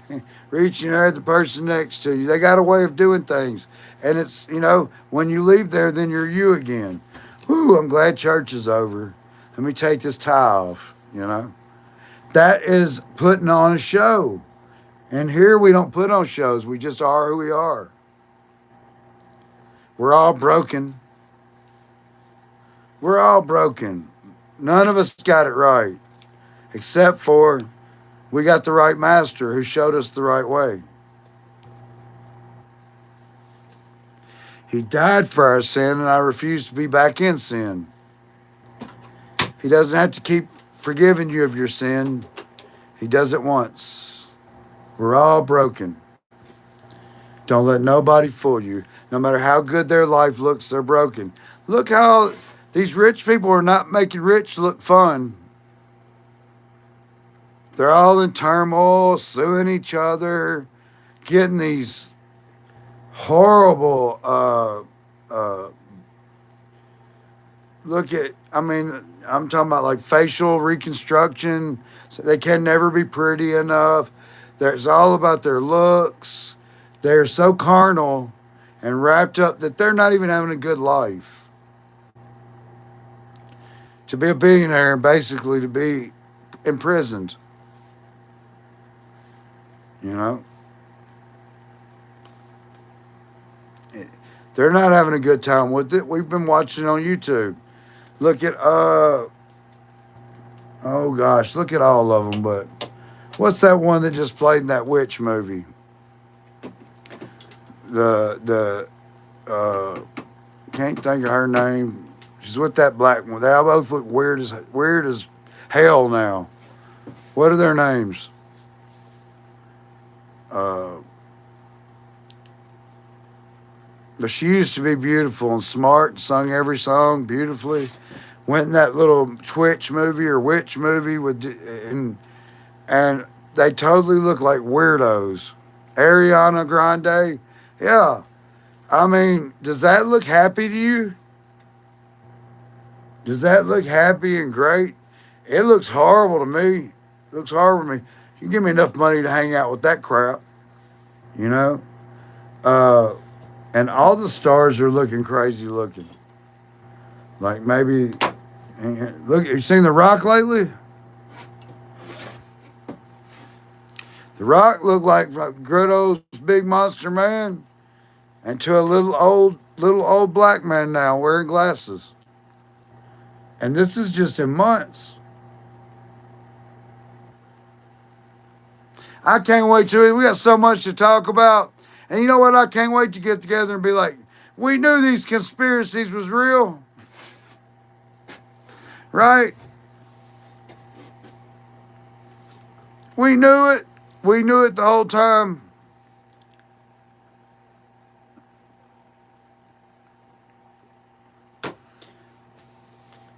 reaching out at the person next to you. They got a way of doing things. And it's, when you leave there, then you're you again. Whew, I'm glad church is over. Let me take this tie off, That is putting on a show. And here we don't put on shows. We just are who we are. We're all broken. We're all broken. None of us got it right. Except for we got the right master who showed us the right way. He died for our sin, and I refuse to be back in sin. He doesn't have to keep forgiving you of your sin. He does it once. We're all broken. Don't let nobody fool you. No matter how good their life looks, they're broken. Look how these rich people are not making rich look fun. They're all in turmoil, suing each other, getting these horrible uh, look at, I mean, I'm talking about like facial reconstruction. So they can never be pretty enough. It's all about their looks. They're so carnal and wrapped up that they're not even having a good life. To be a billionaire and basically to be imprisoned, you know? They're not having a good time with it. We've been watching on YouTube. Look at, oh gosh, look at all of them. But what's that one that just played in that witch movie? Uh, can't think of her name. She's with that black one. They all both look weird as hell now. What are their names? Uh, but she used to be beautiful and smart and sung every song beautifully. Went in that little Twitch movie or witch movie and they totally look like weirdos. Ariana Grande, yeah. I mean, does that look happy to you? Does that look happy and great? It looks horrible to me. It looks horrible to me. You give me enough money to hang out with that crap, you know? Uh, and all the stars are looking crazy looking. Like maybe, look, have you seen The Rock lately? The Rock looked like good old big monster man, and to a little old black man now wearing glasses. And this is just in months. I can't wait to. We got so much to talk about, and you know what? I can't wait to get together and be like, we knew these conspiracies was real, right? We knew it. We knew it the whole time.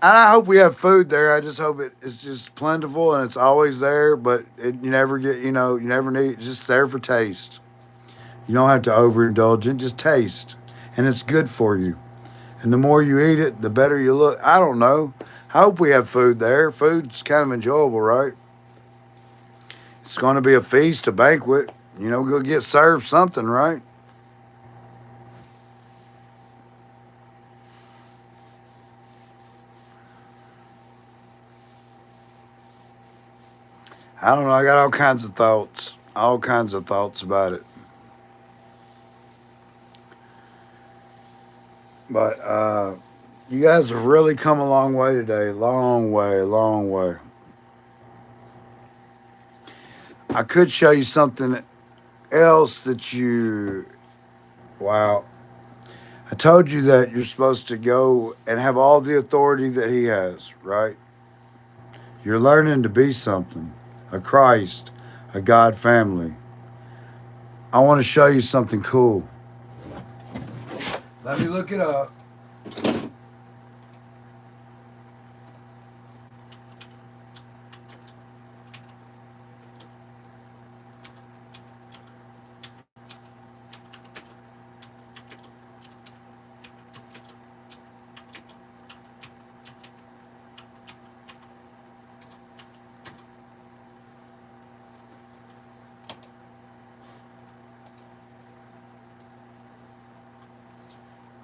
And I hope we have food there. I just hope it's just plentiful and it's always there, but you never get, you never need it's just there for taste. You don't have to overindulge in, just taste. And it's good for you. And the more you eat it, the better you look. I don't know. I hope we have food there. Food's kind of enjoyable, right? It's going to be a feast, a banquet. Go get served something, right? I don't know. I got all kinds of thoughts about it. But you guys have really come a long way today. Long way, long way. I could show you something else wow. I told you that you're supposed to go and have all the authority that he has, right? You're learning to be something, a Christ, a God family. I want to show you something cool. Let me look it up.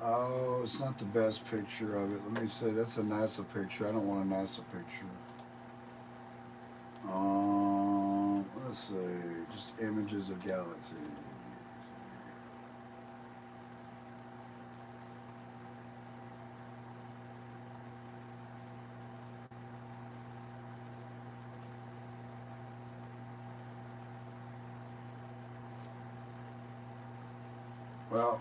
Oh, it's not the best picture of it. Let me say that's a NASA picture. I don't want a NASA picture. Let's see. Just images of galaxies. Well,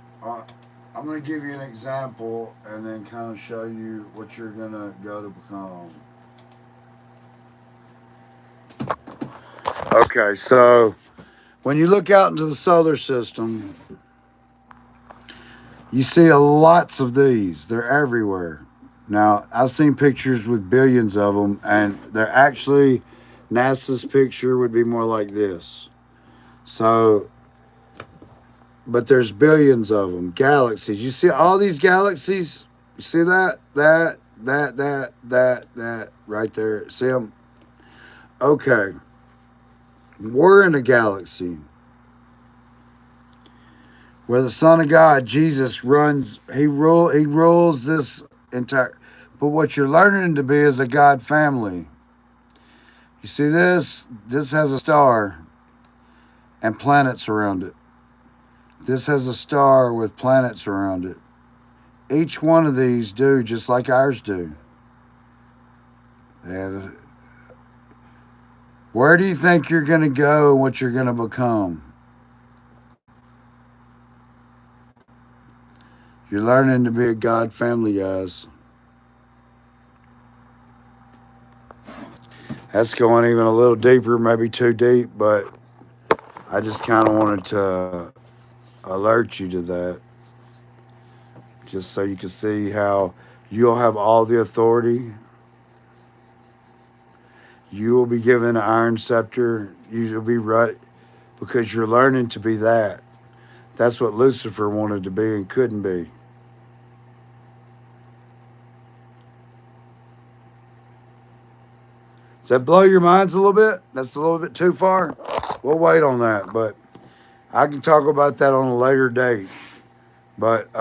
I'm going to give you an example and then kind of show you what you're going to go to become. Okay, so when you look out into the solar system, you see lots of these. They're everywhere. Now, I've seen pictures with billions of them, and NASA's picture would be more like this. So, but there's billions of them. Galaxies. You see all these galaxies? You see that? That right there. See them? Okay. We're in a galaxy where the Son of God, Jesus, runs. He rules this entire. But what you're learning to be is a God family. You see this? This has a star and planets around it. This has a star with planets around it. Each one of these do just like ours do. They have, where do you think you're going to go and what you're going to become? You're learning to be a God family, guys. That's going even a little deeper, maybe too deep, but I just kind of wanted to alert you to that. Just so you can see how you'll have all the authority. You will be given an iron scepter. You'll be right because you're learning to be that. That's what Lucifer wanted to be and couldn't be. Does that blow your minds a little bit? That's a little bit too far. We'll wait on that, but I can talk about that on a later date. But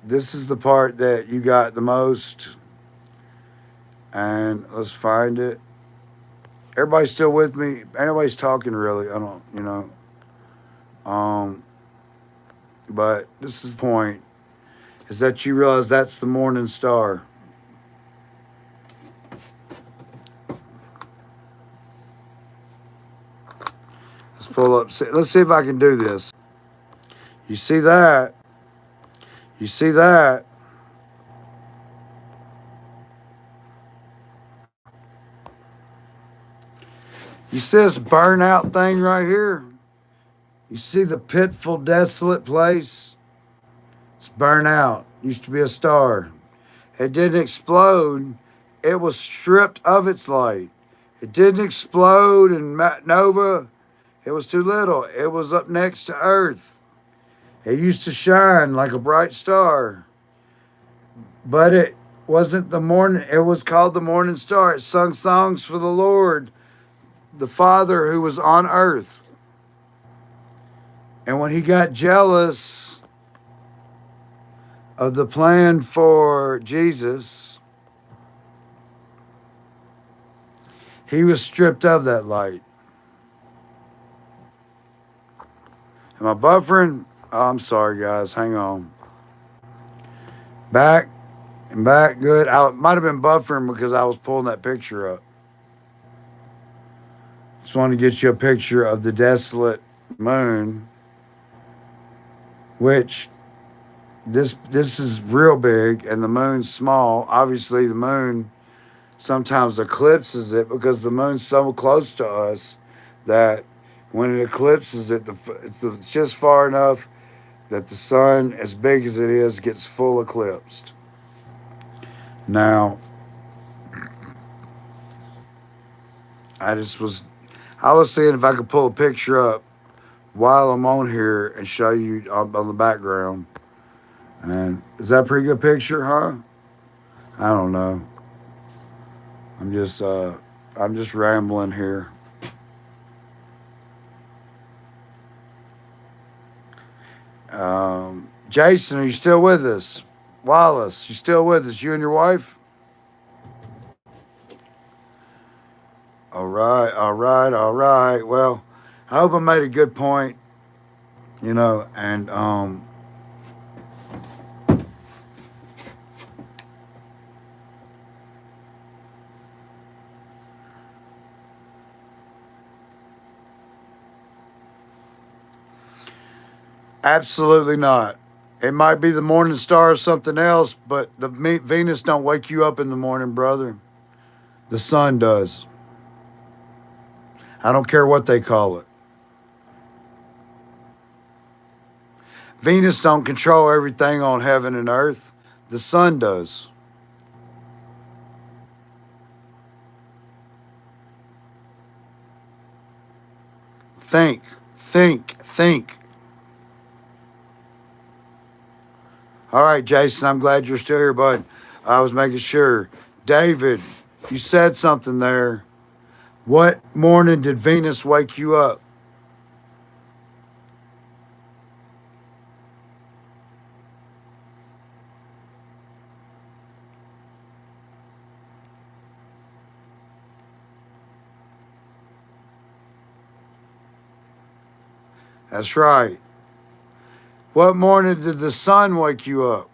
this is the part that you got the most. And let's find it. Everybody's still with me. Anybody's talking really. I don't. But this is the point. Is that you realize that's the morning star. Let's pull up. Let's see if I can do this. You see that? You see that? You see this burnout thing right here? You see the pitful, desolate place? It's burnout. Used to be a star. It didn't explode. It was stripped of its light. It didn't explode in nova. It was too little. It was up next to Earth. It used to shine like a bright star. But it wasn't the morning. It was called the morning star. It sung songs for the Lord, the Father who was on earth. And when he got jealous of the plan for Jesus, he was stripped of that light. Am I buffering? Oh, I'm sorry, guys. Hang on. Back and back. Good. I might have been buffering because I was pulling that picture up. Just wanted to get you a picture of the desolate moon, which this is real big and the moon's small. Obviously, the moon sometimes eclipses it because the moon's so close to us that when it eclipses it, it's just far enough that the sun, as big as it is, gets full eclipsed. Now, I was seeing if I could pull a picture up while I'm on here and show you on the background. And is that a pretty good picture, huh? I don't know. I'm just rambling here. Jason, are you still with us? Wallace, you still with us? You and your wife? All right, all right, all right. Well, I hope I made a good point, and absolutely not. It might be the morning star or something else, but the Venus don't wake you up in the morning, brother. The sun does. I don't care what they call it. Venus don't control everything on heaven and earth. The sun does. Think, think, think. All right, Jason, I'm glad you're still here, bud. I was making sure. David, you said something there. What morning did Venus wake you up? That's right. What morning did the sun wake you up?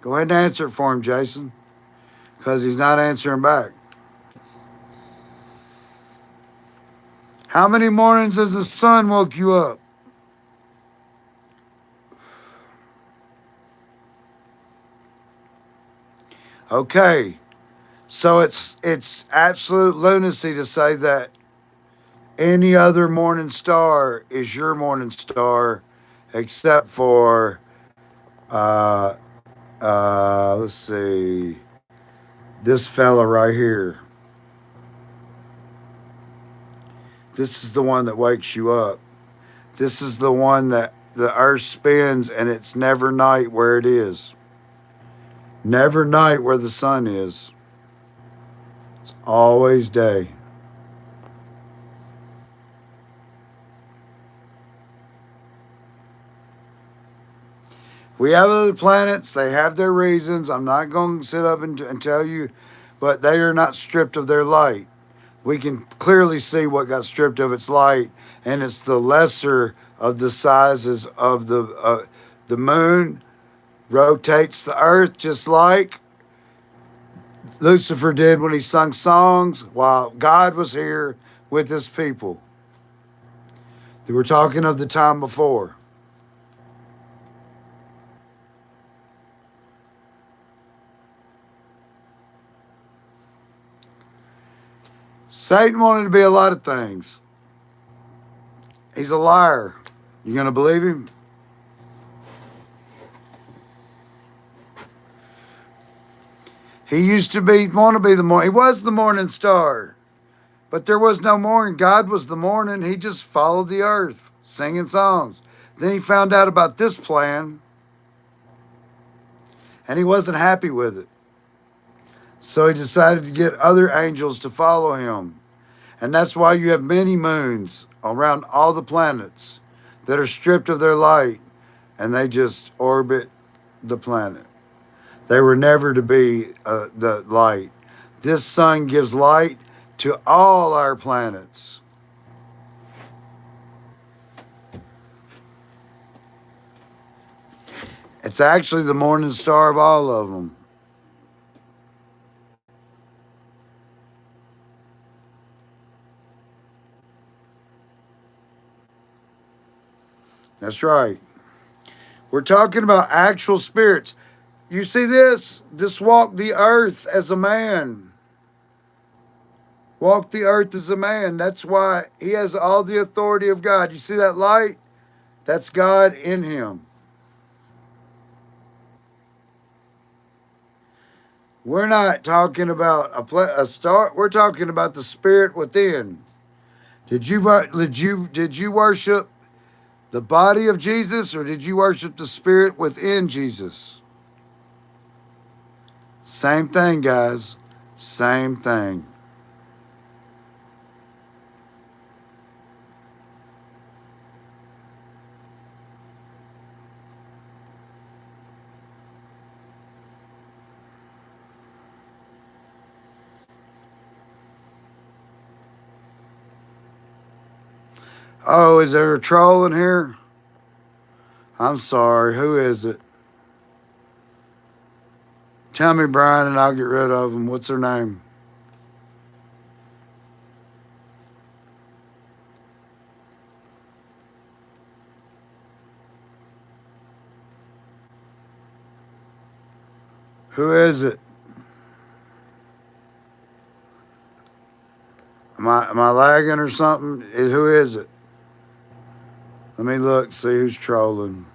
Go ahead and answer it for him, Jason, because he's not answering back. How many mornings has the sun woke you up? Okay, so it's absolute lunacy to say that any other morning star is your morning star, except for uh let's see, this fella right here. This is the one that wakes you up. This is the one that the earth spins and it's never night where it is. Never night where the sun is. It's always day. We have other planets. They have their reasons. I'm not going to sit up and tell you, but they are not stripped of their light. We can clearly see what got stripped of its light, and it's the lesser of the sizes of the moon rotates the earth just like Lucifer did when he sung songs while God was here with his people. We're talking of the time before. Satan wanted to be a lot of things. He's a liar. You gonna believe him? He used to want to be the morning. He was the morning star, but there was no morning. God was the morning. He just followed the earth, singing songs. Then he found out about this plan, and he wasn't happy with it. So he decided to get other angels to follow him. And that's why you have many moons around all the planets that are stripped of their light and they just orbit the planet. They were never to be the light. This sun gives light to all our planets. It's actually the morning star of all of them. That's right. We're talking about actual spirits. You see this? This walk the earth as a man. Walk the earth as a man. That's why he has all the authority of God. You see that light? That's God in him. We're not talking about a star. We're talking about the spirit within. Did you worship the body of Jesus, or did you worship the spirit within Jesus? Same thing, guys. Same thing. Oh, is there a troll in here? I'm sorry. Who is it? Tell me, Brian, and I'll get rid of them. What's her name? Who is it? Am I lagging or something? Who is it? Let me look, see who's trolling.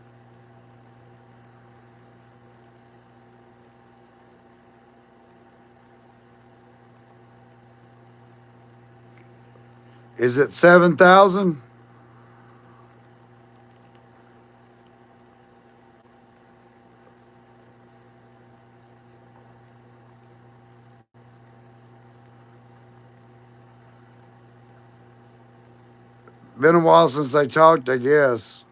Is it 7,000? Been a while since they talked, I guess.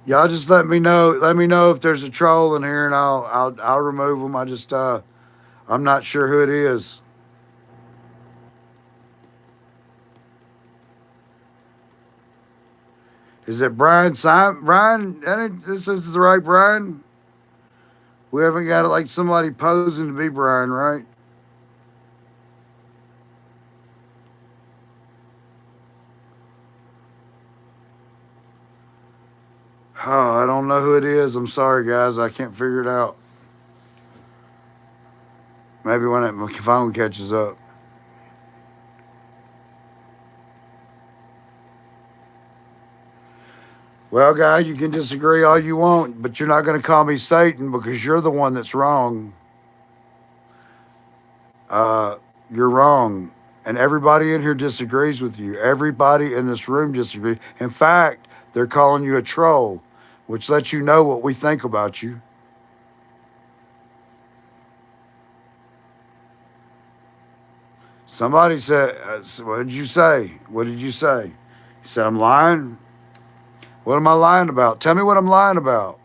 Y'all just let me know. Let me know if there's a troll in here, and I'll remove them. I'm not sure who it is. Is it Brian Simon? Brian? This is the right Brian. We haven't got it like somebody posing to be Brian, right? Oh, I don't know who it is. I'm sorry, guys. I can't figure it out. Maybe when my phone catches up. Well, guy, you can disagree all you want, but you're not going to call me Satan because you're the one that's wrong. You're wrong. And everybody in here disagrees with you. Everybody in this room disagrees. In fact, they're calling you a troll, which lets you know what we think about you. Somebody said, what did you say? What did you say? He said, I'm lying. What am I lying about? Tell me what I'm lying about.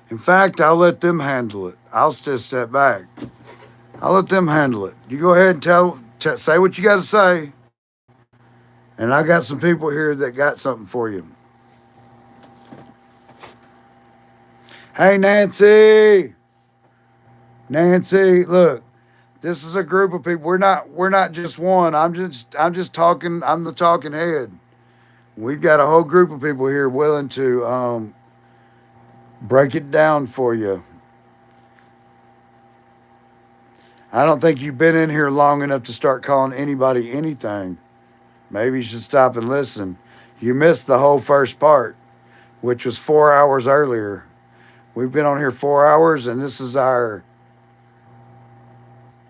In fact, I'll let them handle it. I'll just step back. I'll let them handle it. You go ahead and say what you got to say. And I got some people here that got something for you. Hey, Nancy. Nancy, look. This is a group of people. We're not just one. I'm just talking. I'm the talking head. We've got a whole group of people here willing to break it down for you. I don't think you've been in here long enough to start calling anybody anything. Maybe you should stop and listen. You missed the whole first part, which was 4 hours earlier. We've been on here 4 hours, and this is our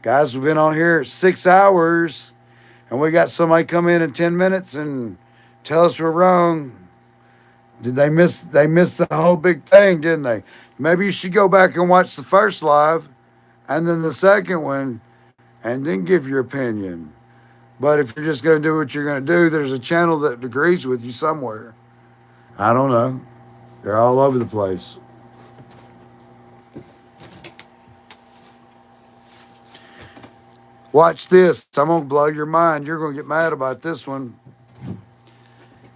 guys. We've been on here 6 hours, and we got somebody come in 10 minutes and tell us we're wrong. Did they miss? They missed the whole big thing, didn't they? Maybe you should go back and watch the first live, and then the second one, and then give your opinion. But if you're just going to do what you're going to do, there's a channel that agrees with you somewhere. I don't know. They're all over the place. Watch this. I'm going to blow your mind. You're going to get mad about this one.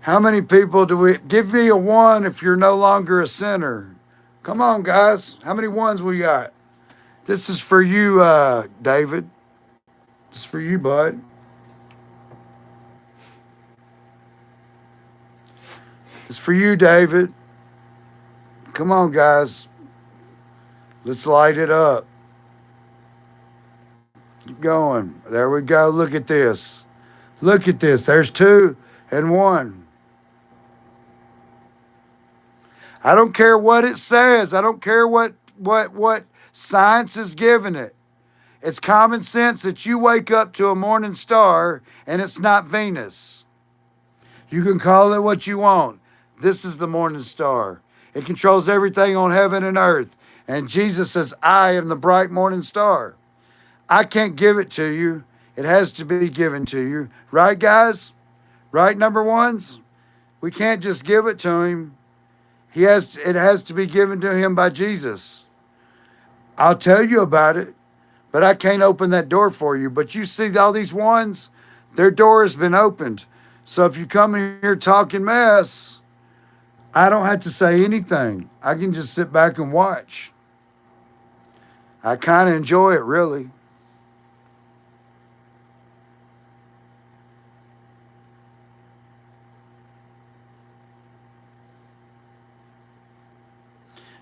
How many people do we... Give me a 1 if you're no longer a sinner. Come on, guys. How many ones we got? This is for you, David. This is for you, bud. It's for you, David. Come on, guys. Let's light it up. Keep going. There we go. Look at this. Look at this. There's 2 and 1. I don't care what it says. I don't care what science is giving it. It's common sense that you wake up to a morning star and it's not Venus. You can call it what you want. This is the morning star. It controls everything on heaven and earth. And Jesus says, I am the bright morning star. I can't give it to you. It has to be given to you. Right, guys? Right, number ones? We can't just give it to him. It has to be given to him by Jesus. I'll tell you about it, but I can't open that door for you. But you see all these ones, their door has been opened. So if you come in here talking mess, I don't have to say anything. I can just sit back and watch. I kind of enjoy it, really.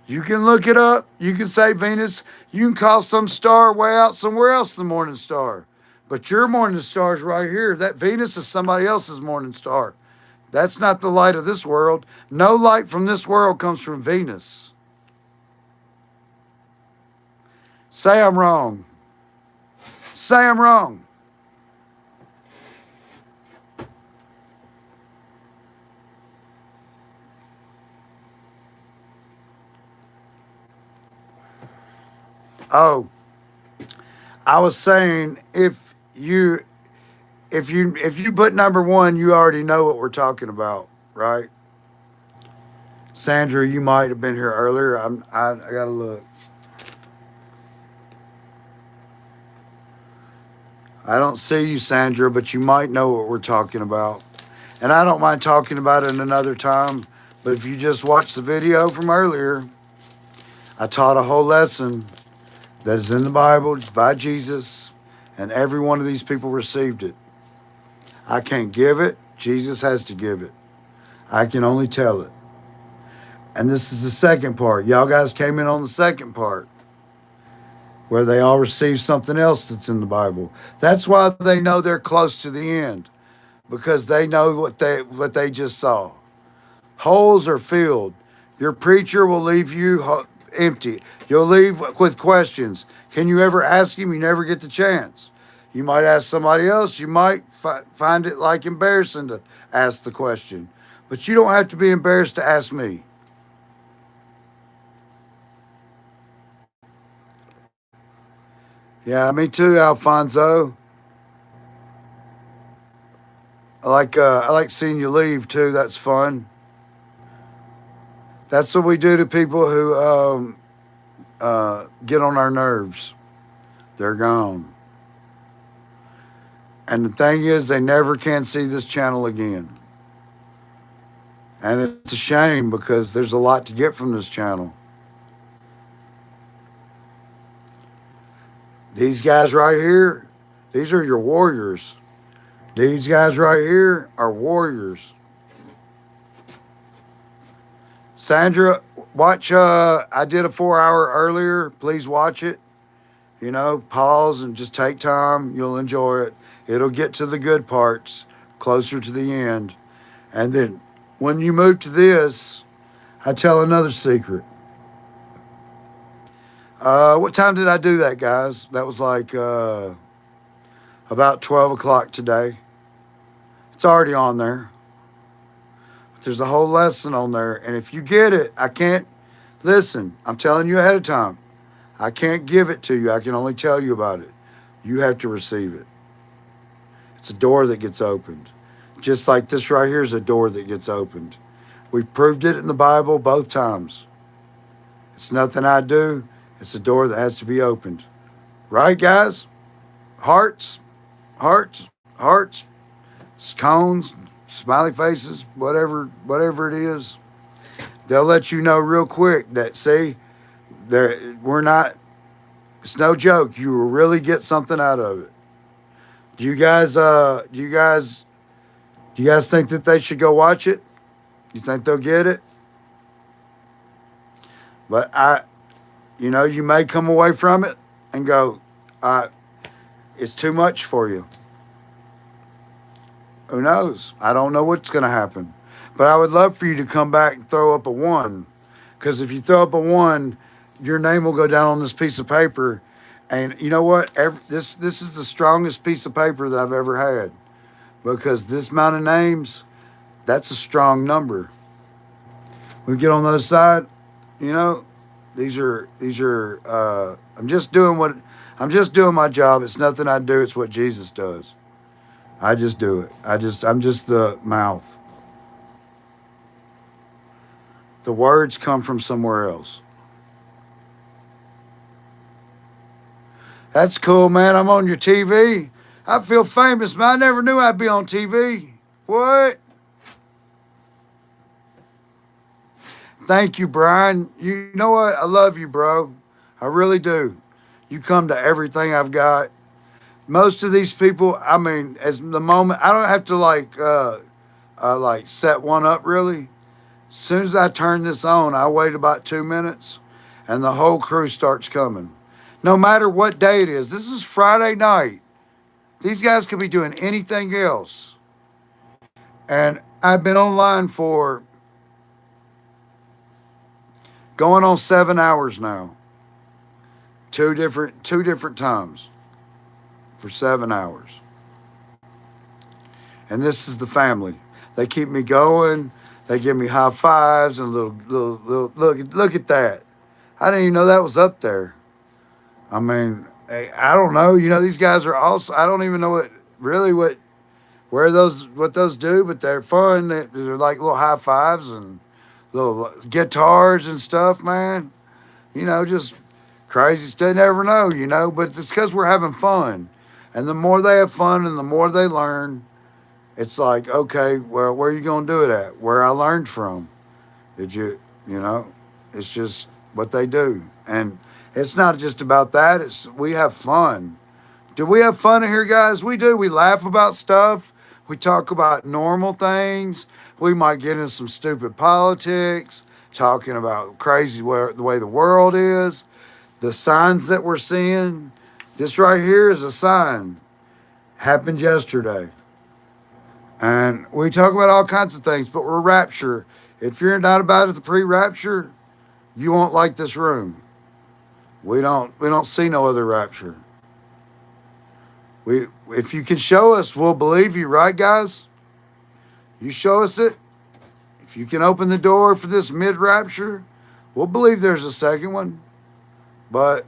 You can look it up. You can say Venus. You can call some star way out somewhere else the morning star. But your morning star is right here. That Venus is somebody else's morning star. That's not the light of this world. No light from this world comes from Venus. Say I'm wrong. Say I'm wrong. Oh, I was saying if you put number one, you already know what we're talking about, right? Sandra, you might have been here earlier. I gotta look. I don't see you, Sandra, but you might know what we're talking about. And I don't mind talking about it another time. But if you just watch the video from earlier, I taught a whole lesson that is in the Bible. It's by Jesus, and every one of these people received it. I can't give it. Jesus has to give it. I can only tell it. And this is the second part. Y'all guys came in on the second part where they all received something else that's in the Bible. That's why they know they're close to the end, because they know what they just saw. Holes are filled. Your preacher will leave you empty. You'll leave with questions. Can you ever ask him? You never get the chance. You might ask somebody else. You might find it like embarrassing to ask the question. But you don't have to be embarrassed to ask me. Yeah, me too, Alfonso. I like seeing you leave too. That's fun. That's what we do to people who get on our nerves. They're gone. And the thing is, they never can see this channel again. And it's a shame because there's a lot to get from this channel. These guys right here, these are your warriors. These guys right here are warriors. Sandra, watch. I did a 4 hour earlier. Please watch it. Pause and just take time. You'll enjoy it. It'll get to the good parts closer to the end. And then when you move to this, I tell another secret. What time did I do that, guys? That was like about 12 o'clock today. It's already on there. But there's a whole lesson on there. And if you get it, I can't. Listen, I'm telling you ahead of time. I can't give it to you. I can only tell you about it. You have to receive it. It's a door that gets opened. Just like this right here is a door that gets opened. We've proved it in the Bible both times. It's nothing I do. It's a door that has to be opened. Right, guys? Hearts, hearts, hearts, cones, smiley faces, whatever it is. They'll let you know real quick that, see, we're not, it's no joke. You will really get something out of it. Do you guys think that they should go watch it? You think they'll get it? But you may come away from it and go, it's too much for you. Who knows? I don't know what's going to happen. But I would love for you to come back and throw up a 1. Because if you throw up a 1, your name will go down on this piece of paper. And you know what? This is the strongest piece of paper that I've ever had. Because this amount of names, that's a strong number. When we get on the other side, these are I'm just doing my job. It's nothing I do, it's what Jesus does. I just do it. I'm just the mouth. The words come from somewhere else. That's cool, man. I'm on your TV. I feel famous, man. I never knew I'd be on TV. What? Thank you, Brian. You know what? I love you, bro. I really do. You come to everything I've got. Most of these people, as the moment, I don't have to like set one up really. As soon as I turn this on, I wait about 2 minutes and the whole crew starts coming. No matter what day it is. This is Friday night. These guys could be doing anything else. And I've been online for going on 7 hours now. Two different times for 7 hours. And this is the family. They keep me going. They give me high fives and little look at that. I didn't even know that was up there. I mean, I don't know. You know, these guys are also. I don't even know what those do, but they're fun. They're like little high fives and little guitars and stuff, man. You know, just crazy stuff. Never know, you know. But it's because we're having fun, and the more they have fun and the more they learn, it's like, okay, well, where are you gonna do it at? Where I learned from. Did you, you know? It's just what they do, and it's not just about that. It's we have fun. Do we have fun in here, guys? We do. We laugh about stuff. We talk about normal things. We might get into some stupid politics, talking about crazy the way the world is, the signs that we're seeing. This right here is a sign. Happened yesterday. And we talk about all kinds of things, but we're rapture. If you're not about it, the pre-rapture, you won't like this room. We don't see no other rapture. If you can show us, we'll believe you, right, guys? You show us it. If you can open the door for this mid-rapture, we'll believe there's a second one. But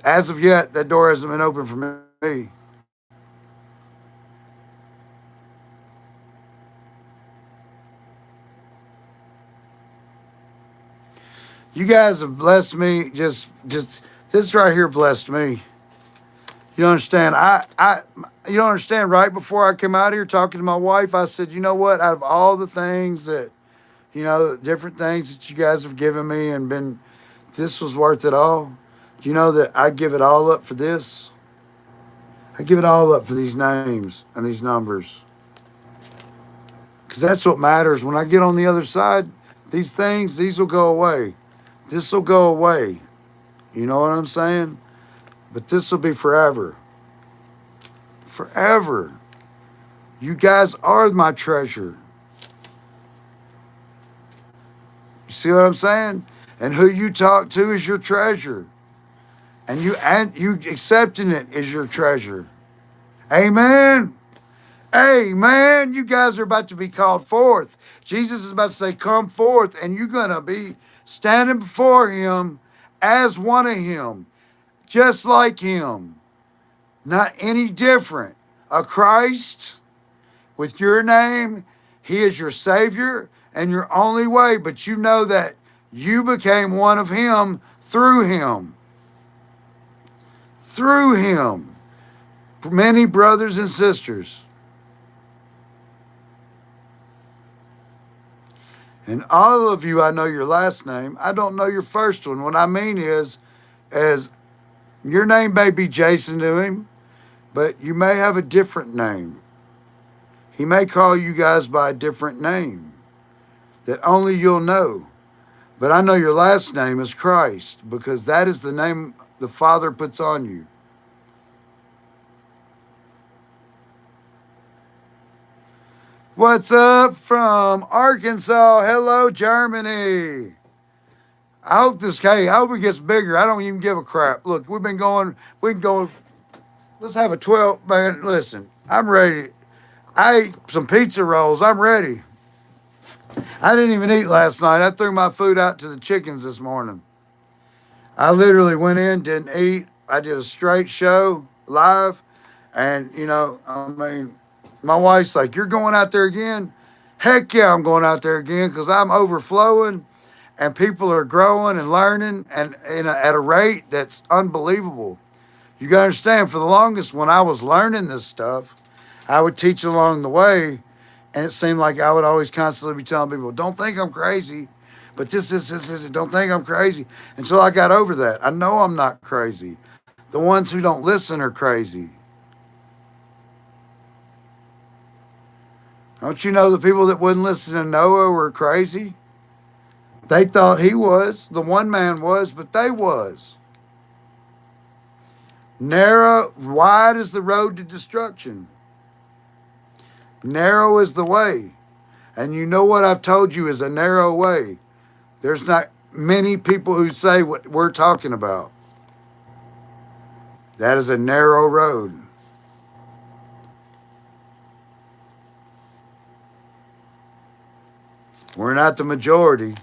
as of yet, that door hasn't been open for me. You guys have blessed me. Just this right here blessed me. You don't understand. You don't understand. Right before I came out here talking to my wife, I said, you know what? Out of all the things that, different things that you guys have given me and been, this was worth it all. You know that I give it all up for this. I give it all up for these names and these numbers. Because that's what matters. When I get on the other side, these will go away. This will go away. You know what I'm saying? But this will be forever. Forever. You guys are my treasure. You see what I'm saying? And who you talk to is your treasure. And you accepting it is your treasure. Amen. Amen. You guys are about to be called forth. Jesus is about to say, come forth, and you're going to be standing before him as one of him, just like him, not any different. A Christ with your name. He is your Savior and your only way, but you know that you became one of him through him. Through him. Many brothers and sisters. And all of you, I know your last name. I don't know your first one. What I mean is, as your name may be Jason to him, but you may have a different name. He may call you guys by a different name that only you'll know. But I know your last name is Christ because that is the name the Father puts on you. What's up from Arkansas? Hello, Germany. I hope it gets bigger. I don't even give a crap. Look, we can go, let's have a 12, man, listen, I'm ready. I ate some pizza rolls. I'm ready. I didn't even eat last night. I threw my food out to the chickens this morning. I literally went in, didn't eat. I did a straight show live. And, my wife's like, you're going out there again? Heck yeah, I'm going out there again because I'm overflowing and people are growing and learning and at a rate that's unbelievable. You got to understand, for the longest when I was learning this stuff, I would teach along the way, and it seemed like I would always constantly be telling people, don't think I'm crazy, but this, don't think I'm crazy. Until I got over that. I know I'm not crazy. The ones who don't listen are crazy. Don't you know the people that wouldn't listen to Noah were crazy? They thought he was. The one man was, but they was. Narrow, wide is the road to destruction. Narrow is the way. And you know what I've told you is a narrow way. There's not many people who say what we're talking about. That is a narrow road. We're not the majority.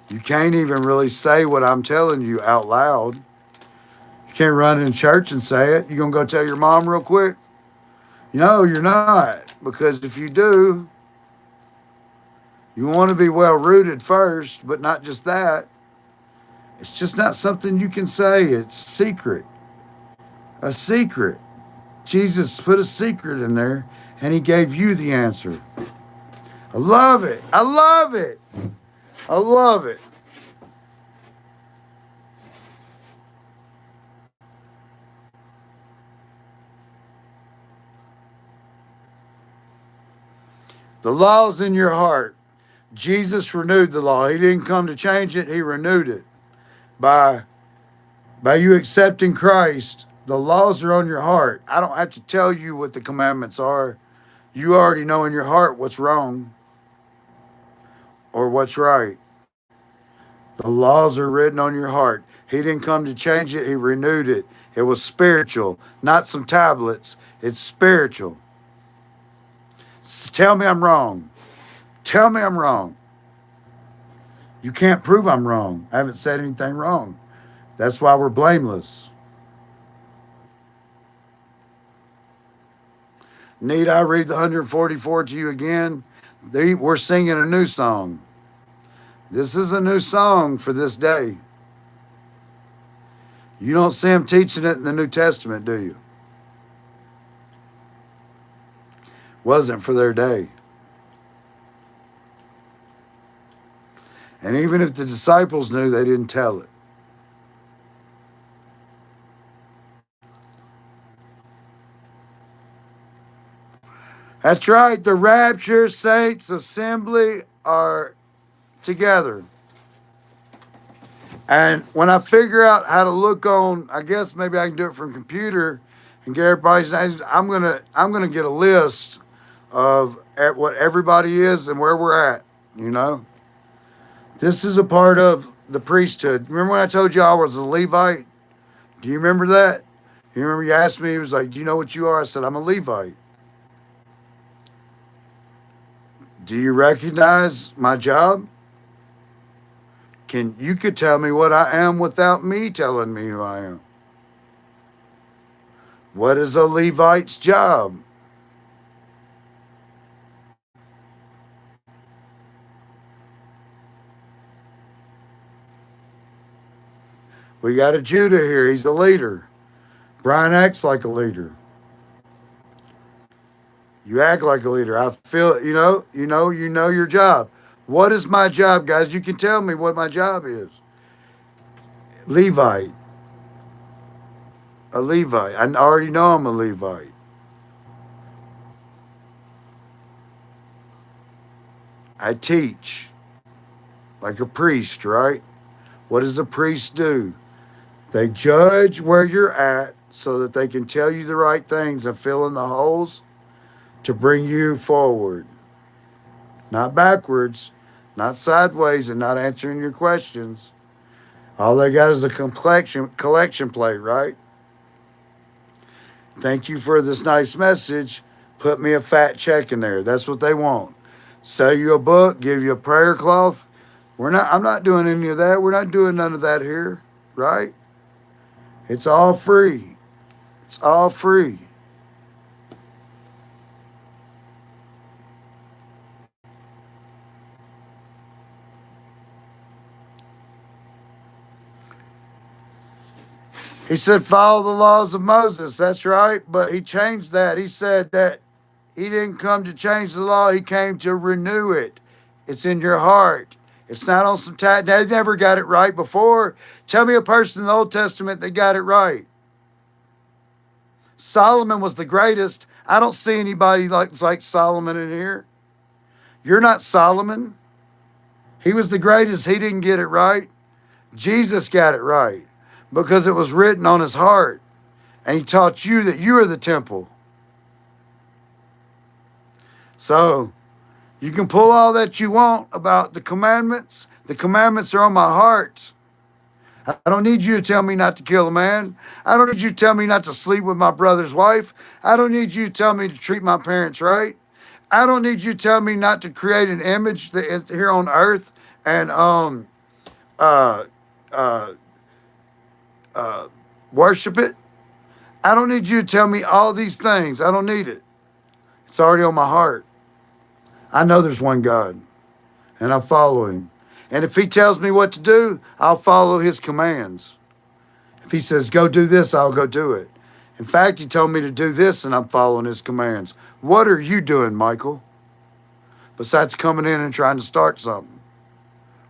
You can't even really say what I'm telling you out loud. You can't run in church and say it. You gonna go tell your mom real quick? No, you're not. Because if you do, you want to be well rooted first, but not just that. It's just not something you can say. It's secret. A secret. Jesus put a secret in there and he gave you the answer. I love it. I love it. I love it. The law's in your heart. Jesus renewed the law. He didn't come to change it, he renewed it. By you accepting Christ, the laws are on your heart. I don't have to tell you what the commandments are. You already know in your heart what's wrong or what's right. The laws are written on your heart. He didn't come to change it, he renewed it. It was spiritual, not some tablets. It's spiritual. Tell me I'm wrong. Tell me I'm wrong. You can't prove I'm wrong. I haven't said anything wrong. That's why we're blameless. Need I read the 144 to you again? We're singing a new song. This is a new song for this day. You don't see them teaching it in the New Testament, do you? Wasn't for their day. And even if the disciples knew, they didn't tell it. That's right. The rapture, saints, assembly are together. And when I figure out how to look on, I guess maybe I can do it from computer and get everybody's names. I'm gonna get a list of what everybody is and where we're at. You know, this is a part of the priesthood. Remember when I told you I was a Levite? Do you remember that? You remember you asked me? He was like, "Do you know what you are?" I said, "I'm a Levite." Do you recognize my job? You could tell me what I am without me telling me who I am. What is a Levite's job? We got a Judah here. He's a leader. Brian acts like a leader. You act like a leader. I feel, you know your job. What is my job, guys? You can tell me what my job is. Levite. A Levite. I already know I'm a Levite. I teach like a priest, right? What does a priest do? They judge where you're at so that they can tell you the right things and fill in the holes to bring you forward. Not backwards, not sideways, and not answering your questions. All they got is a collection plate, right? Thank you for this nice message. Put me a fat check in there. That's what they want. Sell you a book, give you a prayer cloth. I'm not doing any of that. We're not doing none of that here, right? It's all free. It's all free. He said, follow the laws of Moses. That's right. But he changed that. He said that he didn't come to change the law. He came to renew it. It's in your heart. It's not on some they never got it right before. Tell me a person in the Old Testament that got it right. Solomon was the greatest. I don't see anybody like Solomon in here. You're not Solomon. He was the greatest. He didn't get it right. Jesus got it right because it was written on his heart. And he taught you that you are the temple. So you can pull all that you want about the commandments. The commandments are on my heart. I don't need you to tell me not to kill a man. I don't need you to tell me not to sleep with my brother's wife. I don't need you to tell me to treat my parents right. I don't need you to tell me not to create an image that is here on earth and uh, uh, worship it. I don't need you to tell me all these things. I don't need it. It's already on my heart. I know there's one God, and I follow him. And if he tells me what to do, I'll follow his commands. If he says, go do this, I'll go do it. In fact, he told me to do this, and I'm following his commands. What are you doing, Michael? Besides coming in and trying to start something,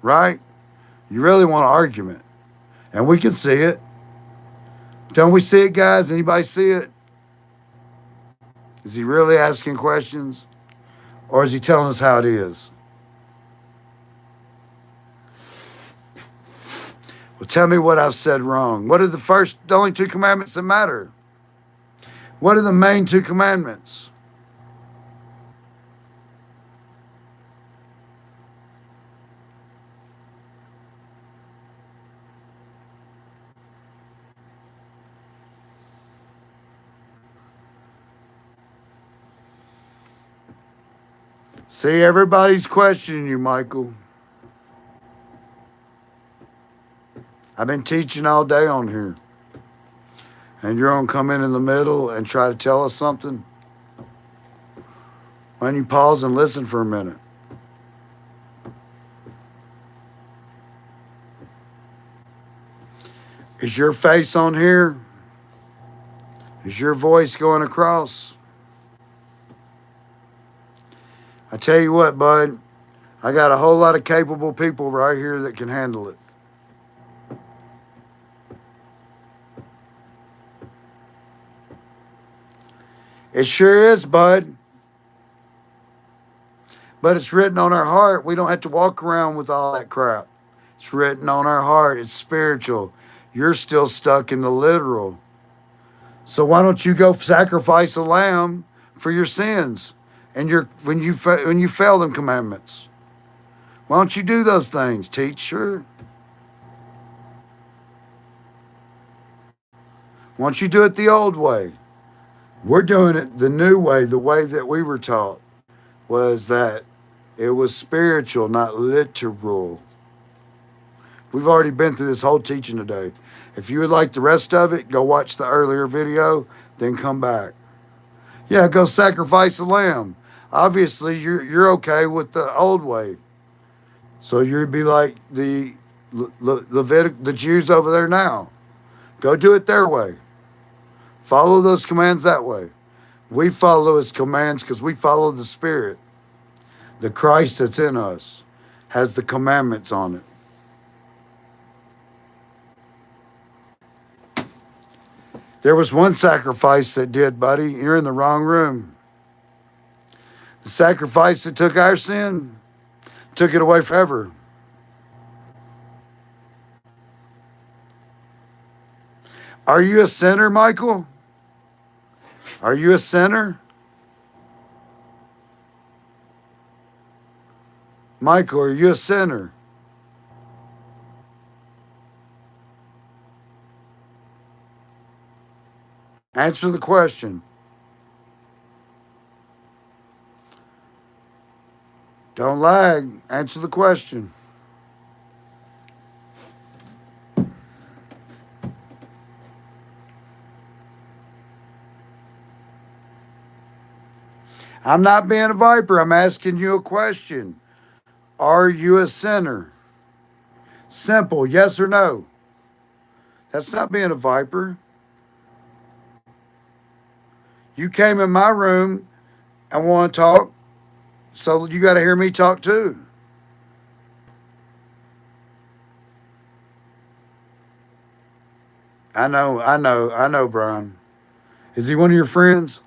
right? You really want an argument. And we can see it. Don't we see it, guys? Anybody see it? Is he really asking questions? Or is he telling us how it is? Well, tell me what I've said wrong. What are the only two commandments that matter? What are the main two commandments? See, everybody's questioning you, Michael. I've been teaching all day on here. And you're going to come in the middle and try to tell us something? Why don't you pause and listen for a minute? Is your face on here? Is your voice going across? I tell you what, bud, I got a whole lot of capable people right here that can handle it. It sure is, bud. But it's written on our heart. We don't have to walk around with all that crap. It's written on our heart. It's spiritual. You're still stuck in the literal. So why don't you go sacrifice a lamb for your sins and when you fail them commandments? Why don't you do those things, teacher? Why don't you do it the old way? We're doing it the new way. The way that we were taught was that it was spiritual, not literal. We've already been through this whole teaching today. If you would like the rest of it, go watch the earlier video, then come back. Yeah, go sacrifice a lamb. Obviously, you're okay with the old way. So you'd be like the Jews over there now. Go do it their way. Follow those commands that way. We follow his commands because we follow the Spirit. The Christ that's in us has the commandments on it. There was one sacrifice that did, buddy. You're in the wrong room. The sacrifice that took our sin, took it away forever. Are you a sinner, Michael? Are you a sinner? Michael, are you a sinner? Answer the question. Don't lag. Answer the question. I'm not being a viper. I'm asking you a question. Are you a sinner? Simple, yes or no. That's not being a viper. You came in my room and want to talk, so you got to hear me talk too. I know, Brian. Is he one of your friends?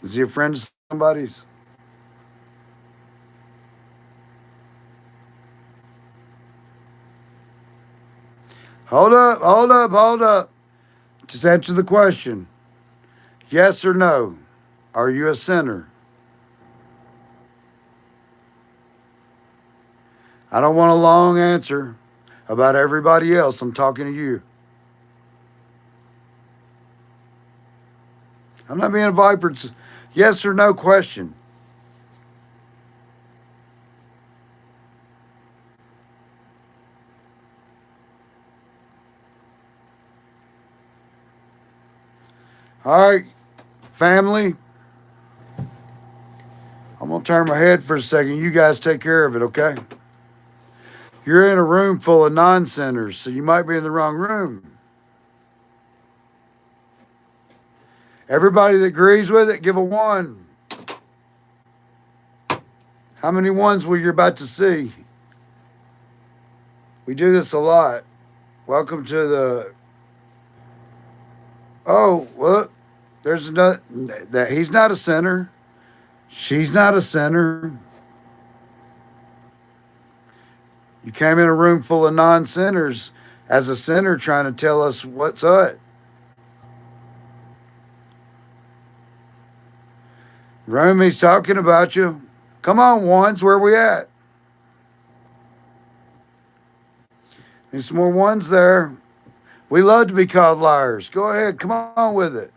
Is he a friend of somebody's? Hold up. Just answer the question. Yes or no? Are you a sinner? I don't want a long answer about everybody else. I'm talking to you. I'm not being a viper. It's yes or no question. All right, family. I'm going to turn my head for a second. You guys take care of it, okay? You're in a room full of non-sinners, so you might be in the wrong room. Everybody that agrees with it, give a 1. How many ones were you about to see? We do this a lot. Welcome to the... Oh, look. There's another... That he's not a sinner. She's not a sinner. You came in a room full of non-sinners as a sinner trying to tell us what's up. Room, he's talking about you. Come on, ones, where we at? Need some more ones there. We love to be called liars. Go ahead, come on with it.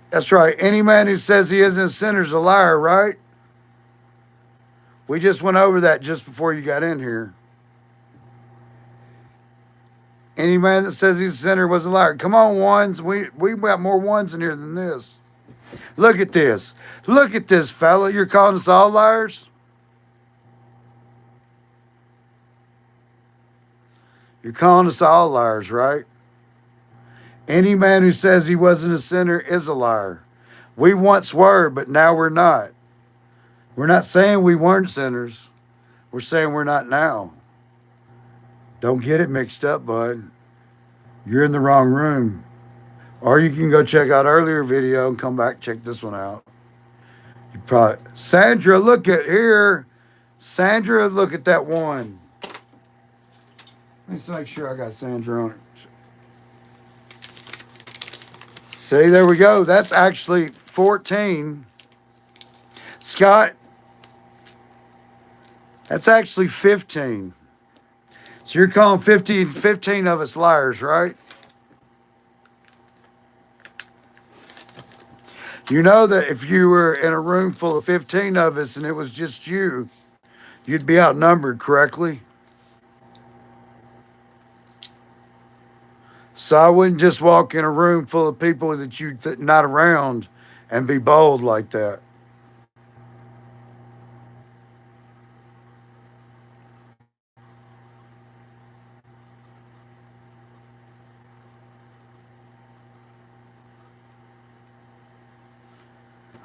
That's right. Any man who says he isn't a sinner is a liar, right? We just went over that just before you got in here. Any man that says he's a sinner was a liar. Come on, ones. We got more ones in here than this. Look at this. Look at this, fella. You're calling us all liars? You're calling us all liars, right? Any man who says he wasn't a sinner is a liar. We once were, but now we're not. We're not saying we weren't sinners. We're saying we're not now. Don't get it mixed up, bud. You're in the wrong room. Or you can go check out earlier video and come back and check this one out. You probably... Sandra, look at here. Sandra, look at that 1. Let me just make sure I got Sandra on it. See, there we go. That's actually 14. Scott, that's actually 15. So you're calling 15 of us liars, right? You know that if you were in a room full of 15 of us and it was just you, you'd be outnumbered, correctly? So I wouldn't just walk in a room full of people that you're not around and be bold like that.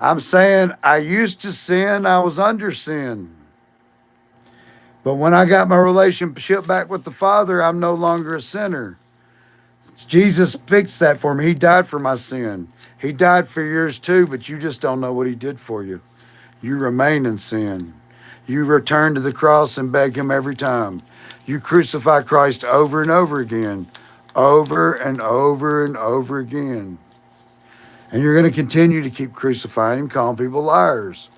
I'm saying I used to sin, I was under sin. But when I got my relationship back with the Father, I'm no longer a sinner. Jesus fixed that for me. He died for my sin. He died for yours too, but you just don't know what he did for you. You remain in sin. You return to the cross and beg him every time. You crucify Christ over and over again, over and over and over again. And you're going to continue to keep crucifying him, calling people liars,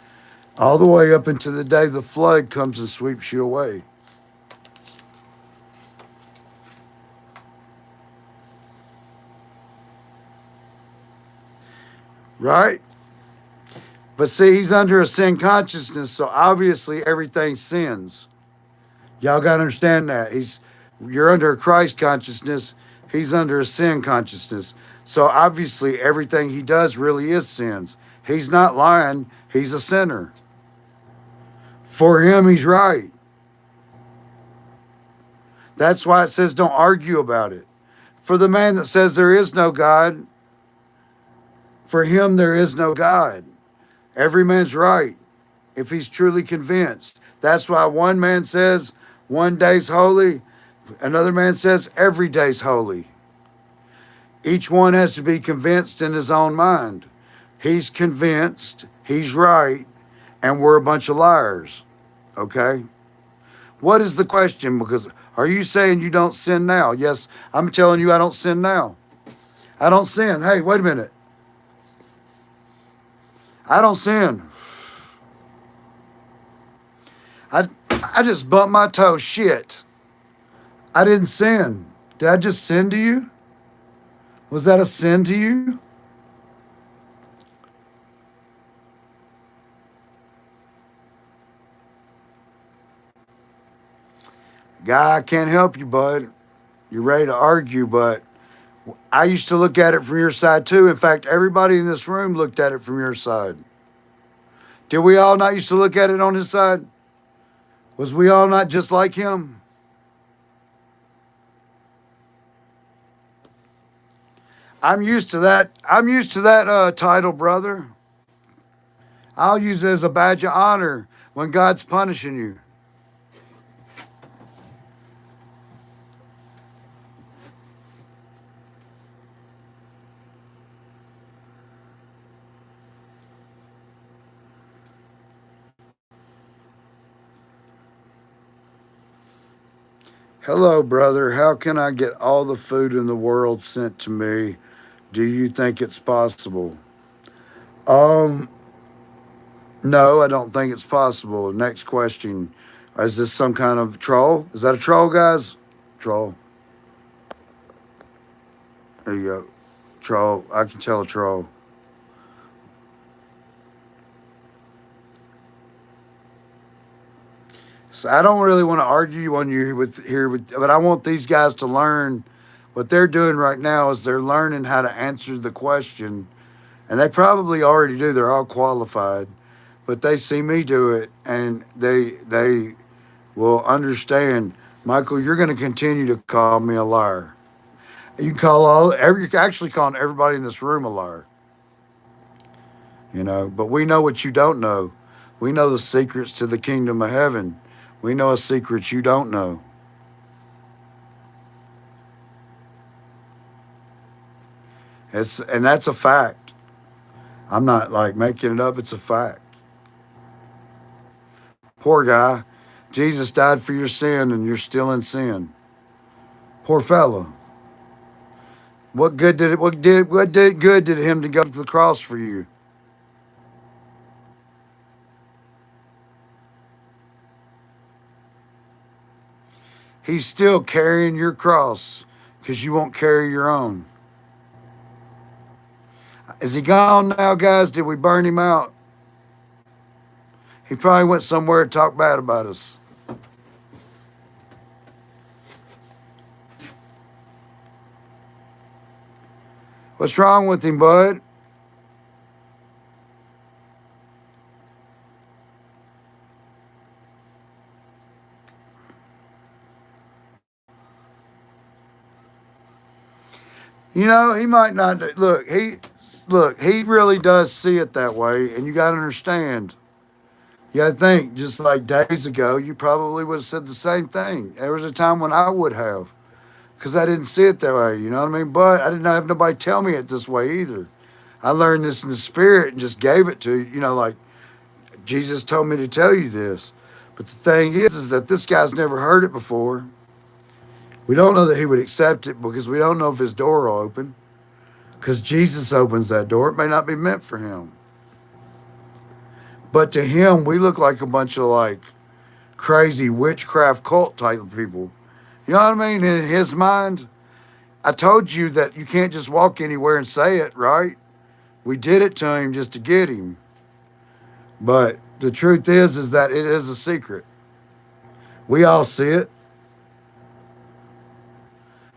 all the way up until the day the flood comes and sweeps you away. Right? But see, he's under a sin consciousness, so obviously everything sins. Y'all got to understand that. You're under a Christ consciousness. He's under a sin consciousness. So obviously everything he does really is sins. He's not lying. He's a sinner. For him, he's right. That's why it says don't argue about it. For the man that says there is no God, for him there is no God. Every man's right if he's truly convinced. That's why one man says one day's holy, another man says every day's holy. Each one has to be convinced in his own mind. He's convinced, he's right, and we're a bunch of liars. Okay? What is the question? Because are you saying you don't sin now? Yes, I'm telling you I don't sin now. I don't sin. Hey, wait a minute. I don't sin. I I just bumped my toe. Shit. I didn't sin. Did I just sin to you? Was that a sin to you? Guy, I can't help you, bud. You're ready to argue, but I used to look at it from your side too. In fact, everybody in this room looked at it from your side. Did we all not used to look at it on his side? Was we all not just like him? I'm used to that. I'm used to that title, brother. I'll use it as a badge of honor when God's punishing you. Hello, brother. How can I get all the food in the world sent to me? Do you think it's possible? Um, no, I don't think it's possible. Next question. Is this some kind of troll? Is that a troll, guys? Troll. There you go. Troll. I can tell a troll. So I don't really want to argue on you with here, but I want these guys to learn what they're doing right now is they're learning how to answer the question, and they probably already do. They're all qualified, but they see me do it, and they will understand. Michael, you're going to continue to call me a liar. You can call you're actually calling everybody in this room a liar, but we know what you don't know. We know the secrets to the kingdom of heaven. We know a secret you don't know. And that's a fact. I'm not like making it up, it's a fact. Poor guy. Jesus died for your sin and you're still in sin. Poor fellow. What did good did him to go to the cross for you? He's still carrying your cross because you won't carry your own. Is he gone now, guys? Did we burn him out? He probably went somewhere to talk bad about us. What's wrong with him, bud? He might not look. He really does see it that way, and you got to understand. You got to think. Just like days ago, you probably would have said the same thing. There was a time when I would have, because I didn't see it that way. You know what I mean? But I didn't have nobody tell me it this way either. I learned this in the spirit and just gave it to you. Like Jesus told me to tell you this. But the thing is that this guy's never heard it before. We don't know that he would accept it because we don't know if his door will open. Because Jesus opens that door. It may not be meant for him. But to him, we look like a bunch of like crazy witchcraft cult type of people. You know what I mean? In his mind, I told you that you can't just walk anywhere and say it, right? We did it to him just to get him. But the truth is that it is a secret. We all see it.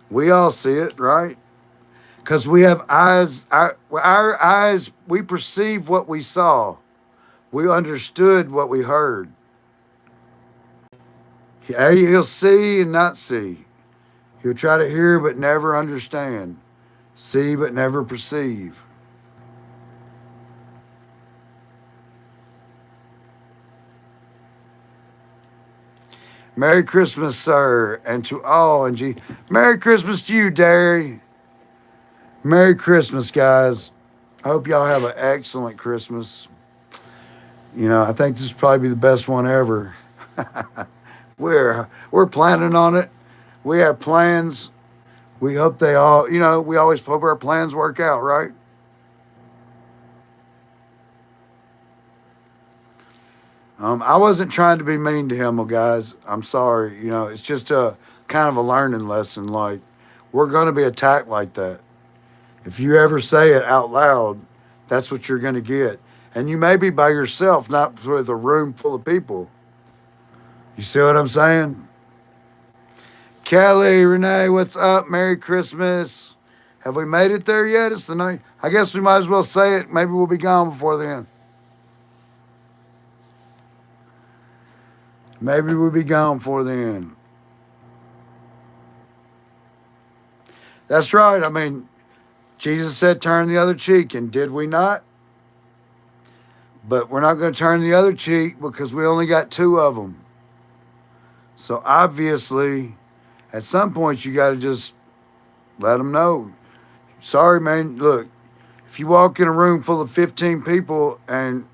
We all see it, right? Because we have eyes. Our eyes, we perceive what we saw. We understood what we heard. He'll see and not see. He'll try to hear but never understand. See but never perceive. Merry Christmas, sir, and to all. Merry Christmas to you, Derry. Merry Christmas, guys. I hope y'all have an excellent Christmas. I think this will probably be the best one ever. we're planning on it. We have plans. We hope they all, we always hope our plans work out, right? I wasn't trying to be mean to him, guys. I'm sorry. It's just a kind of a learning lesson. Like, we're going to be attacked like that. If you ever say it out loud, that's what you're going to get. And you may be by yourself, not with a room full of people. You see what I'm saying? Kelly, Renee, what's up? Merry Christmas. Have we made it there yet? It's the night. I guess we might as well say it. Maybe we'll be gone before then. Maybe we'll be gone before then. That's right. I mean, Jesus said, turn the other cheek, and did we not? But we're not going to turn the other cheek because we only got two of them. So obviously, at some point, you got to just let them know. Sorry, man. Look, if you walk in a room full of 15 people and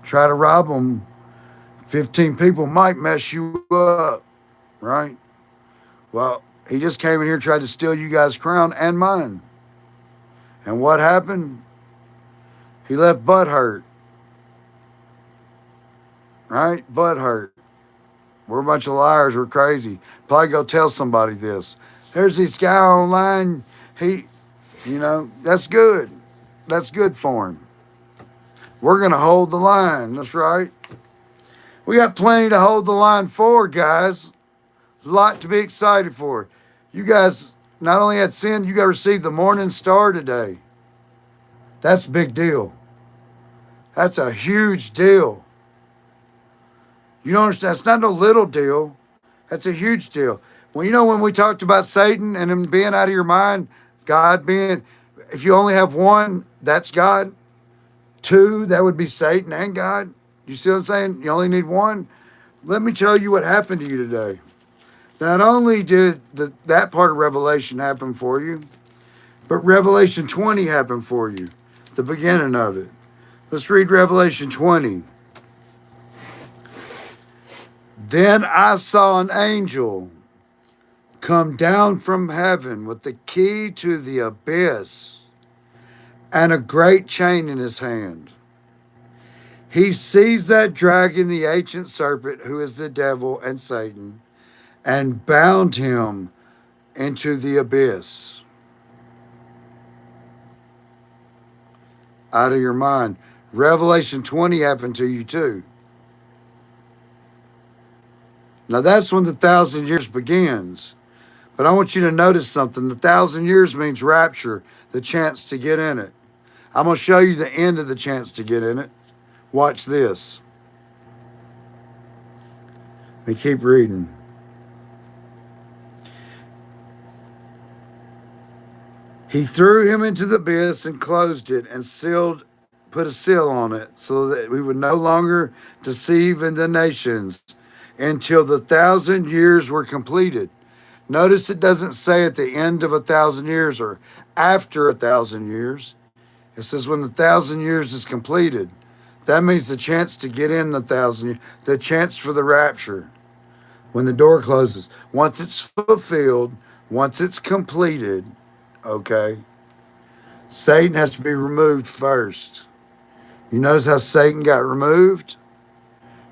try to rob them, 15 people might mess you up, right? Well, he just came in here and tried to steal you guys' crown and mine. And what happened? He left butt hurt. Right? Butt hurt. We're a bunch of liars. We're crazy. Probably go tell somebody this. There's this guy online. That's good. That's good for him. We're going to hold the line. That's right. We got plenty to hold the line for, guys. There's a lot to be excited for. You guys not only had sin, you got to receive the morning star today. That's a big deal. That's a huge deal. You don't understand? It's not no little deal. That's a huge deal. Well, when we talked about Satan and him being out of your mind, God being, if you only have one, that's God. Two, that would be Satan and God. You see what I'm saying? You only need one. Let me tell you what happened to you today. Not only did that part of Revelation happen for you, but Revelation 20 happened for you, the beginning of it. Let's read Revelation 20. Then I saw an angel come down from heaven with the key to the abyss and a great chain in his hand. He seized that dragon, the ancient serpent, who is the devil and Satan, and bound him into the abyss. Out of your mind. Revelation 20 happened to you too. Now that's when the 1,000 years begins. But I want you to notice something. The 1,000 years means rapture, the chance to get in it. I'm going to show you the end of the chance to get in it. Watch this. Let me keep reading. He threw him into the abyss and closed it and put a seal on it so that we would no longer deceive in the nations until the 1,000 years were completed. Notice it doesn't say at the end of 1,000 years or after 1,000 years. It says when the 1,000 years is completed. That means the chance to get in the 1,000 years, the chance for the rapture. When the door closes, once it's fulfilled, once it's completed, okay, Satan has to be removed first. You notice how Satan got removed?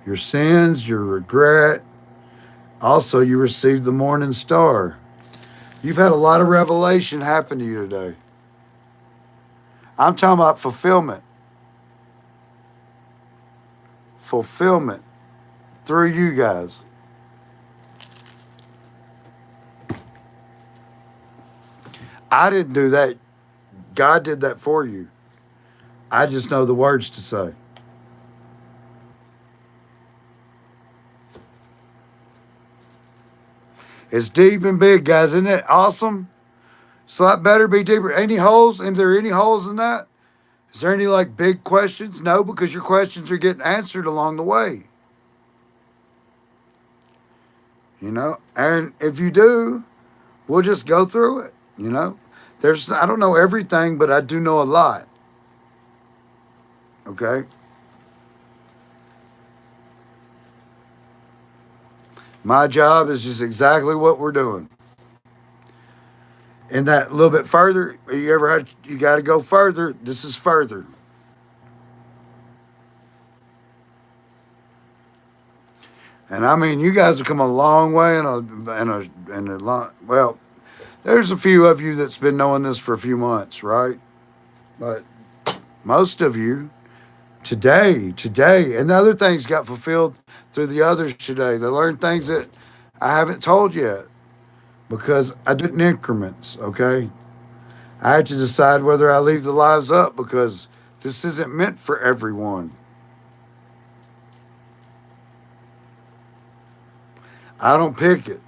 Your sins, your regret. Also, you received the morning star. You've had a lot of revelation happen to you today. I'm talking about fulfillment. Fulfillment through you guys. I didn't do that. God did that for you. I just know the words to say. It's deep and big, guys. Isn't it awesome? So that better be deeper. Any holes? Is there any holes in that? Is there any big questions? No, because your questions are getting answered along the way. And if you do, we'll just go through it. I don't know everything, but I do know a lot. Okay? My job is just exactly what we're doing. And that little bit further, you got to go further. This is further. And I mean, you guys have come a long way in a long, well, there's a few of you that's been knowing this for a few months, right? But most of you today, and the other things got fulfilled through the others today. They learned things that I haven't told yet because I do it in increments, okay? I have to decide whether I leave the lives up because this isn't meant for everyone. I don't pick it.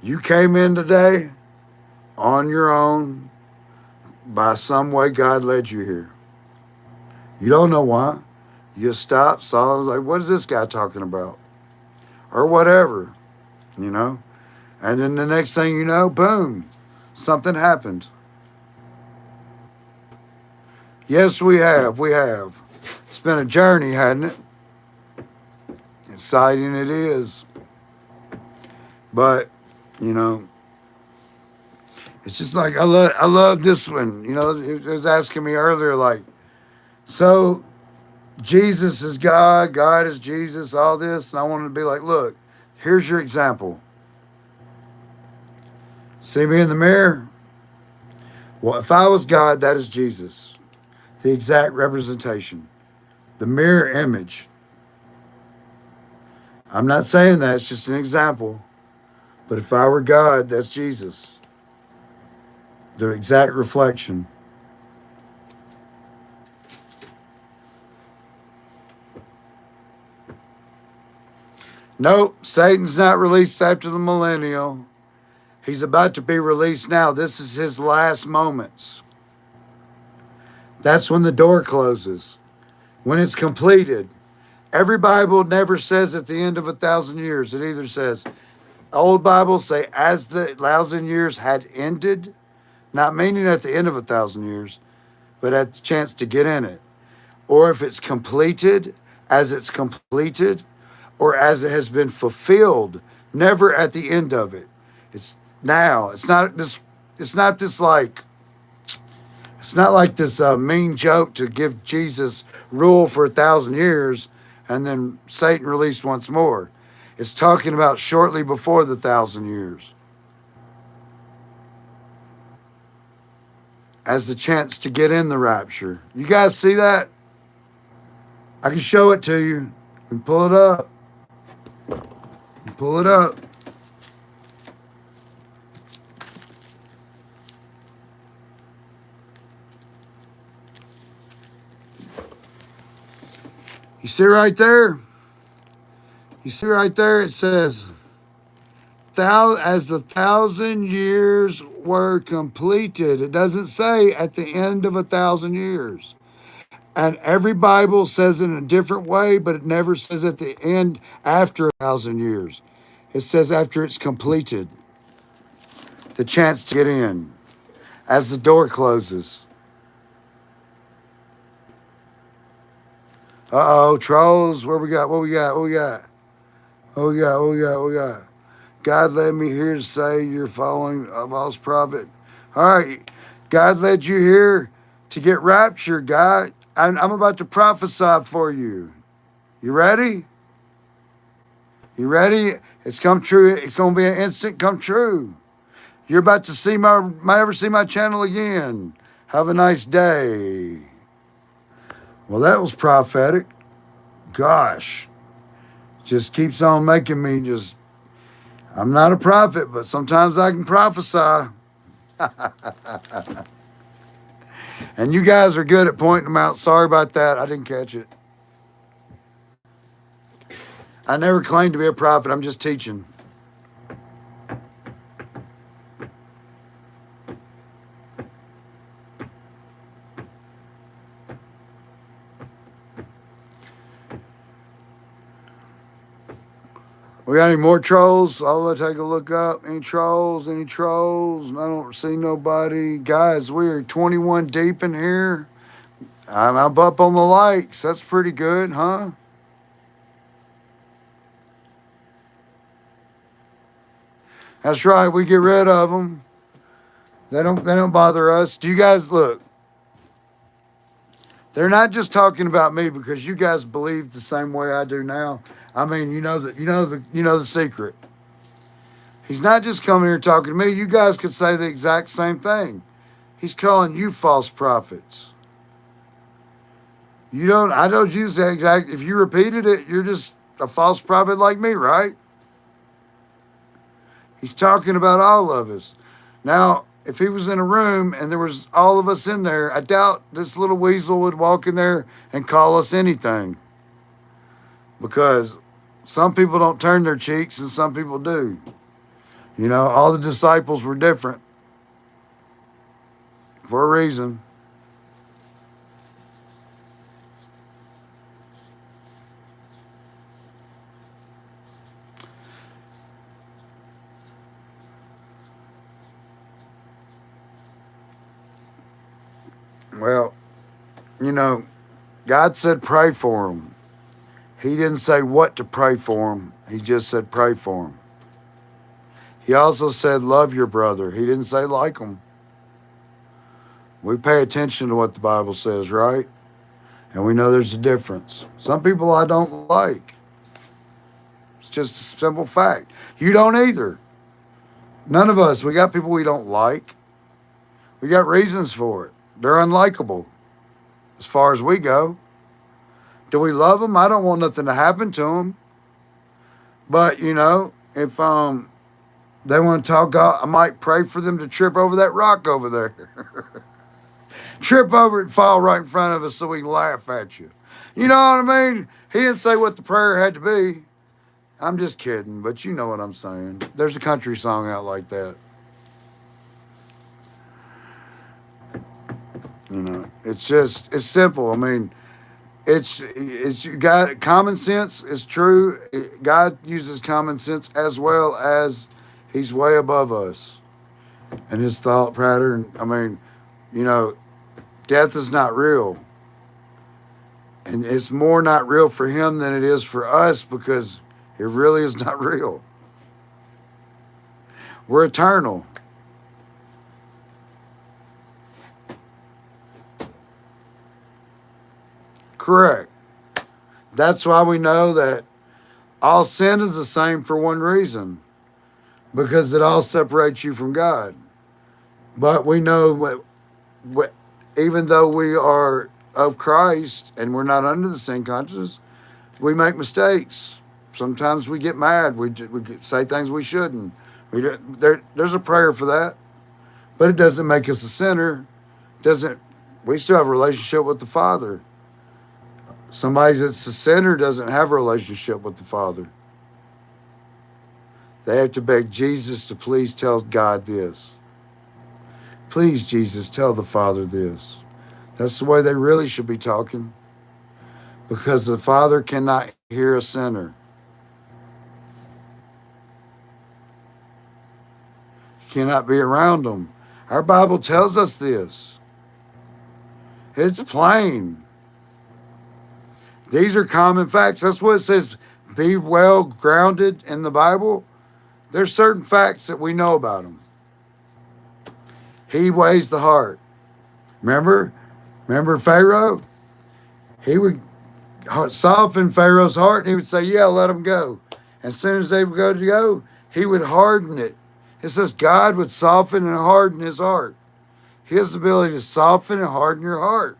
You came in today on your own by some way God led you here. You don't know why. You stopped, saw, was like, what is this guy talking about? Or whatever, you know? And then the next thing you know, boom, something happened. Yes, we have. We have. It's been a journey, hasn't it? Exciting it is. But, you know, it's just like I love this one. You know, it was asking me earlier, like, so Jesus is God, God is Jesus, all this, and I wanted to be like, look, here's your example. See me in the mirror? Well, if I was God, that is Jesus. The exact representation. The mirror image. I'm not saying that, it's just an example. But if I were God, that's Jesus. The exact reflection. Nope, Satan's not released after the millennial. He's about to be released now. This is his last moments. That's when the door closes. When it's completed. Every Bible never says at the end of 1,000 years. It either says, old Bibles say as the 1,000 years had ended, not meaning at the end of 1,000 years, but at the chance to get in it. Or if it's completed, as it's completed, or as it has been fulfilled, never at the end of it. It's now. It's not this like. It's not like this mean joke to give Jesus rule for 1,000 years, and then Satan released once more. It's talking about shortly before the 1,000 years, as the chance to get in the rapture. You guys see that? I can show it to you. And pull it up. Pull it up. You see right there? You see right there? It says, as the 1,000 years were completed. It doesn't say at the end of 1,000 years. And every Bible says it in a different way, but it never says at the end after 1,000 years. It says after it's completed. The chance to get in. As the door closes. Uh-oh, trolls. Where we got? What we got? What we got? What we got? What we got? What we got? God led me here to say you're following a false prophet. All right. God led you here to get raptured, God. I'm about to prophesy for you. You ready? You ready? It's come true. It's going to be an instant come true. You're about to see ever see my channel again. Have a nice day. Well, that was prophetic. Gosh. Just keeps on making me just, I'm not a prophet, but sometimes I can prophesy. And you guys are good at pointing them out. Sorry about that. I didn't catch it. I never claimed to be a prophet. I'm just teaching. We got any more trolls? I'll take a look up. Any trolls? Any trolls? I don't see nobody. Guys, we're 21 deep in here. I'm up on the likes. That's pretty good, huh? That's right. We get rid of them. They don't bother us. Do you guys look? They're not just talking about me because you guys believe the same way I do now. I mean, you know the secret. He's not just coming here talking to me. You guys could say the exact same thing. He's calling you false prophets. You don't. I told you the exact. If you repeated it, you're just a false prophet like me, right? He's talking about all of us. Now, if he was in a room and there was all of us in there, I doubt this little weasel would walk in there and call us anything. Because some people don't turn their cheeks and some people do. You know, all the disciples were different for a reason. Well, you know, God said pray for them. He didn't say what to pray for them. He just said pray for them. He also said love your brother. He didn't say like them. We pay attention to what the Bible says, right? And we know there's a difference. Some people I don't like. It's just a simple fact. You don't either. None of us. We got people we don't like. We got reasons for it. They're unlikable as far as we go. Do we love them? I don't want nothing to happen to them. But, you know, if they want to talk, I might pray for them to trip over that rock over there. Trip over it and fall right in front of us so we can laugh at you. You know what I mean? He didn't say what the prayer had to be. I'm just kidding, but you know what I'm saying. There's a country song out like that. You know, it's simple. I mean, it's God. Common sense is true. God uses common sense as well as He's way above us and His thought pattern. I mean, you know, death is not real, and it's more not real for Him than it is for us because it really is not real. We're eternal. Correct. That's why we know that all sin is the same for one reason, because it all separates you from God. But we know even though we are of Christ and we're not under the sin consciousness, we make mistakes. Sometimes we get mad. We say things we shouldn't. There's a prayer for that, but it doesn't make us a sinner. Doesn't we still have a relationship with the Father? Somebody that's a sinner doesn't have a relationship with the Father. They have to beg Jesus to please tell God this. Please, Jesus, tell the Father this. That's the way they really should be talking. Because the Father cannot hear a sinner. He cannot be around them. Our Bible tells us this. It's plain. These are common facts. That's what it says. Be well grounded in the Bible. There's certain facts that we know about him. He weighs the heart. Remember Pharaoh? He would soften Pharaoh's heart and he would say, yeah, let him go. As soon as they would go, he would harden it. It says God would soften and harden his heart. He has the ability to soften and harden your heart.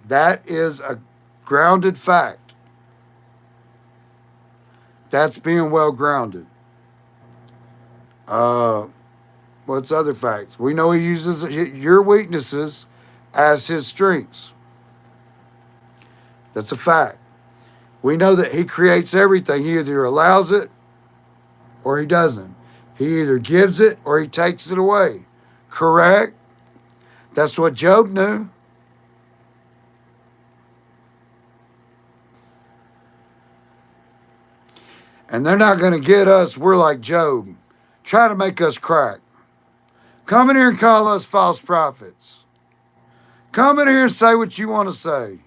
That is a grounded fact. That's being well grounded. What's other facts? We know he uses your weaknesses as his strengths. That's a fact. We know that he creates everything. He either allows it or he doesn't. He either gives it or he takes it away. Correct? That's what Job knew. And they're not going to get us. We're like Job. Try to make us crack. Come in here and call us false prophets. Come in here and say what you want to say.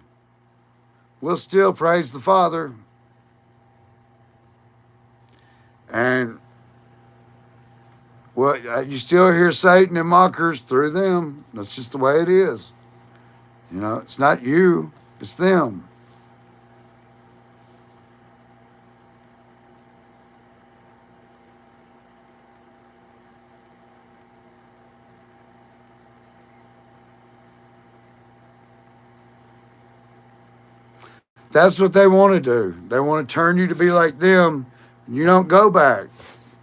We'll still praise the Father. And well, you still hear Satan and mockers through them. That's just the way it is. You know, it's not you, it's them. That's what they want to do. They want to turn you to be like them. You don't go back.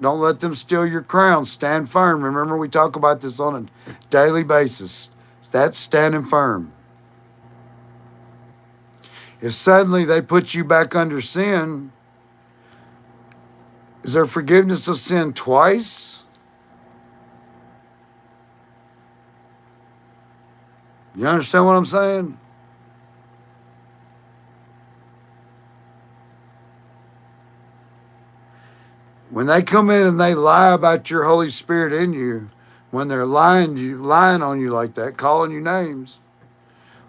Don't let them steal your crown. Stand firm. Remember, we talk about this on a daily basis. That's standing firm. If suddenly they put you back under sin, is there forgiveness of sin twice? You understand what I'm saying? When they come in and they lie about your Holy Spirit in you, when they're lying on you like that, calling you names,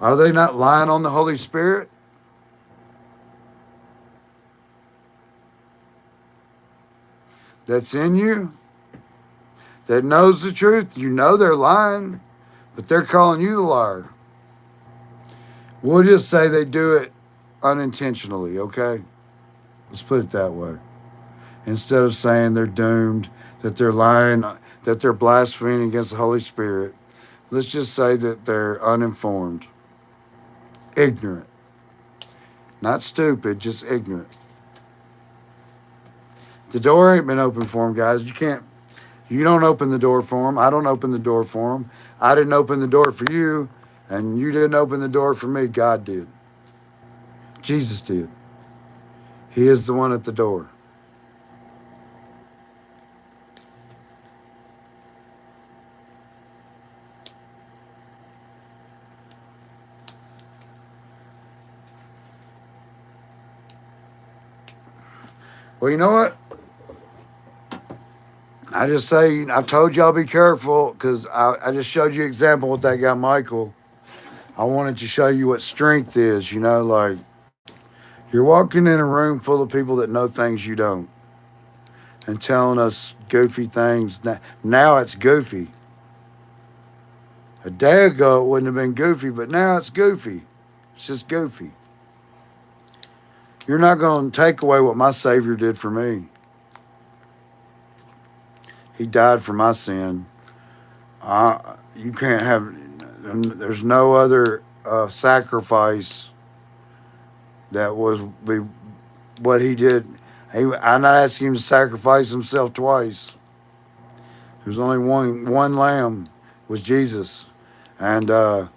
are they not lying on the Holy Spirit that's in you, that knows the truth? You know they're lying, but they're calling you the liar. We'll just say they do it unintentionally, okay? Let's put it that way. Instead of saying they're doomed, that they're lying, that they're blaspheming against the Holy Spirit, let's just say that they're uninformed, ignorant. Not stupid, just ignorant. The door ain't been open for them, guys. You don't open the door for them. I don't open the door for them. I didn't open the door for you, and you didn't open the door for me. God did. Jesus did. He is the one at the door. Well, you know what? I just say, I've told y'all be careful because I just showed you an example with that guy, Michael. I wanted to show you what strength is, like you're walking in a room full of people that know things you don't and telling us goofy things. Now it's goofy. A day ago it wouldn't have been goofy, but now it's goofy. It's just goofy. You're not going to take away what my Savior did for me. He died for my sin. You can't have, there's no other sacrifice that was what he did. I'm not asking him to sacrifice himself twice. There's only one lamb, was Jesus. And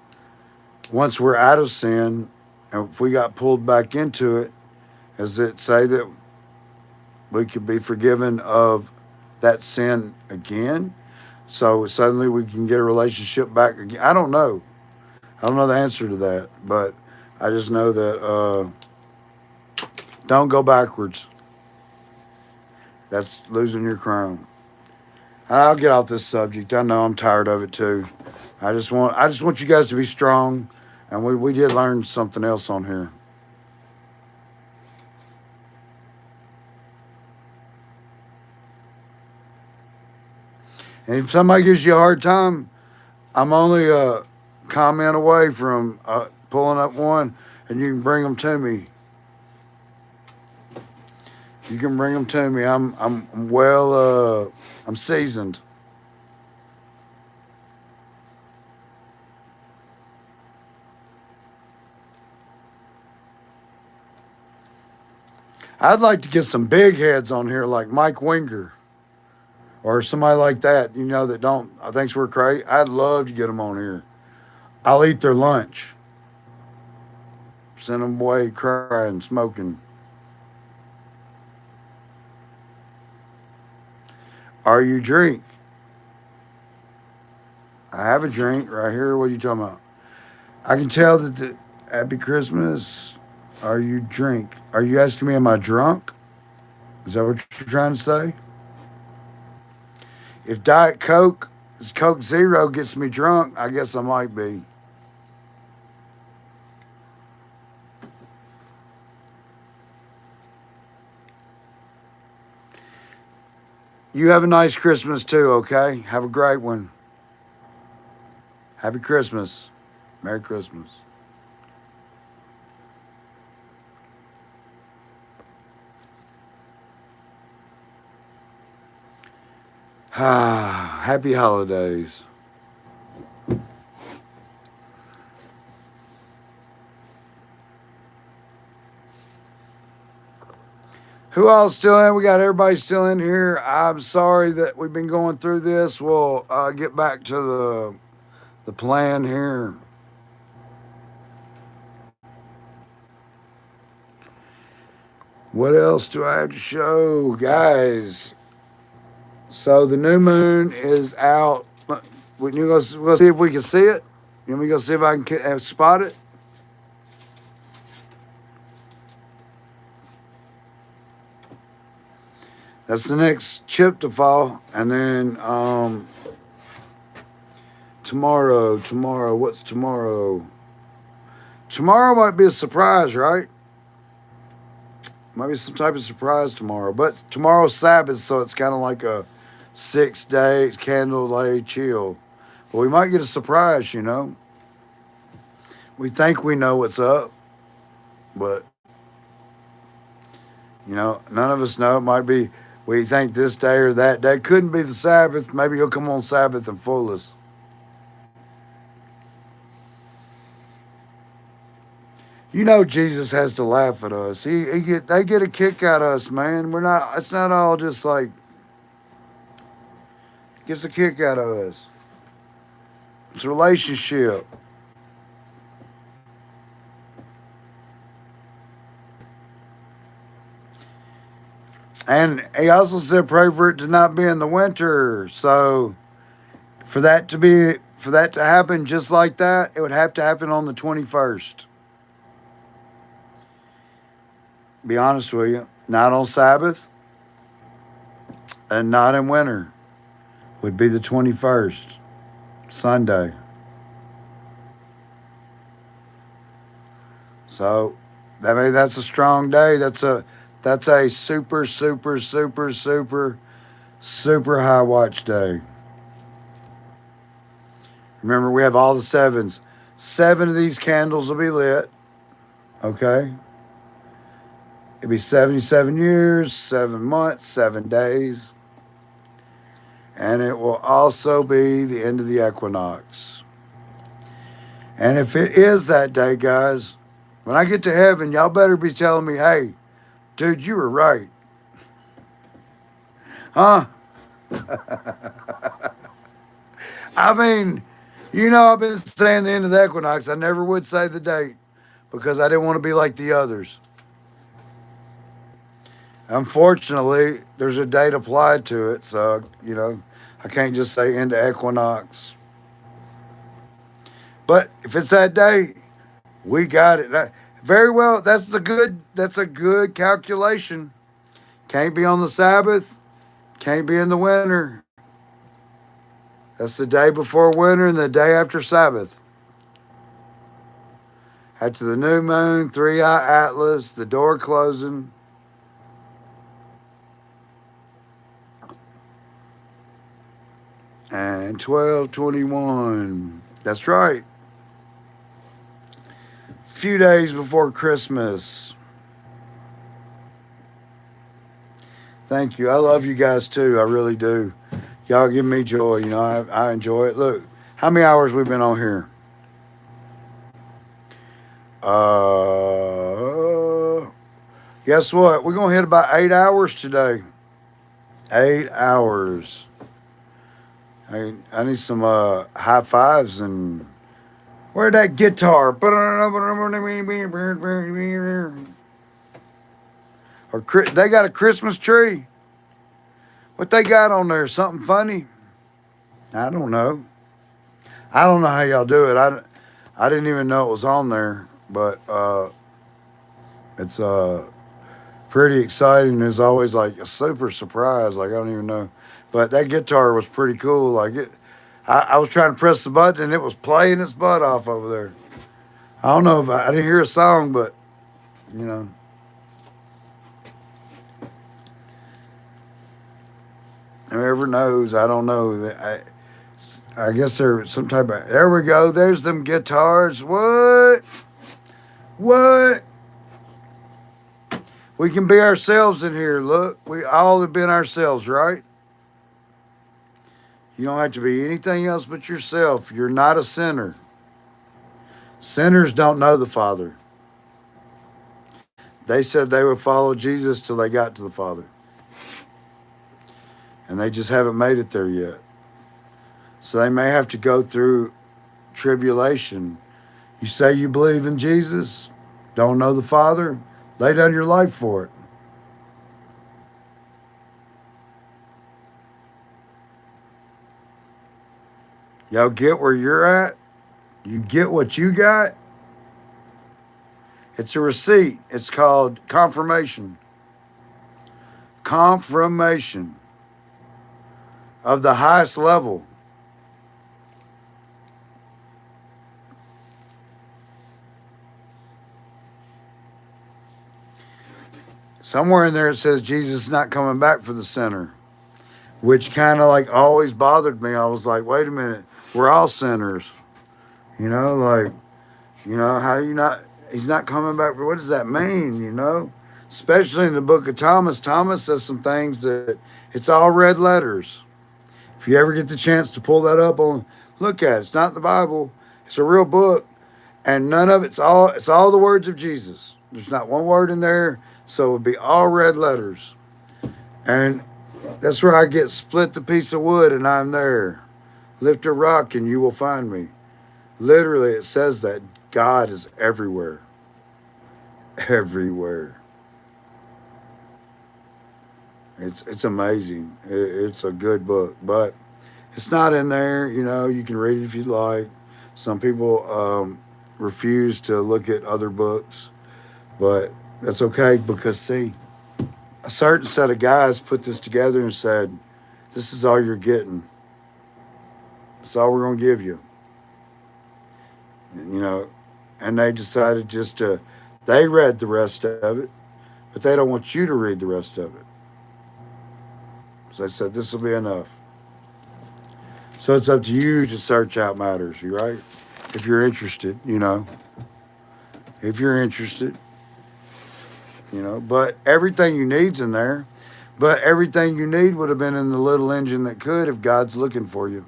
once we're out of sin, and if we got pulled back into it, does it say that we could be forgiven of that sin again? So suddenly we can get a relationship back again. I don't know. I don't know the answer to that, but I just know that don't go backwards. That's losing your crown. I'll get off this subject. I know I'm tired of it too. I just want you guys to be strong, and we did learn something else on here. And if somebody gives you a hard time, I'm only a comment away from pulling up one, and you can bring them to me. You can bring them to me. I'm seasoned. I'd like to get some big heads on here like Mike Winger or somebody like that, that don't, I thinks we're crazy. I'd love to get them on here. I'll eat their lunch. Send them away crying, smoking. Are you drink? I have a drink right here. What are you talking about? I can tell that Happy Christmas. Are you drink? Are you asking me, am I drunk? Is that what you're trying to say? If Diet Coke, Coke Zero gets me drunk, I guess I might be. You have a nice Christmas too, okay? Have a great one. Happy Christmas. Merry Christmas. Happy holidays. Who all still in? We got everybody still in here. I'm sorry that we've been going through this. We'll get back to the plan here. What else do I have to show, guys? So the new moon is out. When you go see if we can see it. You want me to go see if I can spot it? That's the next chip to fall, and then tomorrow. What's tomorrow? Tomorrow might be a surprise, right? Might be some type of surprise tomorrow. But tomorrow's Sabbath, so it's kind of like a 6 day candle day chill. But we might get a surprise, you know. We think we know what's up, but you know, none of us know. It might be we think this day or that day. Couldn't be the Sabbath. Maybe he'll come on Sabbath and fool us. You know, Jesus has to laugh at us. They get a kick out of us, man. We're not. It's not all just like gets a kick out of us. It's a relationship. And he also said, pray for it to not be in the winter. So for that to happen just like that, it would have to happen on the 21st. Be honest with you. Not on Sabbath and not in winter. Would be the 21st, Sunday. So that's a strong day. That's a super, super, super, super, super high watch day. Remember, we have all the sevens. 7 of these candles will be lit. Okay? It'll be 77 years, 7 months, 7 days. And it will also be the end of the equinox. And if it is that day, guys, when I get to heaven, y'all better be telling me, hey, dude, you were right. Huh? I mean, you know, I've been saying the end of the equinox. I never would say the date because I didn't want to be like the others. Unfortunately, there's a date applied to it, so, you know, I can't just say end of equinox. But if it's that day, we got it. Very well. That's a good calculation. Can't be on the Sabbath. Can't be in the winter. That's the day before winter and the day after Sabbath. After the new moon, 3-eye Atlas, the door closing. And 12/21. That's right. Few days before Christmas. Thank you. I love you guys too. I really do. Y'all give me joy. You know, I enjoy it. Look, how many hours we've been on here? Guess what? We're gonna hit about 8 hours today. 8 hours. I need some high fives and where'd that guitar? Or they got a Christmas tree. What they got on there? Something funny? I don't know. I don't know how y'all do it. I didn't even know it was on there, but it's pretty exciting. It's always like a super surprise. Like I don't even know, but that guitar was pretty cool. Like I was trying to press the button and it was playing its butt off over there. I don't know if I didn't hear a song, but you know. Whoever knows, I don't know. I guess there's some type of. There we go. There's them guitars. What? What? We can be ourselves in here. Look, we all have been ourselves, right? You don't have to be anything else but yourself. You're not a sinner. Sinners don't know the Father. They said they would follow Jesus till they got to the Father. And they just haven't made it there yet. So they may have to go through tribulation. You say you believe in Jesus, don't know the Father, lay down your life for it. Y'all get where you're at? You get what you got? It's a receipt. It's called confirmation. Confirmation of the highest level. Somewhere in there it says Jesus is not coming back for the sinner, which kind of like always bothered me. I was like, wait a minute, we're all sinners. How you not, he's not coming back for, what does that mean, Especially in the book of Thomas. Thomas says some things that it's all red letters. If you ever get the chance to pull that up look at it. It's not in the Bible. It's a real book. And none of it's all the words of Jesus. There's not one word in there. So it would be all red letters. And that's where I get split the piece of wood and I'm there. Lift a rock and you will find me. Literally, it says that God is everywhere. Everywhere. It's amazing. It's a good book, but it's not in there. You can read it if you like. Some people refuse to look at other books, but that's okay because, see, a certain set of guys put this together and said, this is all you're getting. That's all we're going to give you. And they decided they read the rest of it, but they don't want you to read the rest of it. So they said, this will be enough. So it's up to you to search out matters, you right? If you're interested, If you're interested, But everything you need's in there. But everything you need would have been in the little engine that could if God's looking for you.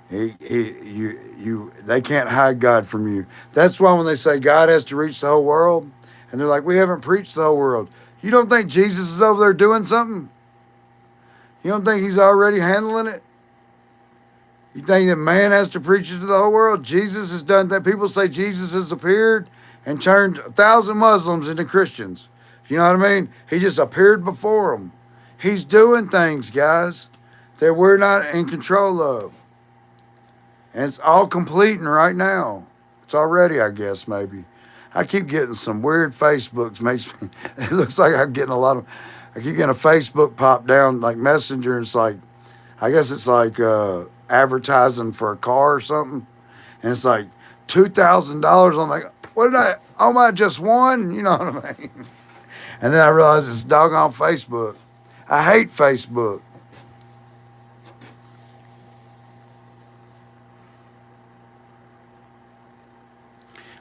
They can't hide God from you. That's why when they say God has to reach the whole world, and they're like, we haven't preached the whole world. You don't think Jesus is over there doing something? You don't think he's already handling it? You think that man has to preach it to the whole world? Jesus has done that. People say Jesus has appeared and turned 1,000 Muslims into Christians. You know what I mean? He just appeared before them. He's doing things, guys, that we're not in control of. And it's all completing right now. It's already, I guess, maybe. I keep getting some weird Facebooks. It looks like I'm getting I keep getting a Facebook pop down like Messenger. And it's like, I guess it's like advertising for a car or something. And it's like $2,000. I'm like, I just won? You know what I mean? And then I realized it's doggone Facebook. I hate Facebook.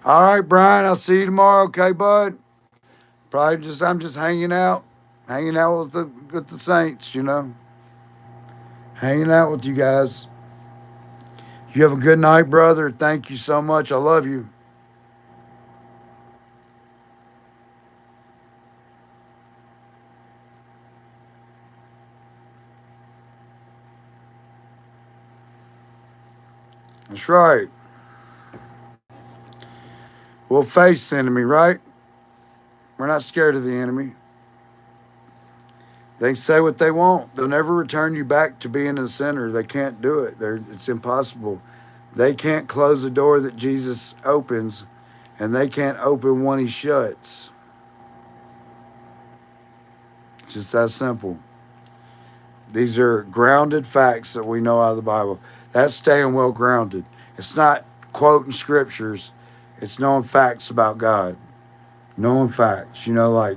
All right, Brian, I'll see you tomorrow. Okay, bud? I'm just hanging out with the saints, hanging out with you guys. You have a good night, brother. Thank you so much. I love you. That's right. We'll face the enemy, right? We're not scared of the enemy. They say what they want. They'll never return you back to being a sinner. They can't do it. It's impossible. They can't close the door that Jesus opens, and they can't open one he shuts. It's just that simple. These are grounded facts that we know out of the Bible. That's staying well grounded. It's not quoting scriptures. It's knowing facts about God. Knowing facts. Like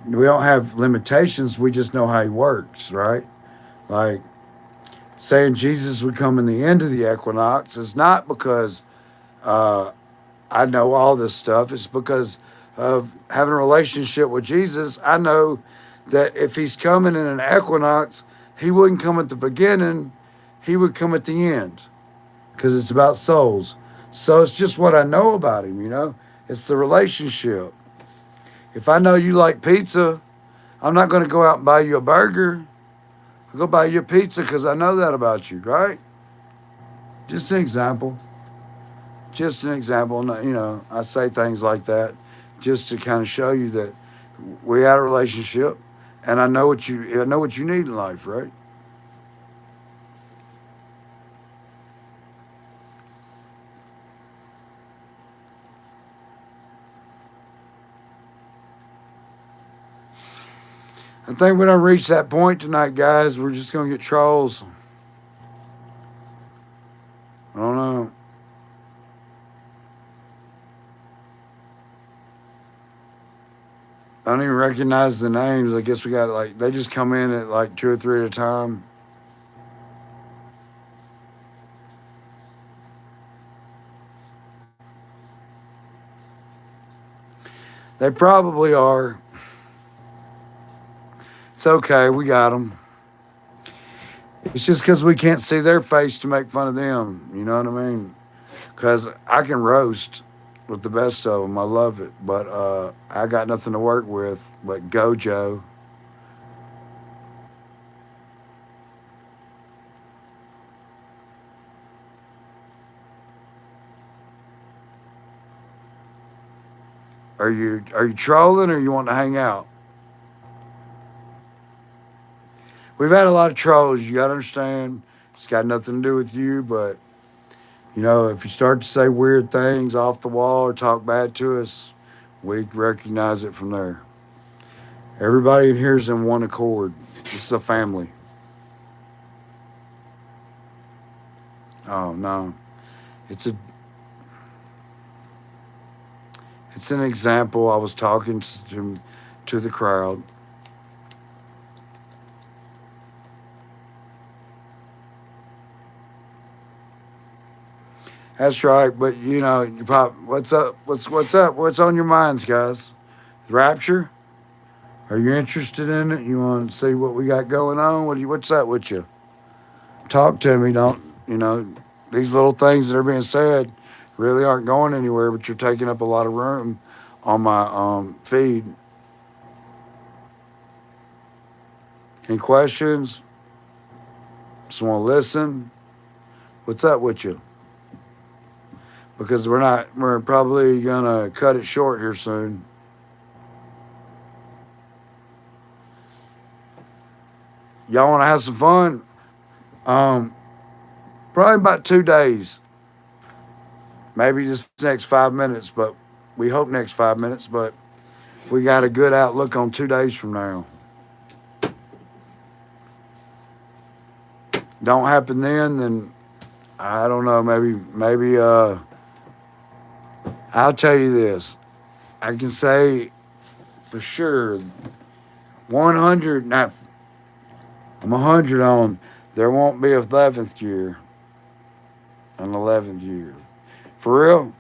We don't have limitations. We just know how he works, right? Like saying Jesus would come in the end of the equinox is not because uh, I know all this stuff. It's because of having a relationship with Jesus. I know that if he's coming in an equinox, he wouldn't come at the beginning, he would come at the end because it's about souls. So it's just what I know about him, you know? It's the relationship. If I know you like pizza, I'm not going to go out and buy you a burger. I'll go buy you a pizza because I know that about you, right? Just an example. Just an example. You know, I say things like that just to kind of show you that we had a relationship, and I know what you need in life, right? I think we don't reach that point tonight, guys. We're just gonna get trolls. I don't know. I don't even recognize the names. I guess we got like they just come in at like two or three at a time. They probably are. It's okay. We got them. It's just because we can't see their face to make fun of them. You know what I mean? Because I can roast with the best of them. I love it. But I got nothing to work with but Gojo. Are you trolling or you want to hang out? We've had a lot of trolls. You got to understand. It's got nothing to do with you. But, you know, if you start to say weird things off the wall or talk bad to us, we recognize it from there. Everybody in here is in one accord. This is a family. Oh, no. It's a It's an example. I was talking to the crowd. That's right, but you know, you pop. What's up? What's up? What's on your minds, guys? Rapture? Are you interested in it? You want to see what we got going on? What's up with you? Talk to me. Don't you know? These little things that are being said really aren't going anywhere, but you're taking up a lot of room on my feed. Any questions? Just want to listen. What's up with you? Because we're probably gonna cut it short here soon. Y'all want to have some fun? Um, Probably about 2 days, maybe just next 5 minutes, but we hope next 5 minutes. But we got a good outlook on 2 days from now. Don't happen then I don't know. Maybe I'll tell you this. I can say for sure 100. Not I'm 100 on. There won't be a 11th year. An 11th year. For real?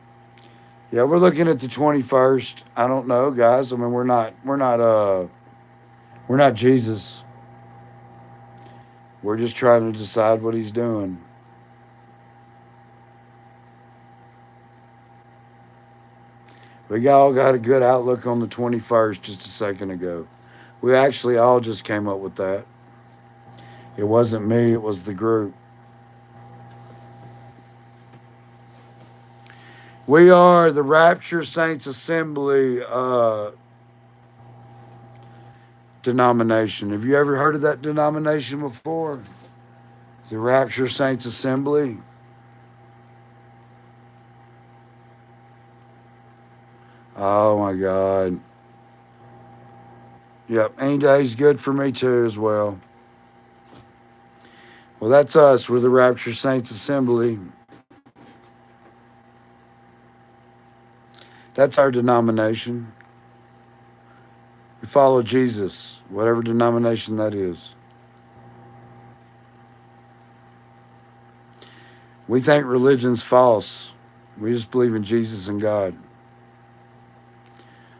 Yeah, we're looking at the 21st. I don't know, guys. I mean, we're not Jesus. We're just trying to decide what he's doing. We all got a good outlook on the 21st just a second ago. We actually all just came up with that. It wasn't me, it was the group. We are the Rapture Saints Assembly denomination. Have you ever heard of that denomination before? The Rapture Saints Assembly? Oh my God. Yep, any day's good for me too as well. Well, that's us. We're the Rapture Saints Assembly. That's our denomination. We follow Jesus, whatever denomination that is. We think religion's false. We just believe in Jesus and God.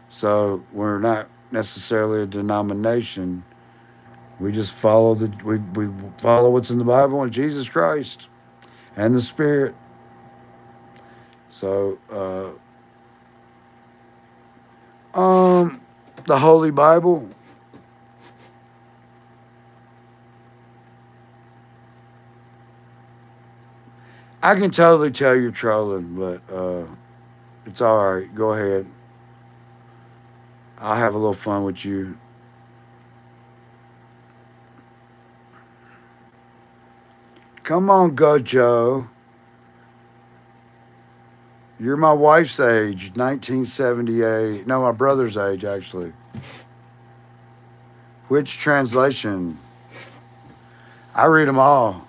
So we're not necessarily a denomination. We just follow we follow what's in the Bible and Jesus Christ and the Spirit. So the Holy Bible. I can totally tell you're trolling, but it's all right. Go ahead. I'll have a little fun with you. Come on, go Joe. You're my wife's age, 1978. No, my brother's age, actually. Which translation? I read them all.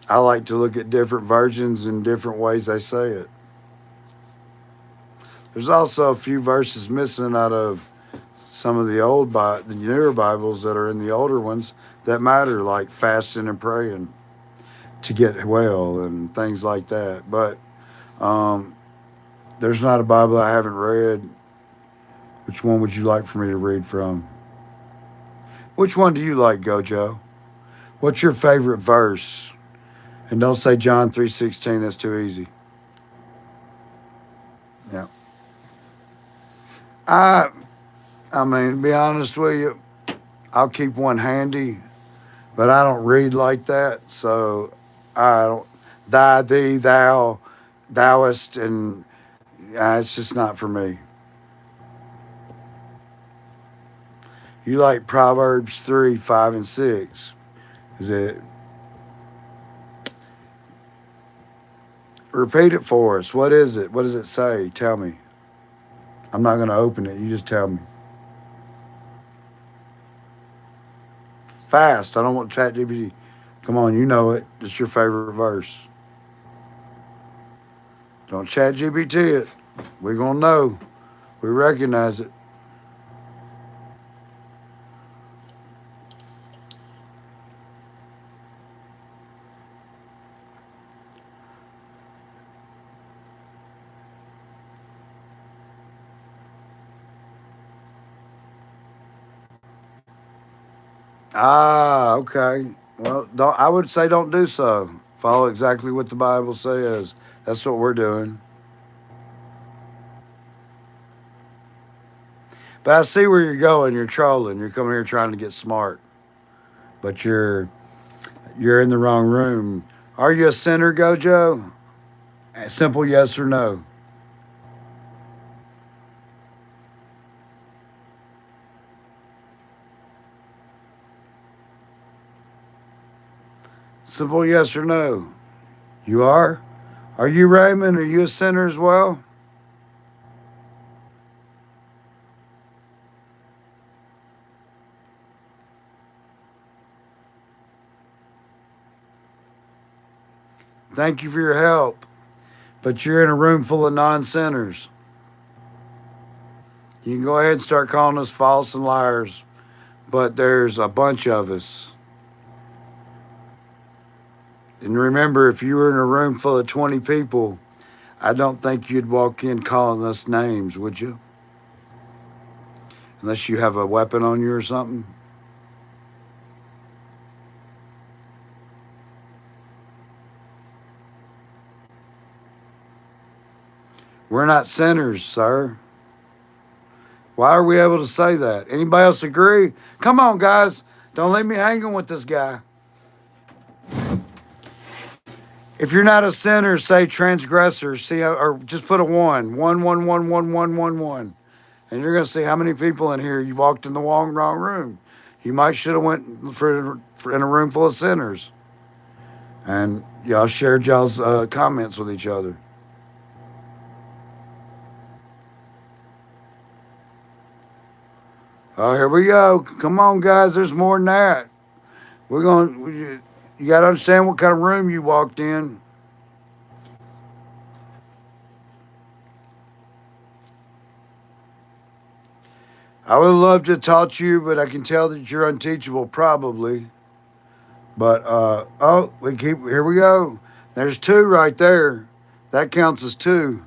I like to look at different versions and different ways they say it. There's also a few verses missing out of some of the newer Bibles that are in the older ones that matter, like fasting and praying to get well and things like that. But there's not a Bible I haven't read. Which one would you like for me to read from? Which one do you like, Gojo? What's your favorite verse? And don't say John 3:16. That's too easy. Yeah. I I mean, to be honest with you, I'll keep one handy, but I don't read like that. So I don't thy thee thou thouest, and it's just not for me. You like Proverbs 3:5 and 6? Is it? Repeat it for us. What is it? What does it say? Tell me. I'm not going to open it. You just tell me. Fast. I don't want ChatGPT. Come on, you know it. It's your favorite verse. Don't ChatGPT it. We're going to know. We recognize it. Ah, okay. Well, don't, I would say don't do so. Follow exactly what the Bible says. That's what we're doing. But I see where you're going. You're trolling. You're coming here trying to get smart. But you're in the wrong room. Are you a sinner, Gojo? A simple yes or no. Simple yes or no. You are? Are you Raymond? Are you a sinner as well? Thank you for your help. But you're in a room full of non sinners. You can go ahead and start calling us false and liars, but there's a bunch of us. And remember, if you were in a room full of 20 people, I don't think you'd walk in calling us names, would you? Unless you have a weapon on you or something. We're not sinners, sir. Why are we able to say that? Anybody else agree? Come on, guys. Don't leave me hanging with this guy. If you're not a sinner, say transgressor. See, or just put a one, one, one, one, one, one, one, one, and you're gonna see how many people in here you walked in the wrong room. You might should have went for in a room full of sinners, and y'all shared y'all's comments with each other. Oh, here we go. Come on, guys. There's more than that. We're going. You got to understand what kind of room you walked in. I would love to have taught you, but I can tell that you're unteachable, probably. But oh, we keep here we go. There's two right there. That counts as two.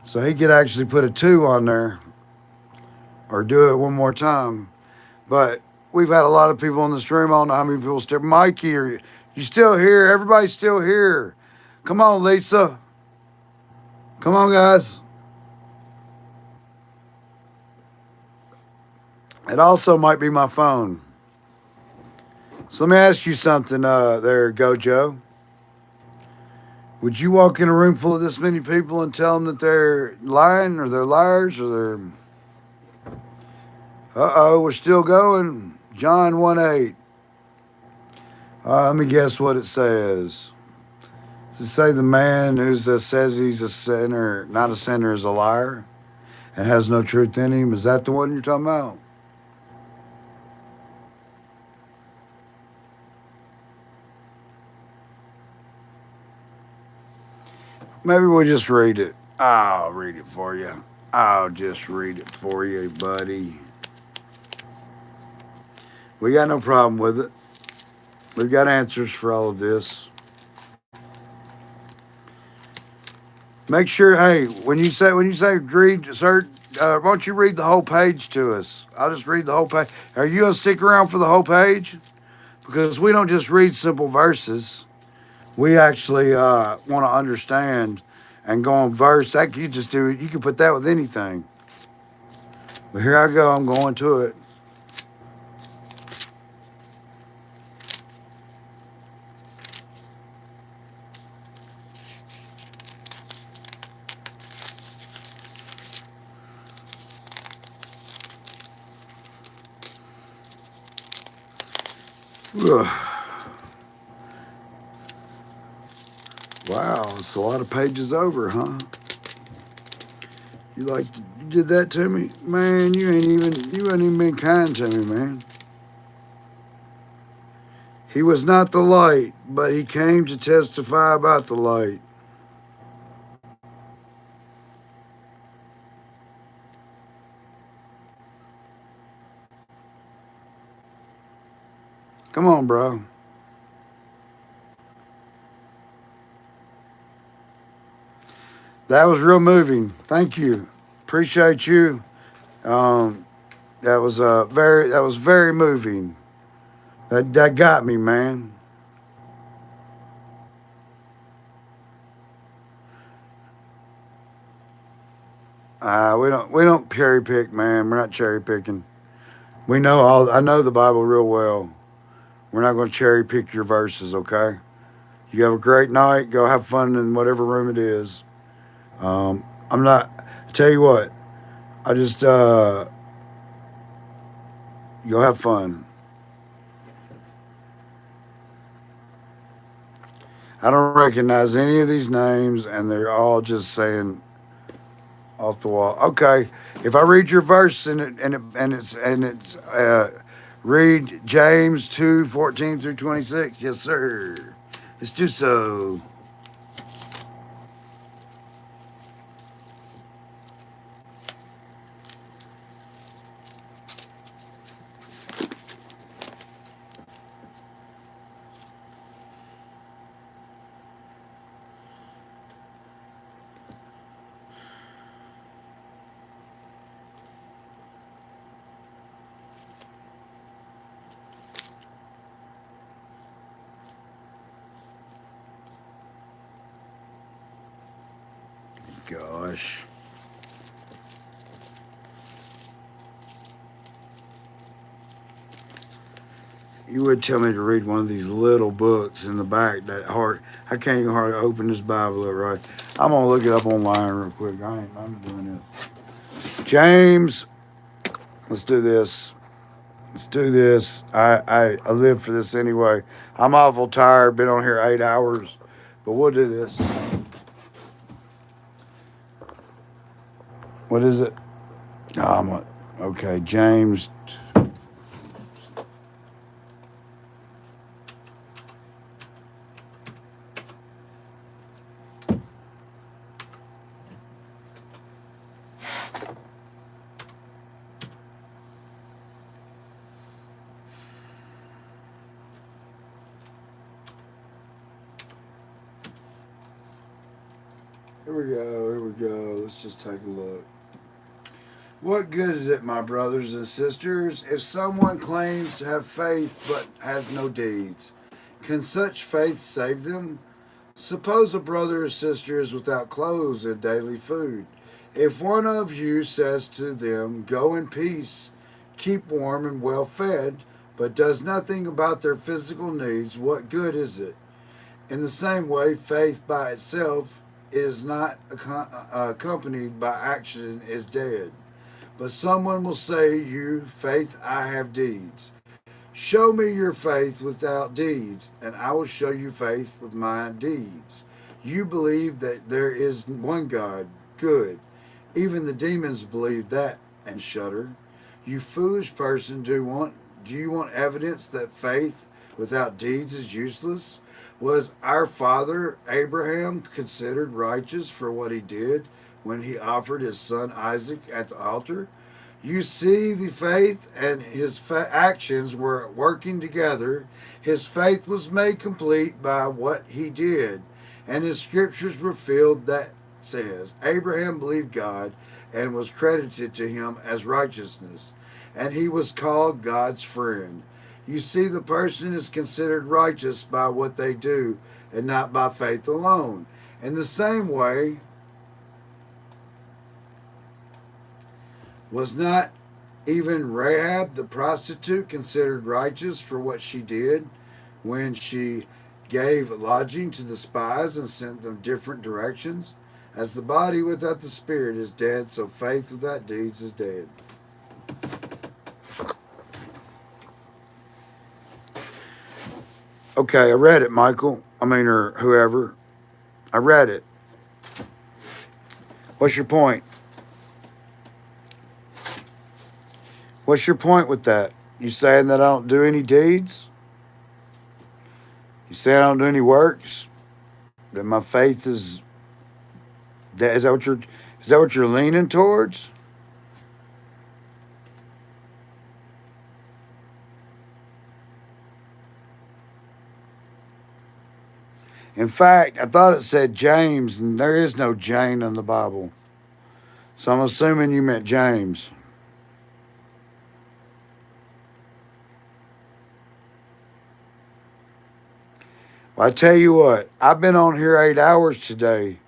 So he could actually put a two on there or do it one more time. But we've had a lot of people in this room. I don't know how many people still. Mikey, are you still here? Everybody's still here. Come on, Lisa. Come on, guys. It also might be my phone. So let me ask you something there, Gojo. Would you walk in a room full of this many people and tell them that they're lying or they're liars or they're. We're still going. John 1:8. Let me guess what it says. Does it say the man who says he's a sinner, not a sinner, is a liar and has no truth in him? Is that the one you're talking about? Maybe we'll just read it. I'll read it for you. I'll just read it for you, buddy. We got no problem with it. We've got answers for all of this. Make sure, hey, when you say read, sir, why don't you read the whole page to us? I'll just read the whole page. Are you gonna stick around for the whole page? Because we don't just read simple verses. We actually want to understand and go on verse. That you just do. You can put that with anything. But here I go. I'm going to it. Ugh. Wow, it's a lot of pages over, huh? You did that to me, man. You ain't even been kind to me, man. He was not the light, but he came to testify about the light. Come on, bro. That was real moving. Thank you. Appreciate you. Um, that was very moving. That got me, man. We don't cherry pick, man. We're not cherry picking. We know all. I know the Bible real well. We're not going to cherry pick your verses, okay? You have a great night. Go have fun in whatever room it is. I'm not. Tell you what. I just you'll have fun. I don't recognize any of these names, and they're all just saying off the wall. Okay, if I read your verse and it's read James 2:14 through 26. Yes, sir. Let's do so. Gosh. You would tell me to read one of these little books in the back that hard. I can't even hardly open this Bible up right. I'm gonna look it up online real quick. I'm doing this. James, let's do this. Let's do this. I live for this anyway. I'm awful tired. Been on here 8 hours, but we'll do this. What is it? Okay, James. Here we go. Here we go. Let's just take a look. What good is it, my brothers and sisters, if someone claims to have faith but has no deeds? Can such faith save them? Suppose a brother or sister is without clothes and daily food. If one of you says to them, "Go in peace, keep warm and well fed," but does nothing about their physical needs, what good is it? In the same way, faith by itself is not accompanied by action is dead. But someone will say, "You, faith, I have deeds. Show me your faith without deeds, and I will show you faith with my deeds. You believe that there is one God. Good. Even the demons believe that and shudder. You foolish person, do you want evidence that faith without deeds is useless? Was our father Abraham considered righteous for what he did when he offered his son Isaac at the altar? You see, the faith and his actions were working together. His faith was made complete by what he did, and his scriptures revealed that says, Abraham believed God and was credited to him as righteousness, and he was called God's friend. You see, the person is considered righteous by what they do and not by faith alone. In the same way, was not even Rahab the prostitute considered righteous for what she did when she gave lodging to the spies and sent them different directions? As the body without the spirit is dead, so faith without deeds is dead. Okay, I read it, Michael. Or whoever. I read it. What's your point? What's your point with that? You saying that I don't do any deeds? You saying I don't do any works? That my faith is that is that what you're leaning towards? In fact, I thought it said James, and there is no Jane in the Bible. So I'm assuming you meant James. Well, I tell you what, I've been on here 8 hours today,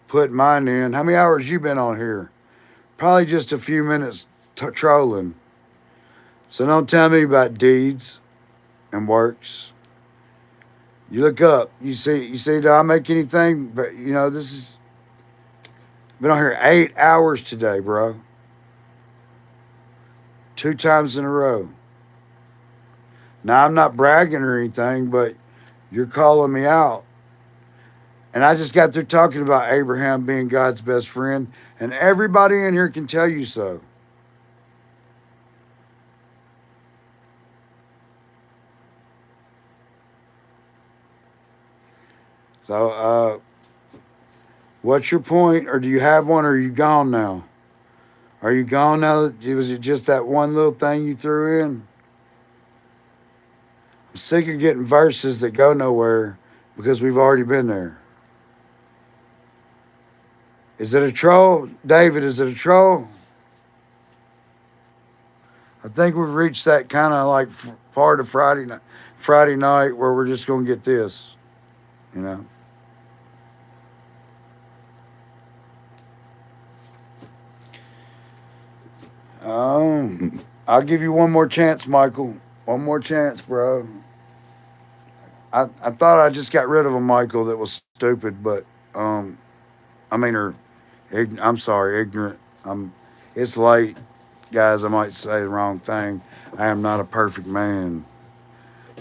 putting mine in. How many hours you been on here? Probably just a few minutes trolling. So don't tell me about deeds and works. You look up, you see, do I make anything? But this is been on here 8 hours today, bro. 2 times in a row. Now I'm not bragging or anything, but you're calling me out. And I just got through talking about Abraham being God's best friend, and everybody in here can tell you so. So, what's your point, or do you have one, or are you gone now? Are you gone now? Was it just that one little thing you threw in? I'm sick of getting verses that go nowhere because we've already been there. Is it a troll? David, is it a troll? I think we've reached that kind of like part of Friday night where we're just going to get this, you know. I'll give you one more chance, Michael. One more chance, bro. I thought I just got rid of a Michael that was stupid, but or I'm sorry, ignorant. It's late, guys. I might say the wrong thing. I am not a perfect man,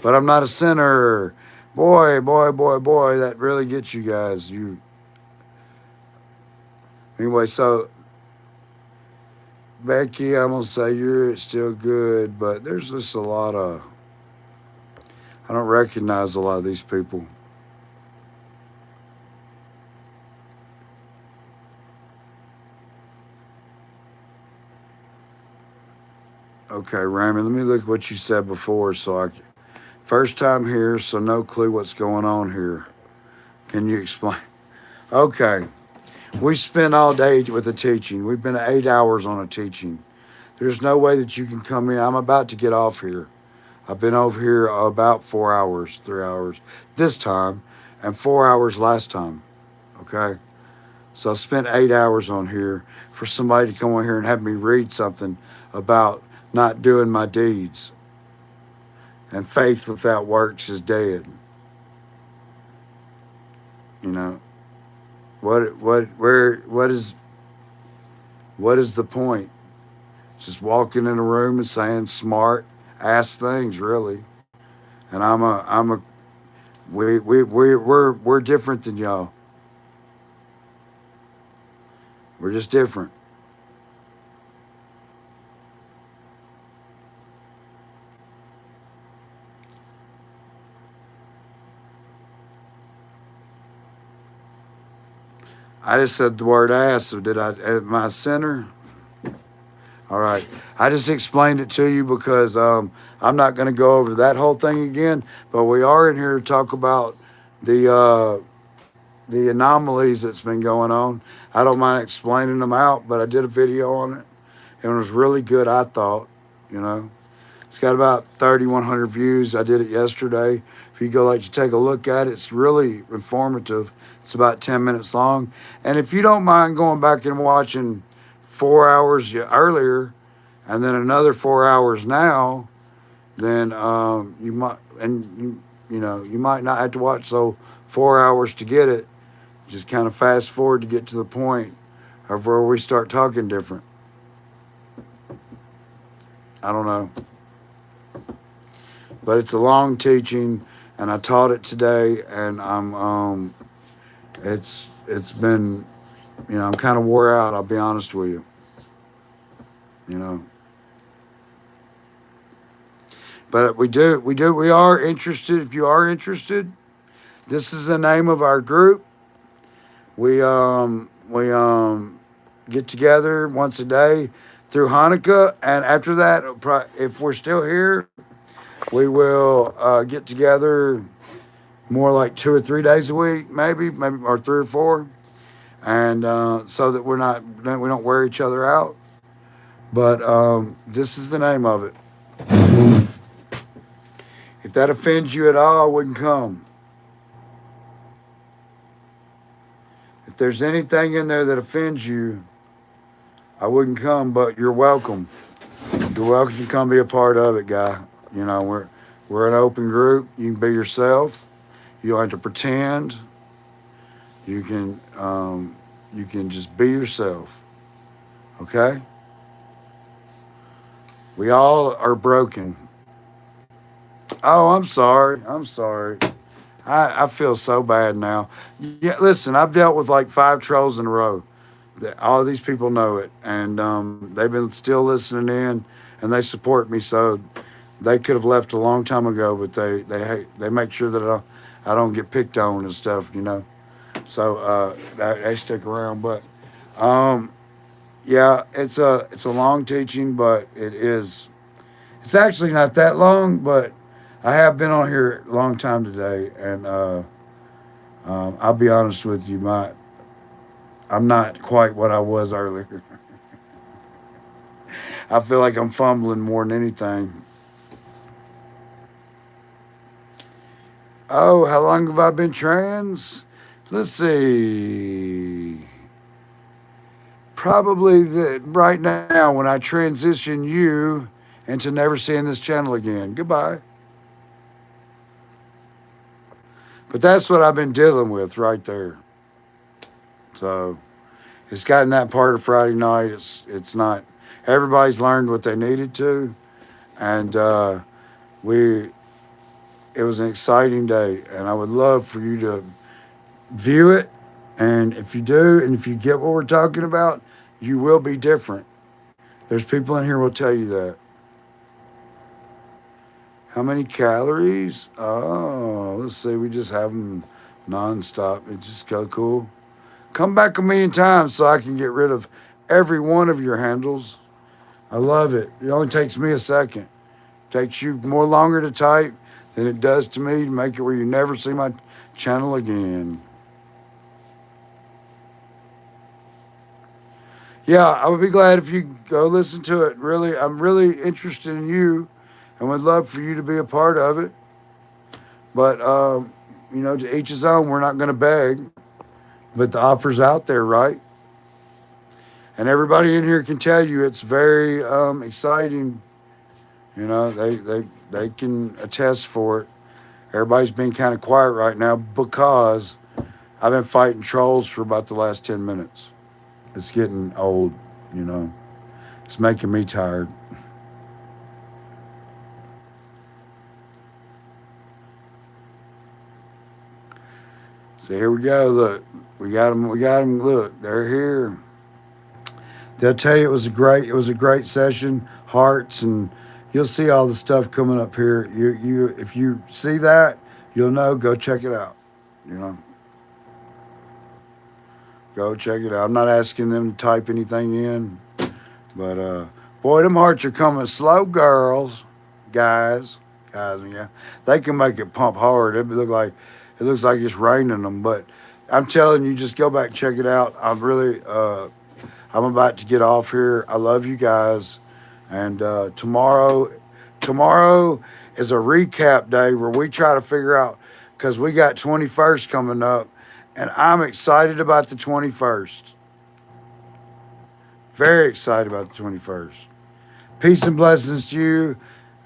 but I'm not a sinner. Boy, boy, boy, boy, that really gets you guys. Anyway. So Becky, I'm gonna say you're still good, but there's just a lot of I don't recognize a lot of these people. Okay, Raymond, let me look at what you said before. First time here, so no clue what's going on here. Can you explain? Okay, We spend all day with a teaching. We've been 8 hours on a teaching. There's no way that you can come in. I'm about to get off here. I've been over here about 4 hours, 3 hours this time, and 4 hours last time. Okay? So I spent 8 hours on here for somebody to come on here and have me read something about not doing my deeds. And faith without works is dead. You know, what is the point? Just walking in a room and saying smart ass things, really. And we're different than y'all. We're just different. I just said the word ass. So did I? Am I a sinner? All right. I just explained it to you because I'm not going to go over that whole thing again. But we are in here to talk about the uh, the anomalies that's been going on. I don't mind explaining them out, but I did a video on it, and it was really good. I thought, you know, it's got about 3,100 views. I did it yesterday. If you go like to take a look at it, it's really informative. It's about 10 minutes long, and if you don't mind going back and watching 4 hours earlier, and then another 4 hours now, then you might, and you know, you might not have to watch so 4 hours to get it. Just kind of fast forward to get to the point of where we start talking different. I don't know, but it's a long teaching, and I taught it today, and it's been, you know, I'm kind of wore out. I'll be honest with you, you know. But we are interested. If you are interested, this is the name of our group. We get together once a day through Hanukkah, and after that, if we're still here, we will get together more like 2 or 3 days a week, maybe or 3 or 4, and so that we don't wear each other out. But this is the name of it. If that offends you at all, I wouldn't come. If there's anything in there that offends you, I wouldn't come. But you're welcome. You're welcome to come be a part of it, guy. You know, we're an open group. You can be yourself. You don't have to pretend. You can just be yourself. Okay? We all are broken. Oh, I'm sorry. I'm sorry. I feel so bad now. Yeah, listen, I've dealt with like 5 trolls in a row. All of these people know it, and they've been still listening in, and they support me. So they could have left a long time ago, but they make sure that I don't get picked on and stuff, you know. So they stick around. But yeah, it's a long teaching, but it's actually not that long, but I have been on here a long time today, and I'll be honest with you, I'm not quite what I was earlier. I feel like I'm fumbling more than anything. Oh, how long have I been trans? Let's see. Probably right now when I transition you into never seeing this channel again. Goodbye. But that's what I've been dealing with right there. So it's gotten that part of Friday night. It's not. Everybody's learned what they needed to, and we. It was an exciting day, and I would love for you to view it. And if you do, and if you get what we're talking about, you will be different. There's people in here who will tell you that. How many calories? Oh, let's see. We just have them nonstop. It just go cool. Come back a million times so I can get rid of every one of your handles. I love it. It only takes me a second. It takes you more longer to type than it does to me to make it where you never see my channel again. Yeah, I would be glad if you go listen to it. Really, I'm really interested in you, and would love for you to be a part of it. But to each his own. We're not going to beg, but the offer's out there, right? And everybody in here can tell you it's very exciting. They can attest for it. Everybody's been kind of quiet right now because I've been fighting trolls for about the last 10 minutes. It's getting old, you know. It's making me tired. So here we go. Look, we got them. We got them. Look, they're here. They'll tell you it was a great session. Hearts, and you'll see all the stuff coming up here. If you see that, you'll know. Go check it out. You know, go check it out. I'm not asking them to type anything in, but boy, them hearts are coming slow, girls, guys, and yeah, they can make it pump hard. It looks like it's raining them, but I'm telling you, just go back and check it out. I'm about to get off here. I love you guys, and tomorrow is a recap day where we try to figure out because we got 21st coming up, and I'm excited about the 21st. Very excited about the 21st. Peace and blessings to you.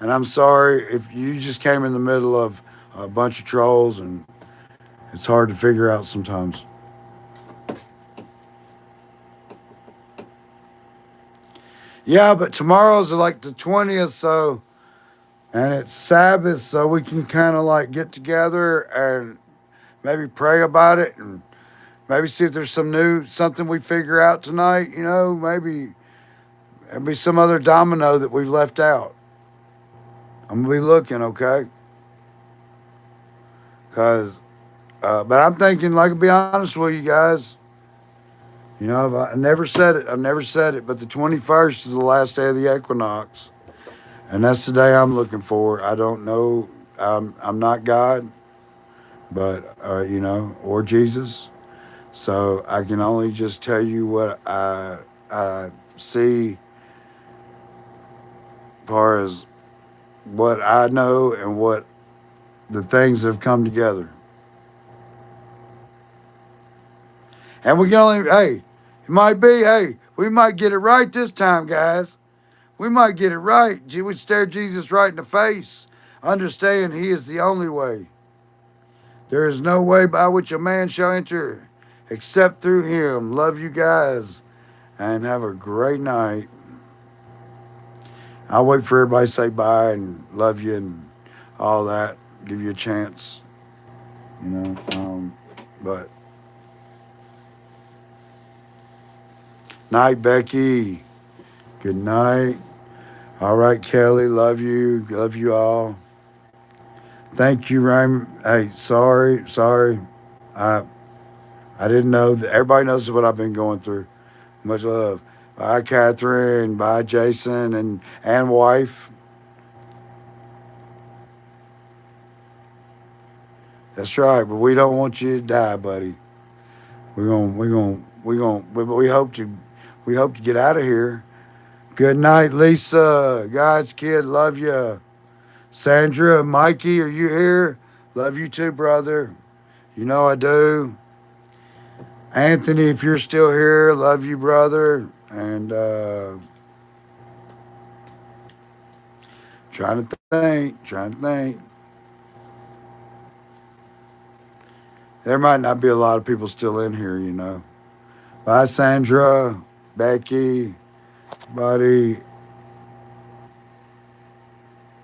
And I'm sorry if you just came in the middle of a bunch of trolls and it's hard to figure out sometimes. Yeah, but tomorrow's like the 20th, so, and it's Sabbath, so we can kind of like get together and maybe pray about it and maybe see if there's something we figure out tonight. Maybe there'll be some other domino that we've left out. I'm gonna be looking, okay? Cause, but I'm thinking, like, to be honest with you guys, I never said it. I've never said it, but the 21st is the last day of the equinox, and that's the day I'm looking for. I don't know. I'm not God, but or Jesus, so I can only just tell you what I see, as far as what I know and what the things that have come together. And we can only, hey, it might be, hey, we might get it right this time, guys. We might get it right. We stare Jesus right in the face. Understand he is the only way. There is no way by which a man shall enter except through him. Love you guys and have a great night. I'll wait for everybody to say bye and love you and all that. Give you a chance, you know. But night, Becky. Good night. All right, Kelly. Love you. Love you all. Thank you, Raymond. Hey, sorry. I I didn't know that everybody knows what I've been going through. Much love. Bye, Catherine. Bye, Jason and wife. That's right, but we don't want you to die, buddy. We hope to get out of here. Good night, Lisa. God's kid, love you. Sandra, Mikey, are you here? Love you too, brother. You know I do. Anthony, if you're still here, love you, brother. And trying to think. There might not be a lot of people still in here. Bye, Sandra, Becky, buddy.